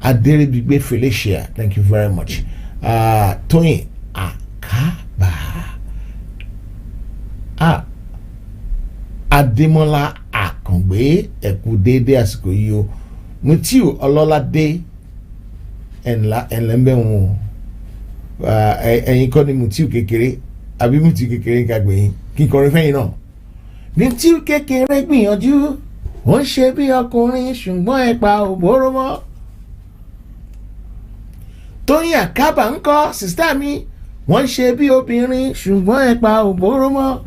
Adere Bigbe Felicia, thank you very much. Toyin Akaba. Ademola Akongbe, Ekudede àsìkò yìí o. Mutiu Ololade ẹnlẹ́mbẹ̀ wọn ẹ̀yin kọ́ ni Mutiu kékeré àbí Mutiu kékeré ń kàgbé yín kí n kọrin fẹ́yìn náà. Mutiu kékeré gbìyànjú ó ń ṣe bí ọkùnrin ṣùgbọ́n ẹ̀pà ò bóró mọ́. Tóyìn Àkábà ń kọ́ sísítà mi wọ́n ń ṣe bí obìnrin ṣùgbọ́n ẹ̀pà ò bóró mọ́.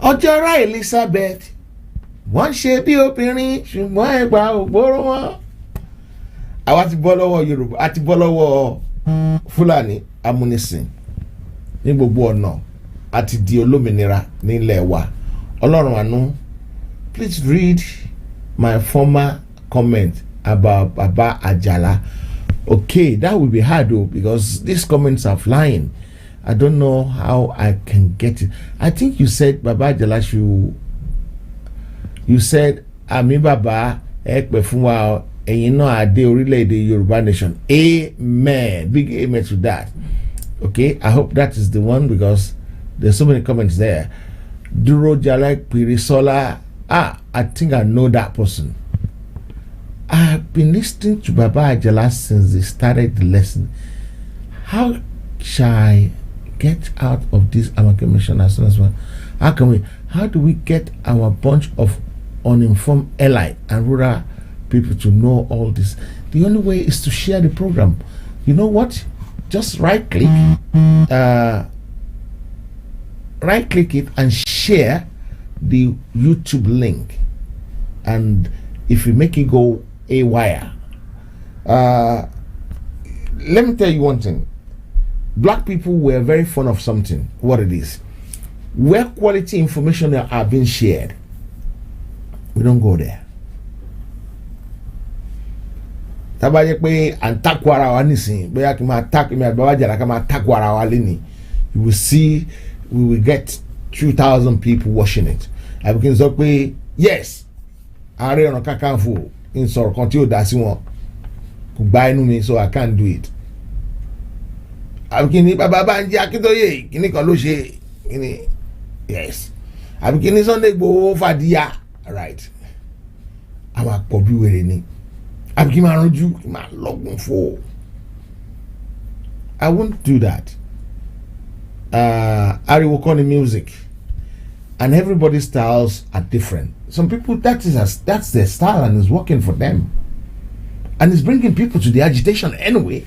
Ọjọ́rá Elizabeth wọ́n ṣe bí obìnrin ṣùgbọ́n ẹgbà ògbóró wọn. Àwa ti bọ́ lọ́wọ́ Yorùbá àti bọ́ lọ́wọ́ Fúlàní amúnisìn ní gbogbo ọ̀nà àti di olómìnira nílẹ̀ wa. Ọlọ́run àánú, please read my former comment about Baba Ajala. Okay, that will be hard though, because these comments are flying. I don't know how I can get it. I think you said Baba Ajala should. You said Ami Baba Ekpe Funwa ẹ̀yin náà adé orílẹ̀-èdè Yoruba nation. Amen. Big amen to that. Okay, I hope that is the one, because there's so many comments there. Duro Jalek Pirisola. I think I know that person. I've been listening to Baba Ajala since they started the lesson. How shall I get out of this amalgamation as soon as well? How do we get our bunch of uninformed ally and rural people to know all this? The only way is to share the program. You know what? Just right click it and share the YouTube link. And if you make it go haywire, let me tell you one thing. Black people were very fond of something. What it is? Where quality information are being shared, we don't go there. Tabaye pe antakwa ara wa nisin, boya ki ma attack me Baba Ajala ka ma attack ara wa leni. You will see we will get 2,000 people watching it. I begin to say, yes, Ààrẹ Ọ̀nà Kakanfò in sọ̀rọ̀ kan tí ó dá sí wọn kò gbá inú mi, so I can't do it. Àbíkíní Bàbá Bánjí Akíntóyè kíní kan ló ṣe kíní, yes. Àbíkíní Sunday Igboho fàdíyà, right. Àwọn àpọ̀ bí wèrè ni. Àbíkí máa ránjú kí máa lọ́gùn fò. I won't do that. Ariwo kọ́ ni music, and everybody's styles are different. Some people that's their style and it's working for them, and it's bringing people to the agitation anyway.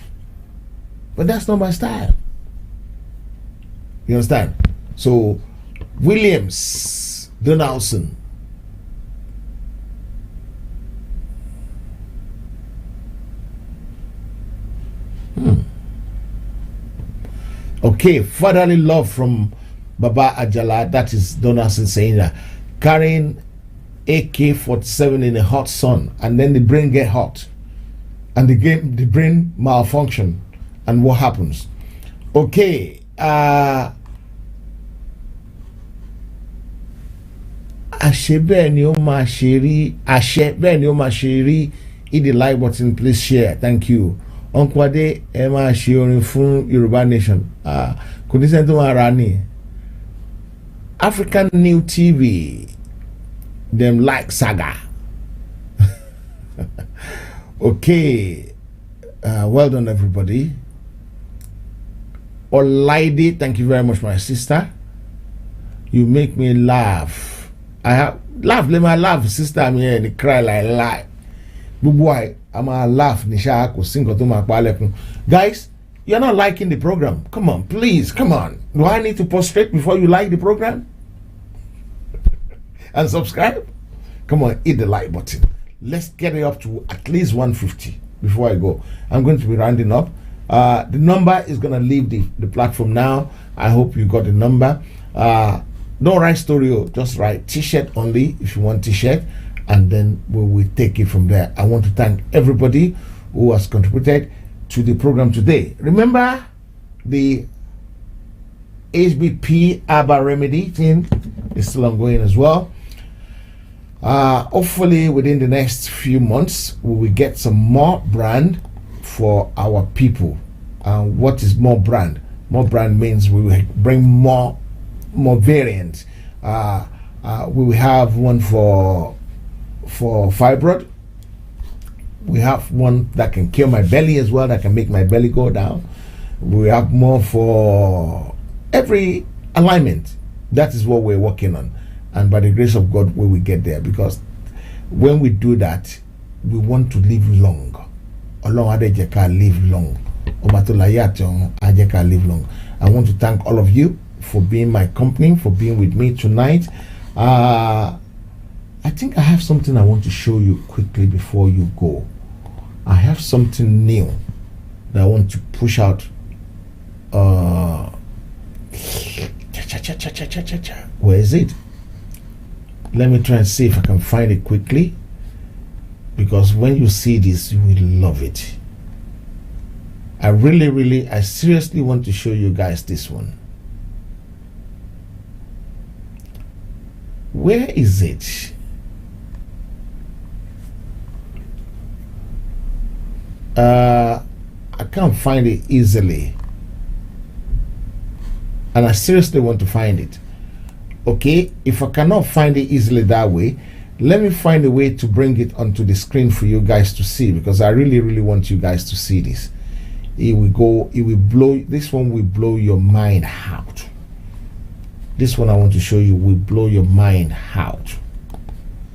But that's not my style. You understand? So Williams Donaldson. Okay, fatherly love from Baba Ajala. That is Donaldson saying that. Carrying AK-47 in a hot sun, and then the brain get hot, and the brain malfunction, and what happens? Okay, àṣẹ bẹ́ẹ̀ ni ó máa ṣe rí, àṣẹ bẹ́ẹ̀ ni ó máa ṣe rí. Hit the like button, please share. Thank you. Uncle Ade ẹ máa ṣe orin fún Yoruba nation. Kò ní sẹ́ni tó máa ra ni. African New TV, them like saga. Okay, well done everybody. Olaide, thank you very much, my sister. You make me laugh. I have laugh, let my laugh, sister. I'm here and cry like lie. But boy, I'm a laugh. Guys, you're not liking the program. Come on, please, come on. Do I need to prostrate before you like the program? And subscribe? Come on, hit the like button. Let's get it up to at least 150 before I go. I'm going to be rounding up. The number is going to leave the platform now. I hope you got the number. Don't write story, just write t-shirt only if you want t-shirt, and then we will take it from there. I want to thank everybody who has contributed to the program today. Remember the HBP ABBA remedy thing is still ongoing as well. Hopefully within the next few months we will get some more brand for our people. What is more brand? More brand means we will bring more variants. We will have one for fibroid. We have one that can kill my belly as well, that can make my belly go down. We have more for every alignment. That is what we're working on, and by the grace of God we will get there, because when we do that we want to live long. Ọlọ́run adéjẹká live long. Ọba tó láyé àti ọ̀run ajẹ́ká live long. I want to thank all of you for being my company, for being with me tonight. I think I have something I want to show you quickly before you go. I have something new that I want to push out. Where is it? Let me try and see if I can find it quickly, because when you see this, you will love it. I seriously want to show you guys this one. Where is it? I can't find it easily, and I seriously want to find it. Okay, if I cannot find it easily that way, let me find a way to bring it onto the screen for you guys to see, because I really want you guys to see this. It will blow, this one will blow your mind out. This one I want to show you will blow your mind out.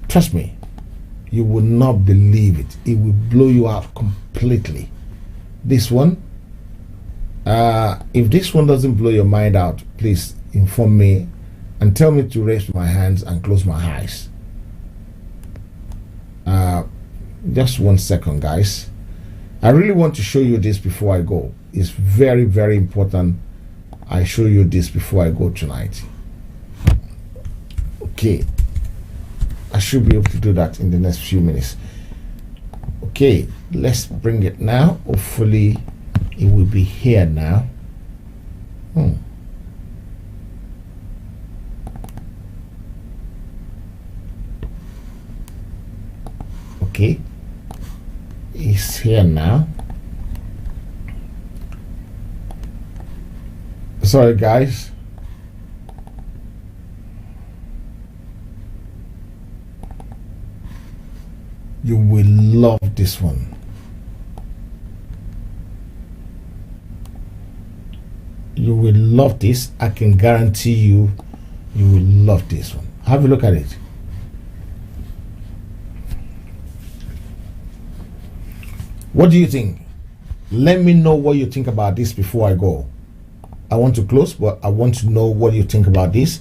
Trust me, you will not believe it. It will blow you out completely. This one, if this one doesn't blow your mind out, please inform me and tell me to raise my hands and close my eyes. Just 1 second, guys. I really want to show you this before I go. It's very important I show you this before I go tonight. Okay, I should be able to do that in the next few minutes. Okay, let's bring it now. Hopefully it will be here now. Okay, it's here now. Sorry guys, you will love this one. You will love this. I can guarantee you, you will love this one. Have a look at it. What do you think? Let me know what you think about this before I go. I want to close, but I want to know what you think about this.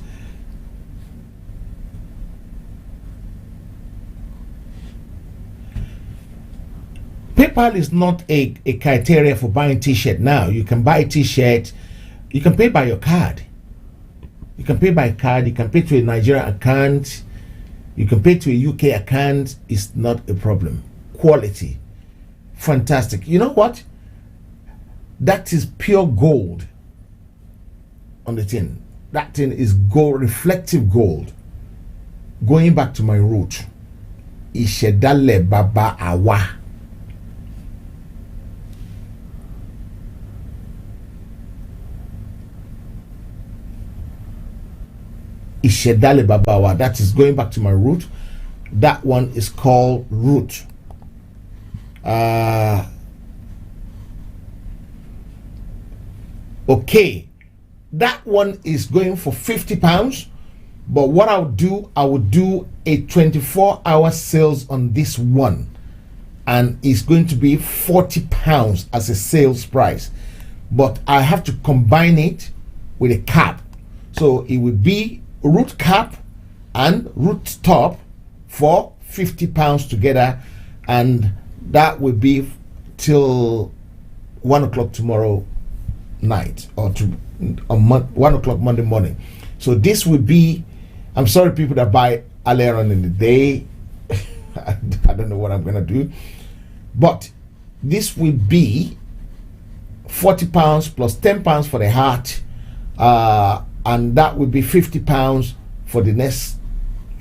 PayPal is not a criteria for buying t-shirt now. You can buy a t-shirt, you can pay by your card. You can pay by card, you can pay to a Nigerian account, you can pay to a UK account. It's not a problem. Quality. Fantastic. You know what? That is pure gold on the tin. That tin is gold, reflective gold. Going back to my root, Ishedale Baba Awa. Ishedale Baba Awa. That is going back to my root. That one is called root. Okay, that one is going for £50, but what I would do a 24-hour sales on this one, and it's going to be £40 as a sales price, but I have to combine it with a cap, so it will be root cap and root top for £50 together, and that will be till 1 o'clock tomorrow night, or on 1 o'clock Monday morning. So this will be, I'm sorry people that buy earlier on in the day, I don't know what I'm gonna do, but this will be £40 plus £10 for the hat, and that will be £50 for the next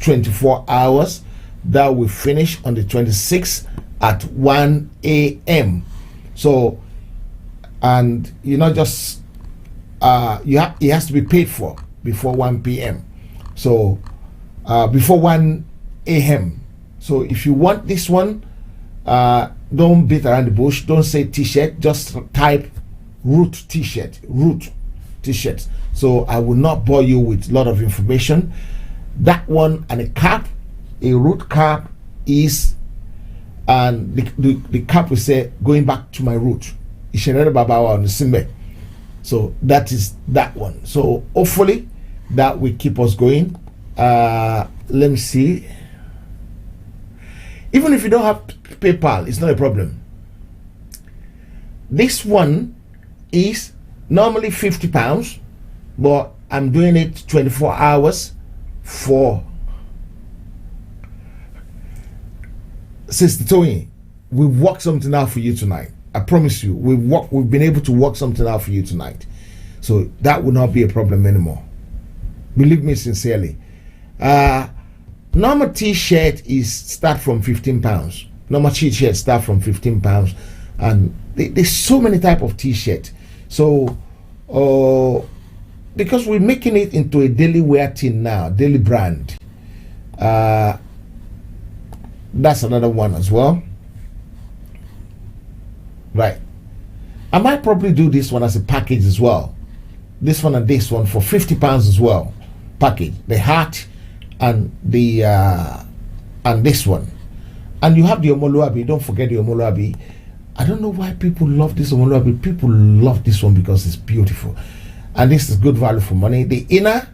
24 hours. That will finish on the 26th at 1 a.m. So, and you know, just it has to be paid for before 1 p.m. So before 1 a.m. So if you want this one, don't beat around the bush, don't say t-shirt, just type root t-shirt, root t-shirts. So I will not bore you with a lot of information. That one and a cap, a root cap is, and the cap will say going back to my root. On the Simbe. So that is that one. So hopefully that will keep us going. Let me see. Even if you don't have PayPal, it's not a problem. This one is normally £50, but I'm doing it 24 hours for Sister Tony. We've worked something out for you tonight. I promise you, we've been able to work something out for you tonight. So that will not be a problem anymore. Believe me sincerely. Normal t-shirt start from £15. Normal t-shirt start from £15, and there's so many type of t-shirt. So because we're making it into a daily wear thing now, daily brand. That's another one as well. Right. I might probably do this one as a package as well. This one and this one for £50 as well. Package. The hat and the and this one. And you have the Omoluabi. Don't forget the Omoluabi. I don't know why people love this Omoluabi. People love this one because it's beautiful. And this is good value for money. The inner,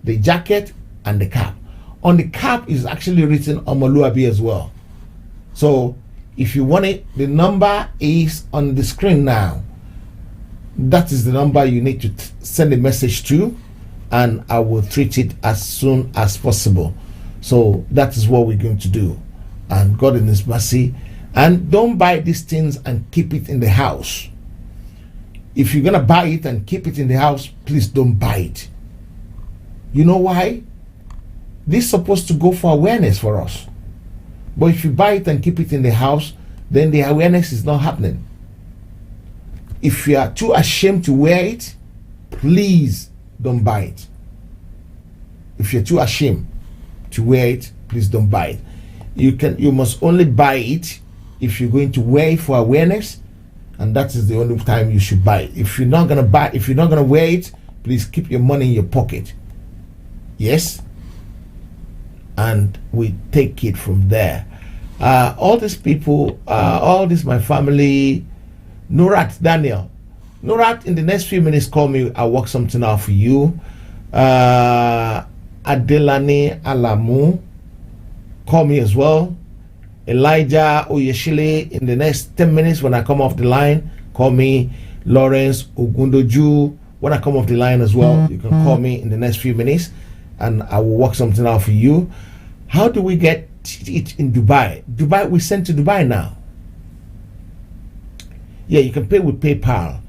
the jacket, and the cap. On the cap is actually written Omoluabi as well. So if you want it, the number is on the screen now. That is the number you need to send a message to, and I will treat it as soon as possible. So that is what we're going to do. And God in His mercy. And don't buy these things and keep it in the house. If you're going to buy it and keep it in the house, please don't buy it. You know why? This is supposed to go for awareness for us. But if you buy it and keep it in the house, then the awareness is not happening. If you are too ashamed to wear it, please don't buy it. If you're too ashamed to wear it, please don't buy it. You must only buy it if you're going to wear it for awareness, and that is the only time you should buy it. If you're not gonna wear it, please keep your money in your pocket. Yes? And we take it from there. All these people, all this my family, Nurat Daniel. Nurat, in the next few minutes, call me. I'll work something out for you. Adelani Alamu, call me as well. Elijah Oyeshile, in the next 10 minutes when I come off the line, call me. Lawrence Ogundoju, when I come off the line as well, you can call me in the next few minutes and I will work something out for you. How do we get it in Dubai? Dubai, we send to Dubai now. Yeah, you can pay with PayPal.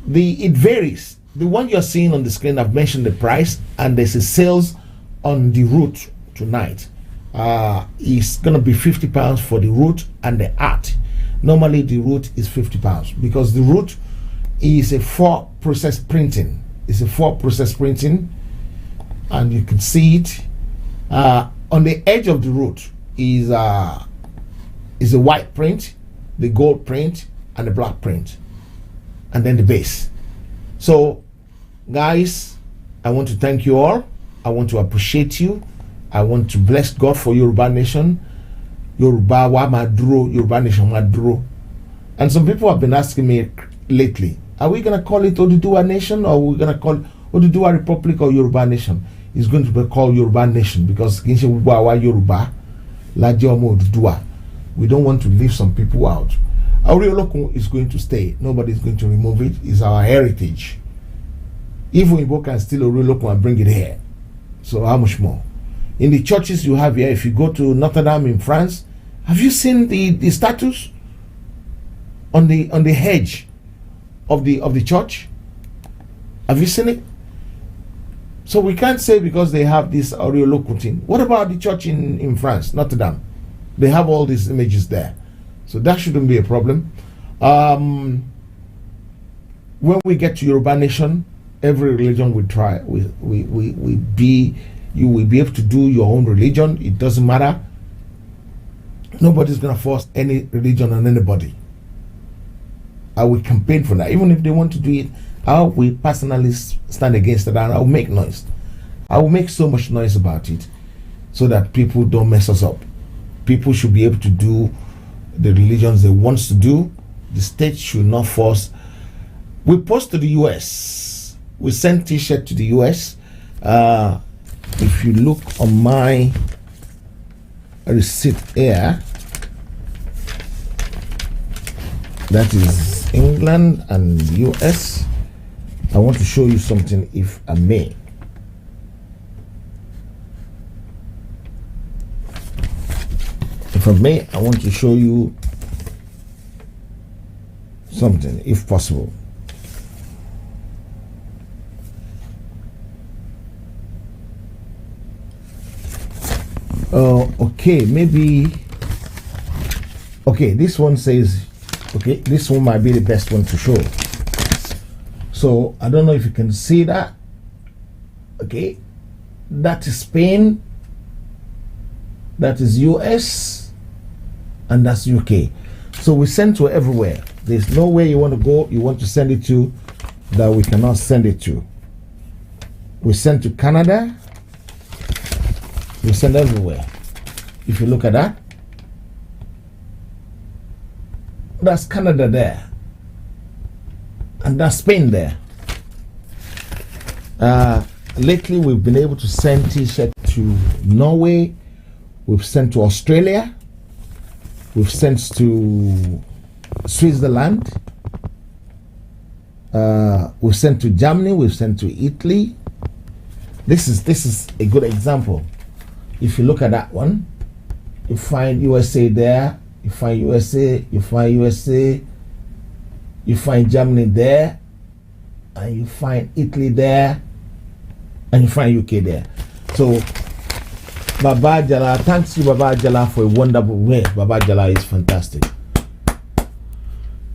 It varies. The one you're seeing on the screen, I've mentioned the price, and there's a sales on the route tonight. It's gonna be £50 for the route and the art. Normally the route is £50 because the route is a 4-process printing. It's a 4-process printing, and you can see it. On the edge of the route is a white print, the gold print, and the black print, and then the base. So guys, I want to thank you all. I want to appreciate you. I want to bless God for Yoruba Nation. Yoruba wa maduro, Yoruba Nation maduro. And some people have been asking me lately, are we going to call it Oduduwa Nation, or are we going to call Oduduwa Republic or Yoruba Nation? It's going to be called Yoruba Nation because Yoruba, we don't want to leave some people out. Auriolokun is going to stay. Nobody is going to remove it. It's our heritage. Even Igbo can steal Auriolokun and bring it here. So how much more? In the churches you have here, if you go to Notre Dame in France, have you seen the statues on the hedge of the church? Have you seen it? So we can't say because they have this Auriolokun thing. What about the church in France, Notre Dame? They have all these images there. So that shouldn't be a problem. When we get to Yoruba Nation, every religion will try. You will be able to do your own religion. It doesn't matter. Nobody's going to force any religion on anybody. I will campaign for that. Even if they want to do it, I will personally stand against it, and I will make noise. I will make so much noise about it so that people don't mess us up. People should be able to do the religions they want to do. The state should not force. We post to the US. We send t-shirt to the US. If you look on my receipt here. That is England and US. I want to show you something, if I may. If I may, I want to show you something, if possible. Okay, maybe. Okay, this one says, okay, this one might be the best one to show. So I don't know if you can see that. Okay, that is Spain, that is US, and that's UK. So we send to everywhere. There's nowhere you want to go, you want to send it to, that we cannot send it to. We send to Canada, we send everywhere. If you look at that, that's Canada there, and that's Spain there. Lately we've been able to send t-shirt to Norway, we've sent to Australia, we've sent to Switzerland, we've sent to Germany, we've sent to Italy. This is a good example. If you look at that one, you find USA there, you find USA, you find USA, you find Germany there, and you find Italy there, and you find UK there. So Baba Jala, thanks to Baba Jala for a wonderful way. Baba Jala is fantastic.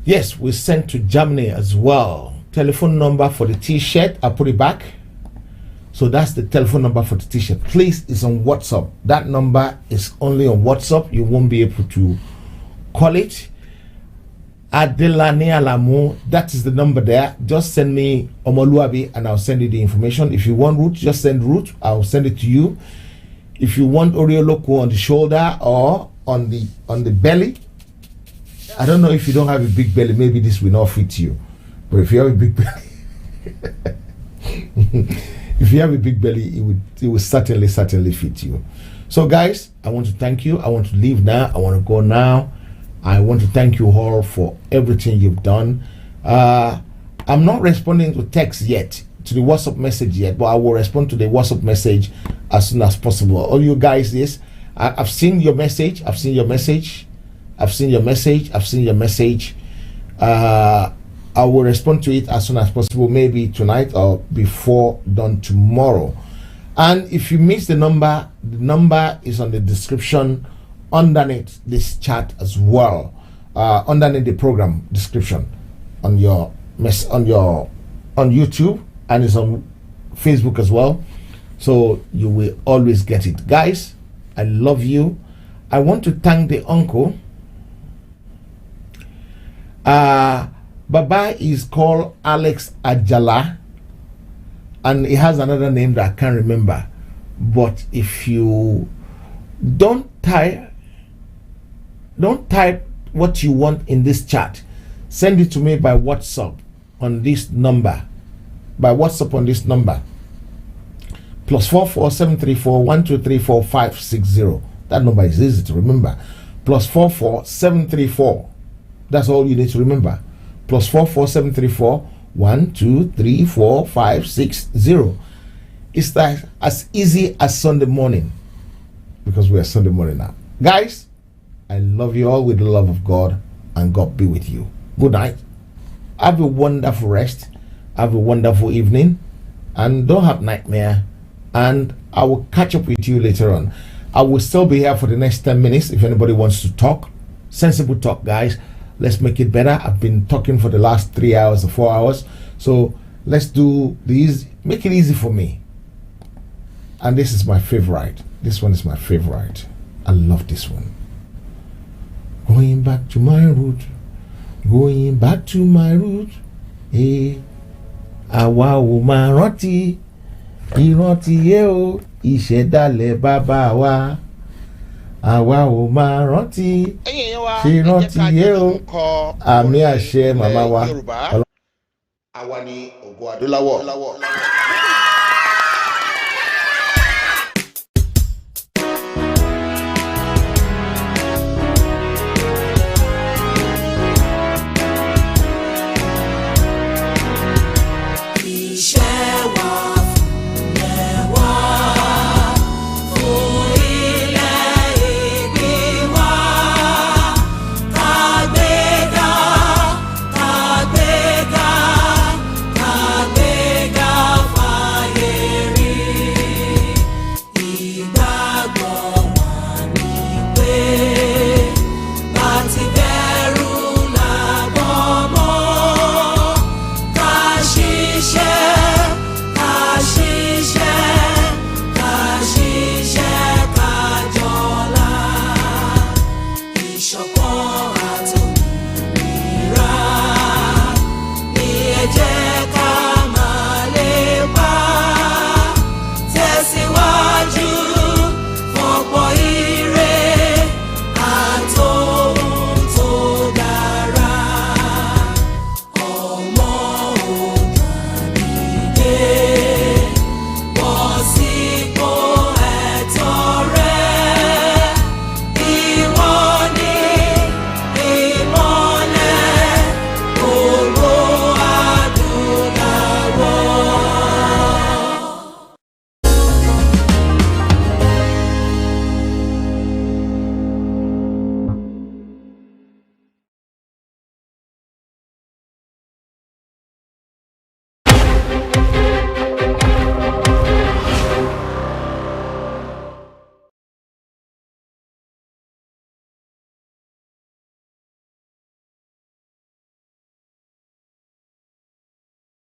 Yes, we sent to Germany as well. Telephone number for the t-shirt, I put it back. So that's the telephone number for the t-shirt. Please, it's on WhatsApp. That number is only on WhatsApp. You won't be able to call it. Adelane Alamu, that is the number there. Just send me Omoluabi and I'll send you the information. If you want root, just send root. I'll send it to you. If you want Oreo Loco on the shoulder or on the belly, I don't know if you don't have a big belly, maybe this will not fit you. But if you have a big belly, if you have a big belly, it will certainly fit you. So guys, I want to thank you. I want to leave now. I want to go now. I want to thank you all for everything you've done. I'm not responding to text yet, to the WhatsApp message yet, but I will respond to the WhatsApp message as soon as possible. All you guys, yes, I've seen your message. I've seen your message. I've seen your message. I've seen your message. I will respond to it as soon as possible, maybe tonight or before dawn tomorrow. And if you miss the number is on the description underneath this chat as well, underneath the program description on your on YouTube, and it's on Facebook as well. So you will always get it. Guys, I love you. I want to thank the uncle. Baba is called Alex Ajala, and he has another name that I can't remember. But if you don't type what you want in this chat, send it to me by WhatsApp on this number. +44 734 1234 560. That number is easy to remember. +44 734. That's all you need to remember. +44 734 1234 560. It's like as easy as Sunday morning, because we are Sunday morning now. Guys, I love you all with the love of God, and God be with you. Good night. Have a wonderful rest. Have a wonderful evening, and don't have nightmare. And I will catch up with you later on. I will still be here for the next 10 minutes if anybody wants to talk. Sensible talk, guys. Let's make it better. I've been talking for the last 3 hours or 4 hours. So let's do these. Make it easy for me. And this is my favorite. This one is my favorite. I love this one. Going back to my root. Going back to my root. Hey. Àwa ò máa rántí. Ìrántí yẹ o. Ìṣẹ̀dálẹ̀ bàbá wa. Àwa ò máa rántí. Ṣé rántí yẹ o. Àmì àṣẹ màmá wa. Àwa ni Ògo Adúláwọ̀. shine.